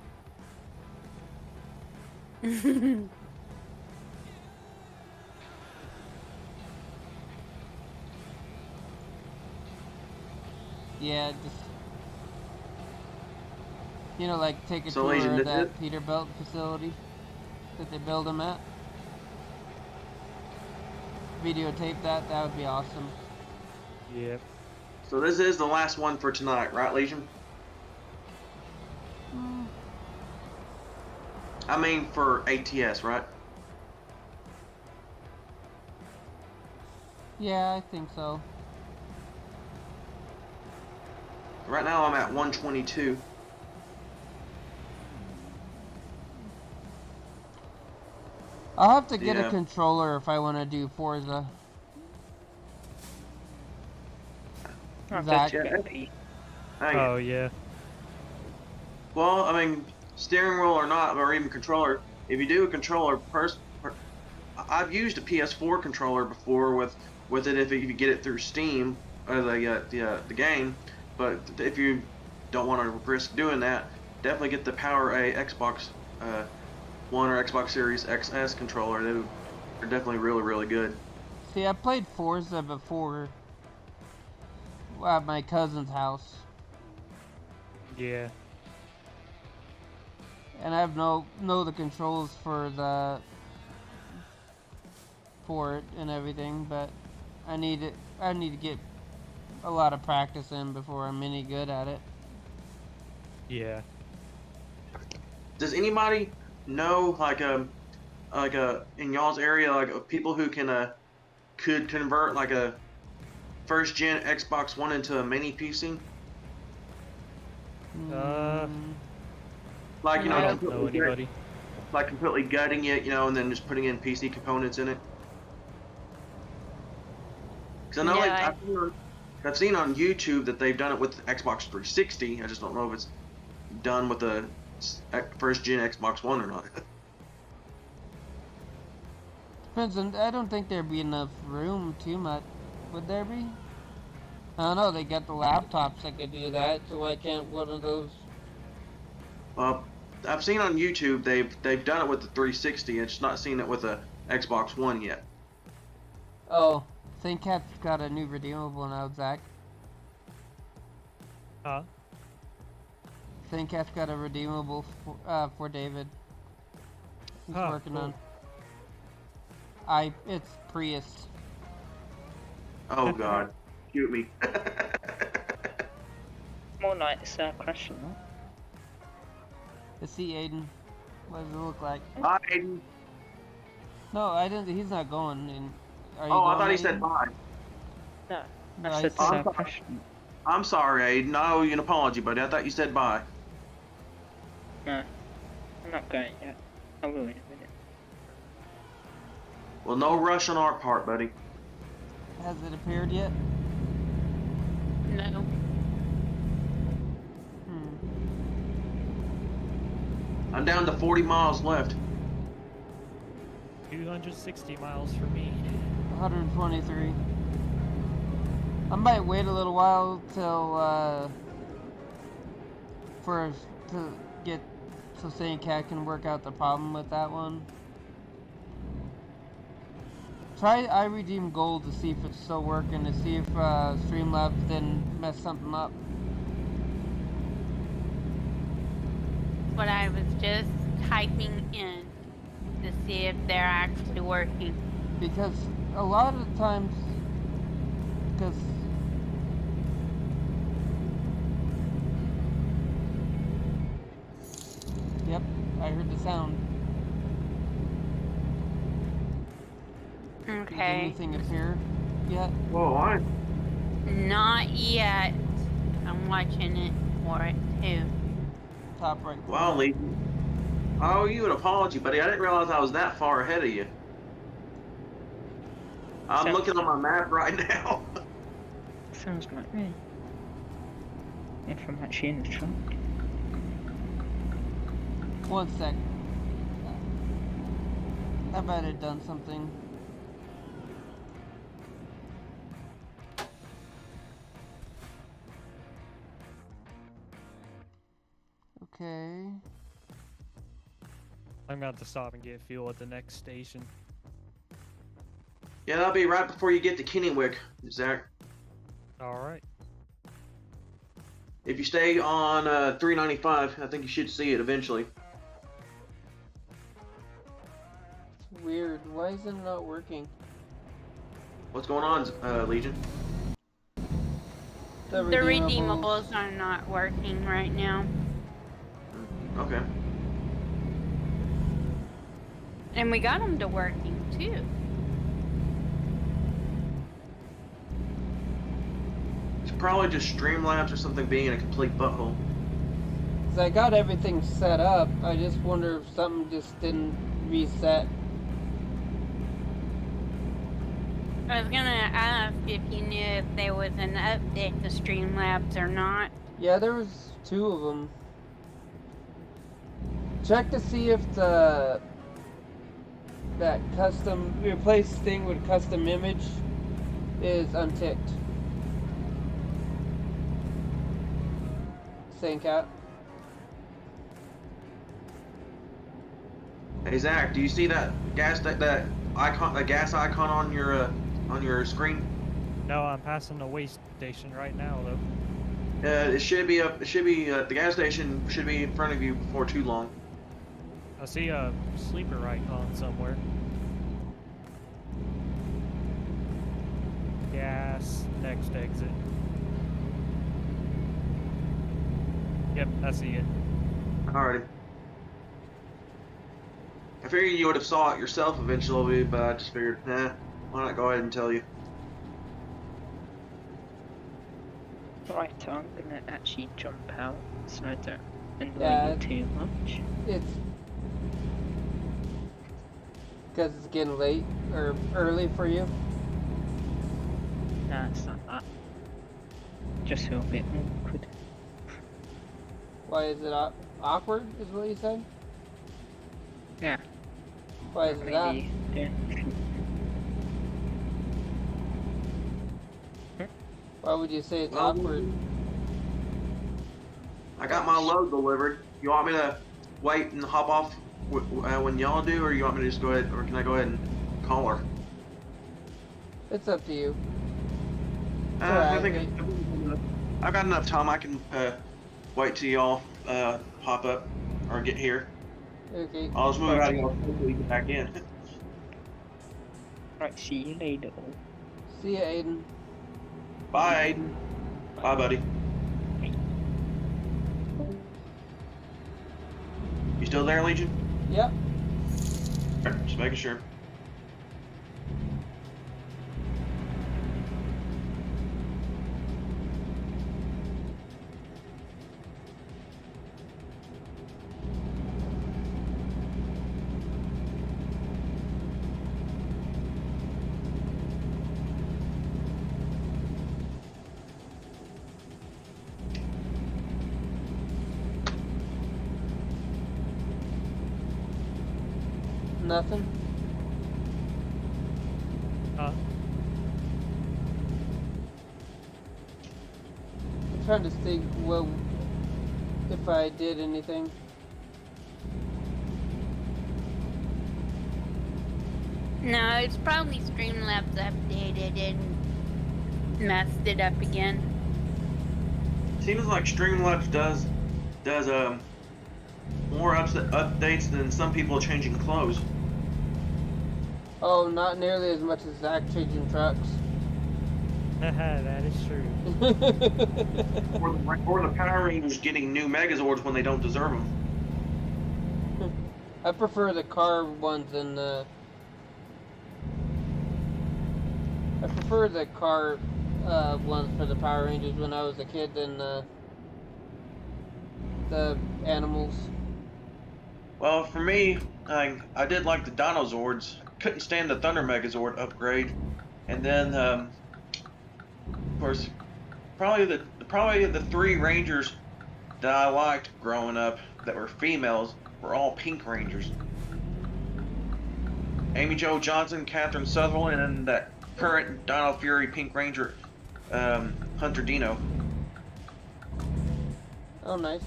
Yeah, just like take a tour of that Peterbilt facility that they build them at. Videotape that would be awesome. Yep. So this is the last one for tonight, right, Legion? I mean for ATS, right? Yeah, I think so. Right now I'm at 122. I'll have to get a controller if I want to do Forza. Zach. Oh, yeah. Well, I mean, steering wheel or not, or even controller, if you do a controller, I've used a PS4 controller before with it if you get it through Steam, or the game, but if you don't want to risk doing that, definitely get the Power A Xbox One or Xbox Series XS controller. They're definitely really, really good. See, I played Forza before at my cousin's house. Yeah. And I have know the controls for it and everything, but I need to get a lot of practice in before I'm any good at it. Yeah. Does anybody know in y'all's area people who could convert like a first gen Xbox One into a mini PC? I don't know anybody. Like completely gutting it, and then just putting in PC components in it. Because I know I've seen on YouTube that they've done it with Xbox 360. I just don't know if it's done with the first gen Xbox One or not. Depends on, I don't think there'd be enough room too much. Would there be? I don't know, they got the laptops that could do that, so why can't one of those? Well, I've seen on YouTube they've done it with the 360. It's not seen it with a Xbox One yet. Oh, ThinkCat's got a new redeemable now, Zach. Huh? ThinkCat's got a redeemable for David. He's working cool. on. It's Prius. Oh God, shoot me. More like it's crashing, huh? Let's see Aidon. What does it look like? Bye, Aiden. No, I didn't. He's not going. Are you Oh, going, I thought he Aiden? said bye. No, No, I I said said- crashing. I'm sorry, Aiden. I owe you an apology, buddy. I thought you said bye. No, I'm not going yet. I will in a minute. Well, no rush on our part, buddy. Has it appeared yet? No. I'm down to 40 miles left. 260 miles for me. 123. I might wait a little while till to get so ThinkCat can work out the problem with that one. Try iRedeem Gold to see if it's still working, to see if Streamlabs didn't mess something up. What I was just typing in to see if they're actually working. Because a lot of the times, because yep, I heard the sound. Did Okay. anything appear yet? Whoa, Not yet. I'm watching it for it too. Top right. Wow, Lee. I owe you an apology, buddy. I didn't realize I was that far ahead of you. I'm looking on my map right now. Sounds like me. If I'm actually in the truck. 1 sec. I might have done something. Okay. I'm gonna have to stop and get fuel at the next station. Yeah, that'll be right before you get to Kennewick, Zach. Alright. If you stay on 395, I think you should see it eventually. It's weird. Why is it not working? What's going on, Legion? The redeemables are not working right now. Okay. And we got them to working too. It's probably just Streamlabs or something being a complete butthole. So I got everything set up. I just wonder if something just didn't reset. I was gonna ask if you knew if there was an update to Streamlabs or not. Yeah, there was 2 of them. Check to see if that custom replace thing with custom image is unticked. ThinkCat. Hey Zach, do you see that that icon, that gas icon on your screen? No, I'm passing the way station right now, though. It should be the gas station should be in front of you before too long. I see a sleeper icon somewhere. Gas, next exit. Yep, I see it. Alrighty. I figured you would have saw it yourself eventually, but I just figured, why not go ahead and tell you. Right, I'm gonna actually jump out so I don't Yeah, annoy you too much. It's because it's getting late or early for you. Nah, it's not that. Just feel a bit awkward. Why is it awkward, is what you said? Yeah. Why is that? Why would you say it's awkward? I got my load delivered. You want me to wait and hop off when y'all do, or you want me to just go ahead, or can I go ahead and call her? It's up to you. I think I've got enough time. I can wait till y'all pop up or get here. Okay. I'll just move out of y'all until you get back in. Right, see you later. See ya, Aiden. Bye, Aiden. Bye, buddy. You still there, Legion? Yep. Just making sure. Nothing? Huh? I'm trying to think, well, if I did anything. No, it's probably Streamlabs updated and messed it up again. Seems like Streamlabs does more updates than some people changing clothes. Oh, not nearly as much as Zach changing trucks. That is true. or the Power Rangers getting new Megazords when they don't deserve them. I prefer the car ones and the... I prefer the car ones for the Power Rangers when I was a kid than the animals. Well, for me, I did like the Dinozords. Couldn't stand the Thunder Megazord upgrade, and then of course, probably the three Rangers that I liked growing up that were females were all Pink Rangers. Amy Jo Johnson, Catherine Sutherland, and that current Dino Fury Pink Ranger, Hunter Dino. Oh, nice.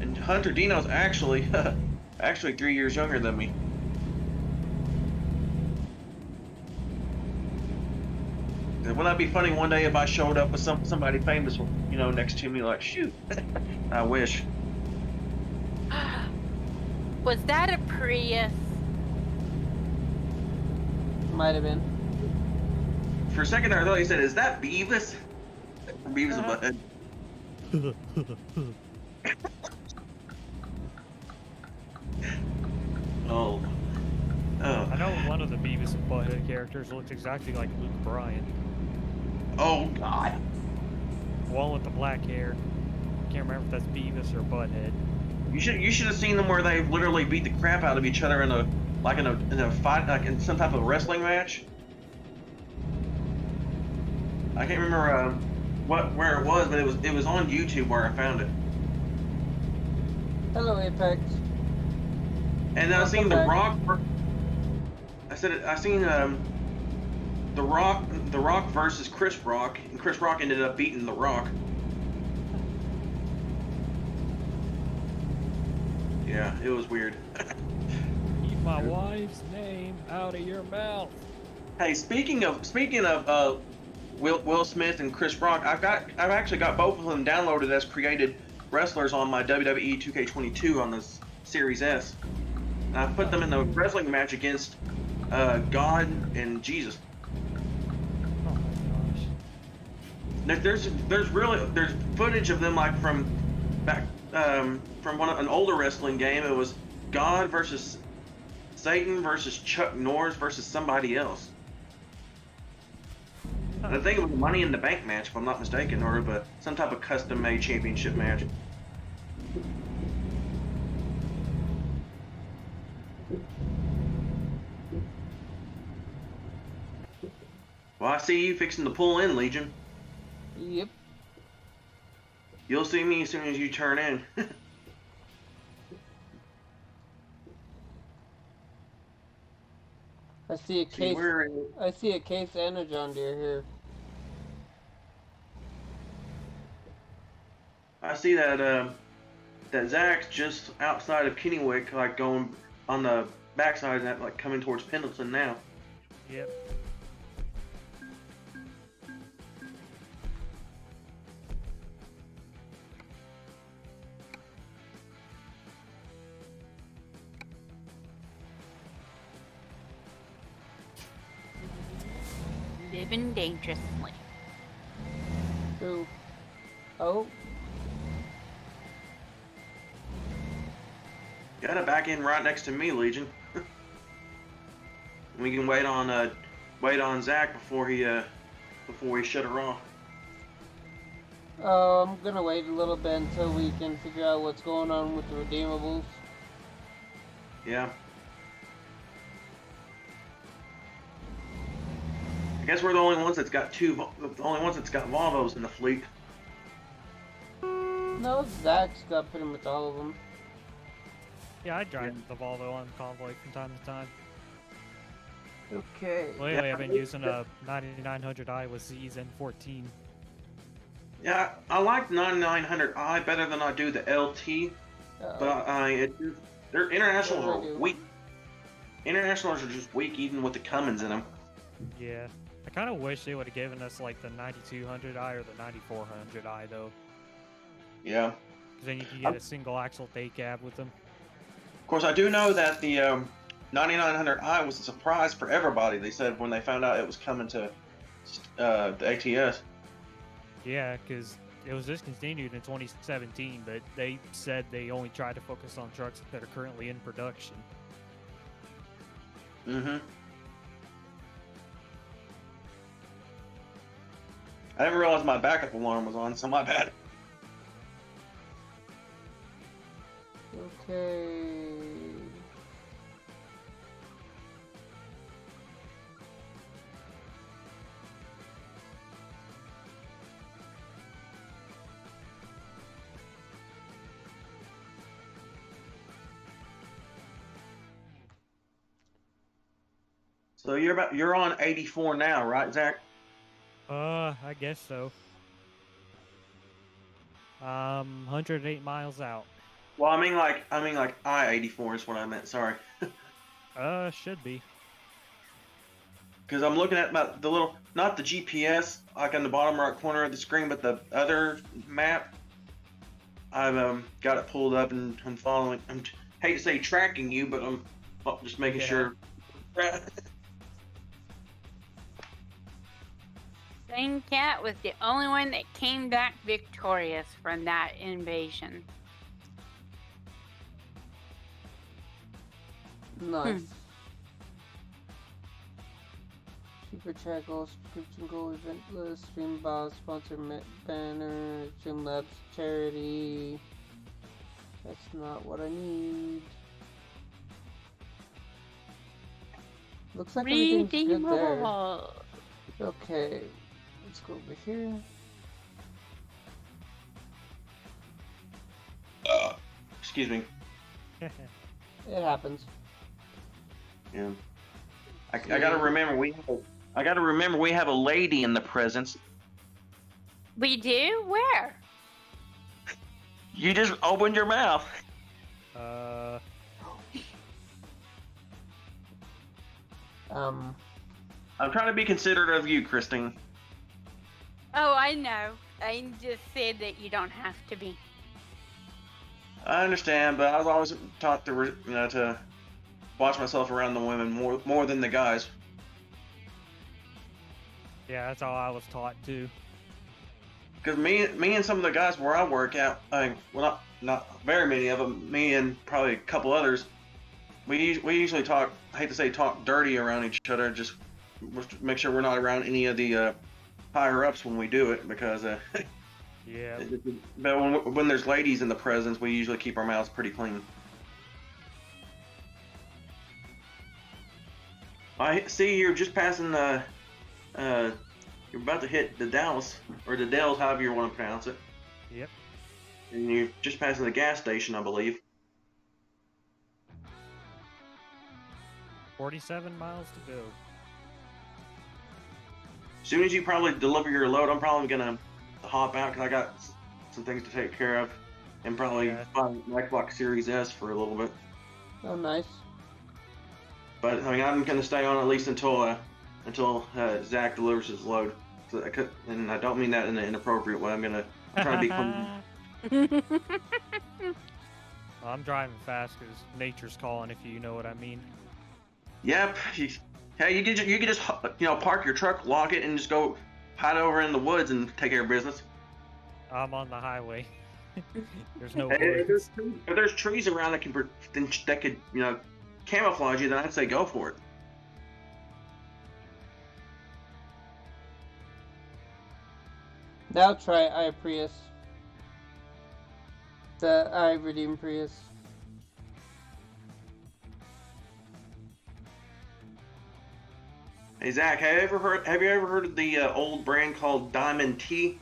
And Hunter Dino's actually 3 years younger than me. Wouldn't that be funny one day if I showed up with somebody famous, next to me, like, shoot, I wish. Was that a Prius? Might have been. For a second, I thought he said, "Is that Beavis?" Beavis and Butthead. Oh. I know one of the Beavis and Butthead characters looks exactly like Luke Bryan. Oh God. One with the black hair. Can't remember if that's Beavis or Butthead. You should have seen them where they literally beat the crap out of each other in a fight, like in some type of wrestling match. I can't remember where it was, but it was on YouTube where I found it. Hello, Apex. And then I seen The Rock. I seen The Rock versus Chris Rock, and Chris Rock ended up beating The Rock. Yeah, it was weird. Keep my wife's name out of your mouth. Hey, speaking of Will Smith and Chris Rock, I've actually got both of them downloaded as created wrestlers on my WWE 2K22 on this Series S. And I put them in the wrestling match against God and Jesus. Oh my gosh. There's footage of them like from back from an older wrestling game. It was God versus Satan versus Chuck Norris versus somebody else. I think it was a Money in the Bank match, if I'm not mistaken, or some type of custom-made championship match. Well, I see you fixing to pull in, Legion. Yep. You'll see me as soon as you turn in. I see a case. I see a case and a John Deere here. I see that that Zach's just outside of Kennewick, like going on the backside of that, like coming towards Pendleton now. Yep. Living dangerously. Who? Oh. Got it back in right next to me, Legion. We can wait on Zach before we shut her off. Oh, I'm gonna wait a little bit until we can figure out what's going on with the redeemables. Yeah. I guess we're the only ones that's got Volvos in the fleet. No, Zach's got pretty much all of them. Yeah, I drive the Volvo on convoy from time to time. Okay. Lately, I've been using a 9900i with Z's N14. Yeah, I like 9900i better than I do the LT, but their internationals are weak. Internationals are just weak, even with the Cummins in them. Yeah, I kind of wish they would have given us like the 9200i or the 9400i though. Yeah. Because then you can get a single axle day cab with them. Of course, I do know that the 9900i was a surprise for everybody. They said when they found out it was coming to the ATS. Yeah, because it was discontinued in 2017, but they said they only tried to focus on trucks that are currently in production. Mm-hmm. I didn't realize my backup alarm was on, so my bad. Okay. So you're on 84 now, right, Zach? I guess so. 108 miles out. Well, I mean like I-84 is what I meant. Sorry. Should be. Because I'm looking at the little, not the GPS, like on the bottom right corner of the screen, but the other map. I've got it pulled up and I'm following. Hate to say tracking you, but I'm just making sure. Same Cat was the only one that came back victorious from that invasion. Nice. Super chat goal, subscription goal, event list, stream boss, sponsor banner, Stream Labs charity. That's not what I need. Looks like everything's good there. Okay, let's go over here. Excuse me. It happens. Yeah. I gotta remember we have a lady in the presence. We do? Where? You just opened your mouth. I'm trying to be considerate of you, Christine. Oh, I know. I just said that you don't have to be. I understand, but I was always taught to watch myself around the women more than the guys. Yeah, that's how I was taught too. Because me and some of the guys where I work out, well, not very many of them, me and probably a couple others, we usually talk, I hate to say talk dirty around each other, just make sure we're not around any of the higher ups when we do it, because yeah. But when there's ladies in the presence, we usually keep our mouths pretty clean. I see you're just passing you're about to hit the Dallas, or the Dells, however you want to pronounce it. Yep. And you're just passing the gas station, I believe. 47 miles to go. As soon as you probably deliver your load, I'm probably gonna hop out because I got some things to take care of, and probably buy an Xbox Series S for a little bit. Oh, nice. But I mean, I'm gonna stay on at least until Zach delivers his load. So and I don't mean that in an inappropriate way. I'm trying to be clean. I'm driving fast because nature's calling, if you know what I mean. Yep. Hey, you could just park your truck, lock it, and just go hide over in the woods and take care of business. I'm on the highway. There's no woods. If there's trees around that could camouflage you, then I'd say go for it. Now try iPrius. The iRedeem Prius. Hey Zach, have you ever heard of the old brand called Diamond T?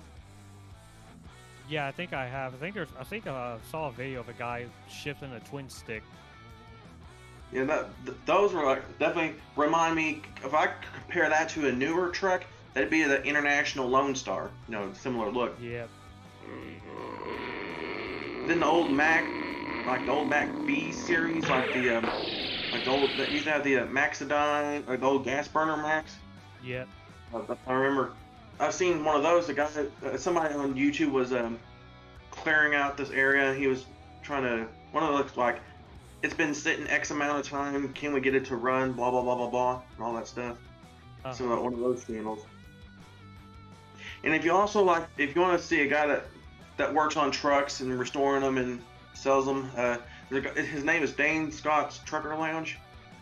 Yeah, I think I have. I think I saw a video of a guy shifting a twin stick. Yeah, those were definitely remind me. If I compare that to a newer truck, that'd be the International Lone Star. Similar look. Yep. Then the old Mac, like the old Mac B series, that used to have the Maxidine, or the old gas burner Max. Yep. I remember, I've seen one of those. The guy, somebody on YouTube was clearing out this area. He was trying to. One of them looks like it's been sitting X amount of time. Can we get it to run? Blah blah blah blah blah, and all that stuff. So one of those channels. And if you also if you want to see a guy that works on trucks and restoring them and sells them, his name is Dane Scott's Trucker Lounge.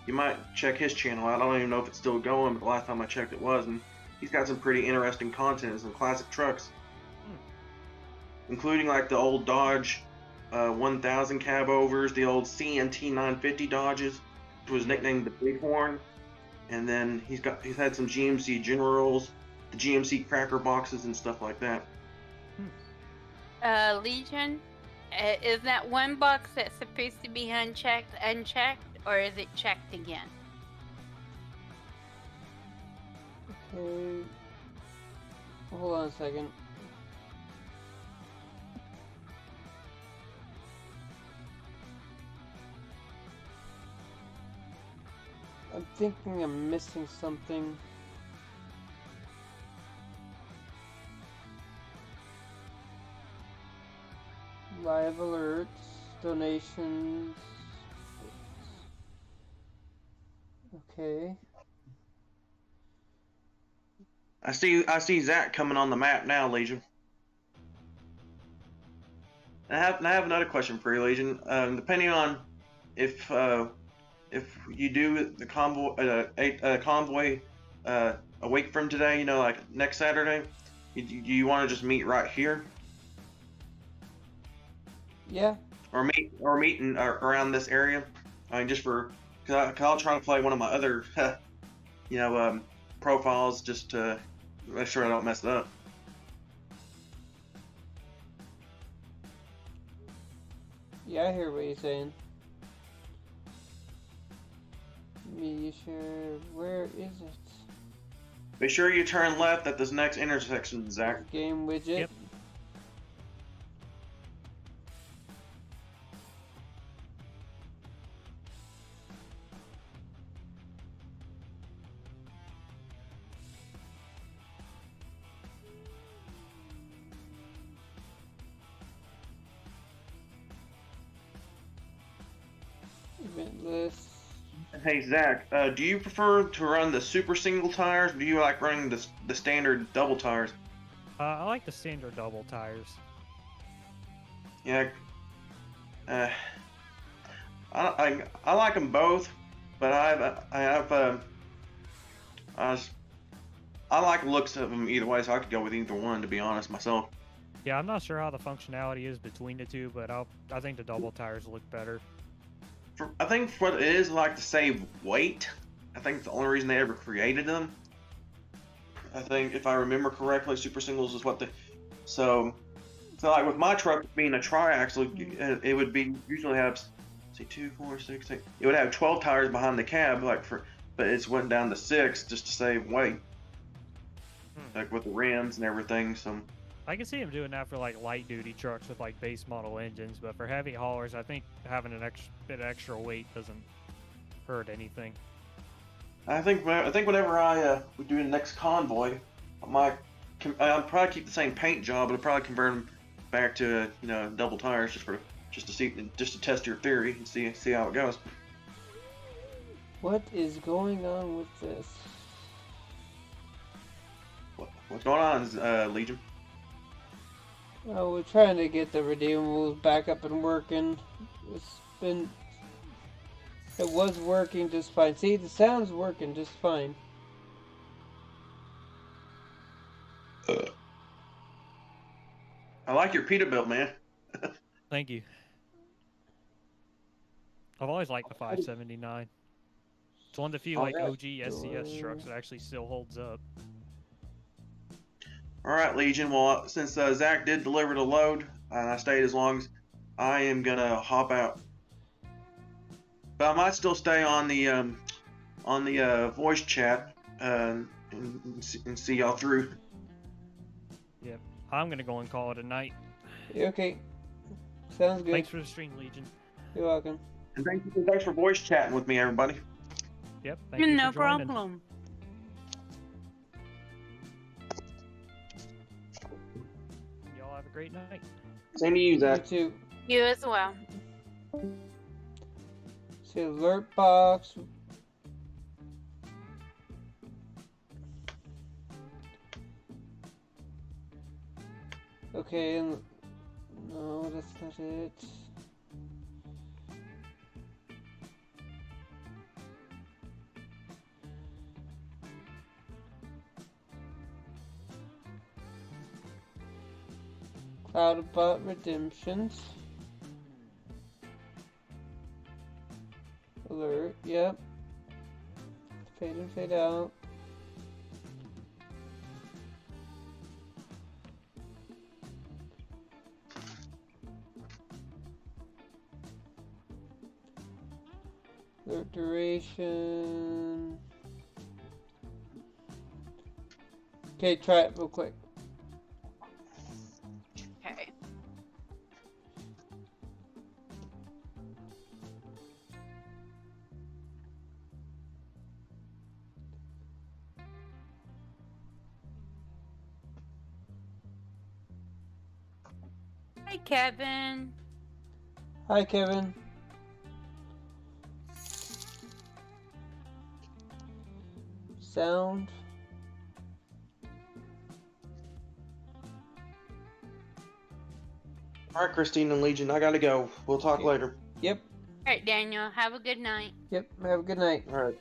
You might check his channel out. I don't even know if it's still going, but the last time I checked it was, and he's got some pretty interesting content, some classic trucks, including like the old Dodge 1000 cab overs, the old CNT 950 Dodges, which was nicknamed the Bighorn, and then he's had some GMC Generals, the GMC Cracker boxes and stuff like that. Legion, is that one box that's supposed to be unchecked, or is it checked again? Okay. Hold on a second. I'm thinking I'm missing something. Live alerts, donations. Okay. I see Zach coming on the map now, Legion. I have another question for you, Legion. Depending on if you do the convoy a week from today, like next Saturday, do you want to just meet right here? Yeah. Or meet around this area. I mean, just because I'll try to play one of my other, profiles just to make sure I don't mess it up. Yeah, I hear what you're saying. Media share, where is it? Be sure you turn left at this next intersection, Zach. Game widget. Yep. Event list. Hey Zach, do you prefer to run the super single tires, or do you like running the standard double tires? I like the standard double tires. Yeah. I like them both, but I like looks of them either way, so I could go with either one, to be honest myself. Yeah, I'm not sure how the functionality is between the two, but I think the double tires look better. I think what it is, like to save weight. I think it's the only reason they ever created them. I think if I remember correctly, super singles is what so So like with my truck being a triaxle, it would be usually have, see, 2, 4, 6, 8. It would have 12 tires behind the cab, but it's went down to 6 just to save weight, like with the rims and everything. So I can see him doing that for like light duty trucks with like base model engines, but for heavy haulers, I think having an bit of extra weight doesn't hurt anything. I think whenever I we do the next convoy, I'll probably keep the same paint job, but I'll probably convert them back to double tires just to test your theory and see how it goes. What is going on with this? What's going on, Legion? Oh, we're trying to get the redeemables back up and working. It was working just fine. See, the sound's working just fine. I like your Peterbilt, man. Thank you. I've always liked the 579. It's one of the few OG SCS trucks that actually still holds up. All right, Legion. Well, since Zach did deliver the load, and I stayed as long as I am gonna hop out, but I might still stay on the voice chat and see y'all through. Yep. I'm gonna go and call it a night. Okay. Sounds good. Thanks for the stream, Legion. You're welcome. And thanks for voice chatting with me, everybody. Yep. Thank you no for joining. problem. Y'all have a great night. Same to you, Zach. You too. You as well. See, alert box. Okay, and no, that's not it. Cloudbot redemptions. Alert, yep. Fade in, fade out. Alert duration. Okay, try it real quick. Okay. Hi, Kevin. Hi, Kevin. Sound. All right, Christine and Legion, I gotta go. We'll talk later. Yep. All right, Daniel. Have a good night. Yep. Have a good night. All right.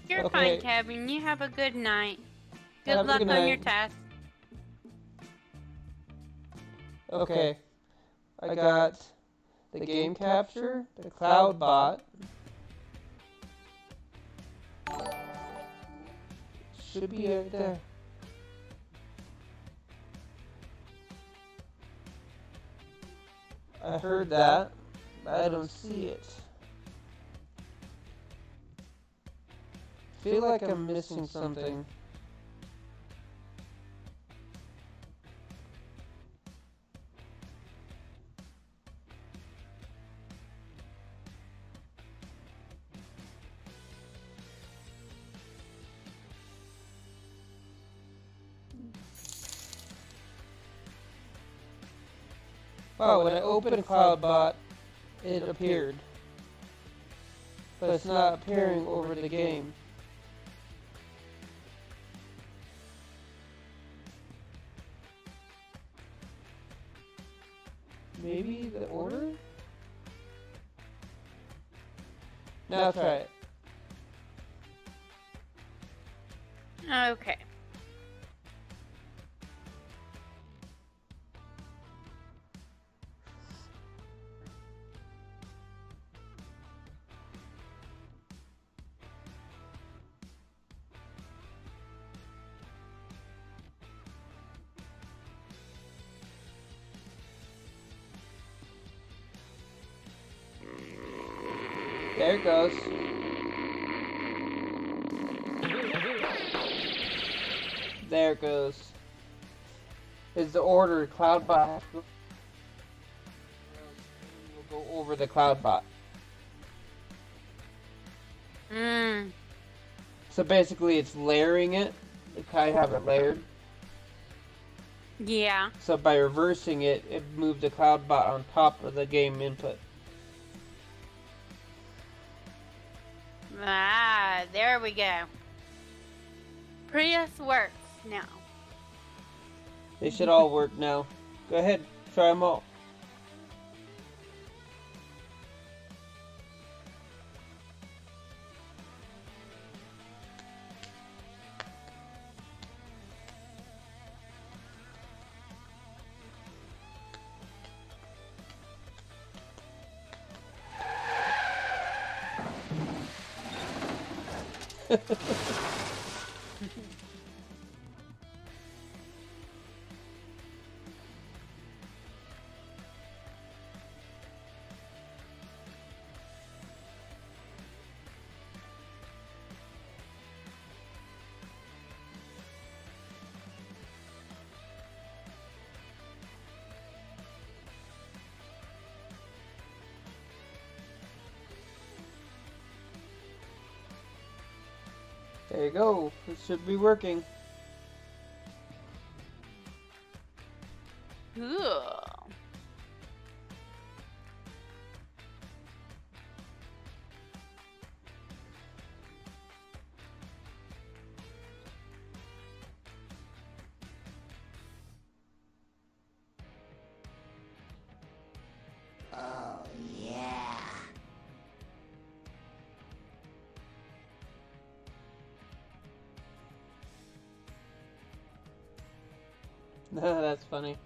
You're Okay. fine, Kevin. You have a good night. Have a Good luck good on your night. test. Okay. I got the game capture, the cloud bot. Should be right there. I heard that, but I don't see it. Feel like I'm missing something. Wow, when I opened CloudBot, it appeared. But it's not appearing over the game. maybe the order? Now try it. Okay. There it goes. There it goes. Is the order Cloudbot? We'll go over the Cloudbot. So basically it's layering it. I have it layered. Yeah. So by reversing it, it moved the Cloudbot on top of the game input. Ah, there we go. Prius works now. They should all work now. Go ahead, try them all. There you go. It should be working. Cool. That's funny.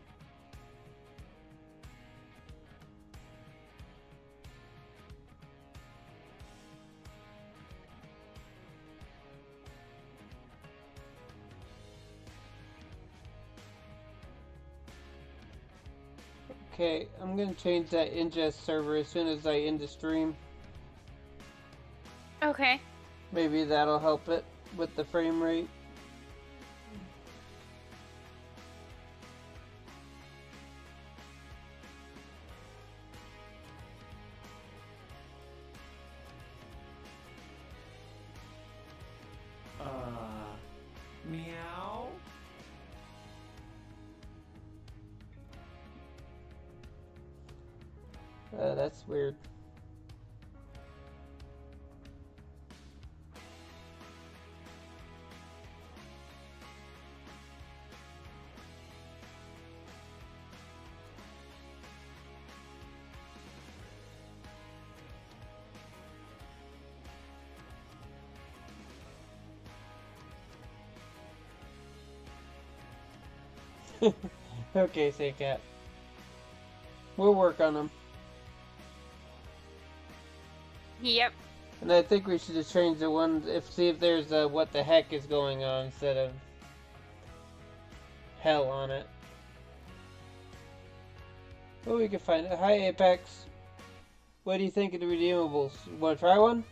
Okay, I'm gonna change that ingest server as soon as I end the stream. Okay. Maybe that'll help it with the frame rate. Meow. That's weird. Okay, say cat. We'll work on them. Yep. And I think we should just change the one, see if there's a what the heck is going on instead of hell on it. Oh, we can find it. Hi, Apex. What do you think of the redeemables? Want to try one?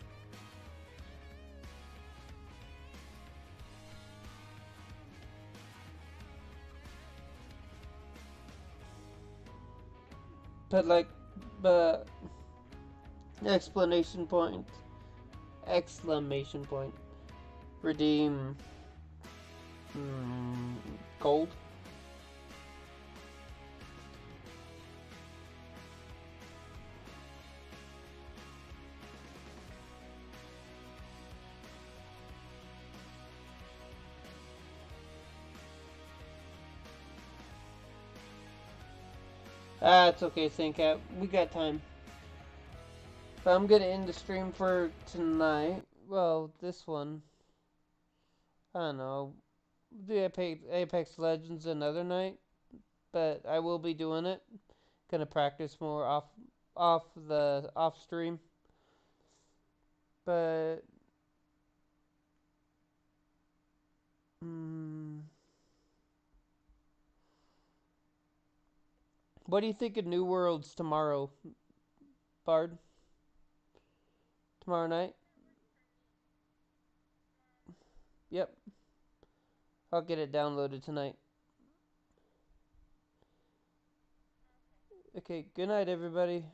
Put like exclamation point, redeem gold. It's okay, Sandcat. We got time. But I'm gonna end the stream for tonight. Well, this one. I don't know. Do Apex Legends another night. But I will be doing it. Gonna practice more off stream. But what do you think of New Worlds tomorrow, Bard? Tomorrow night? Yep. I'll get it downloaded tonight. Okay, good night, everybody.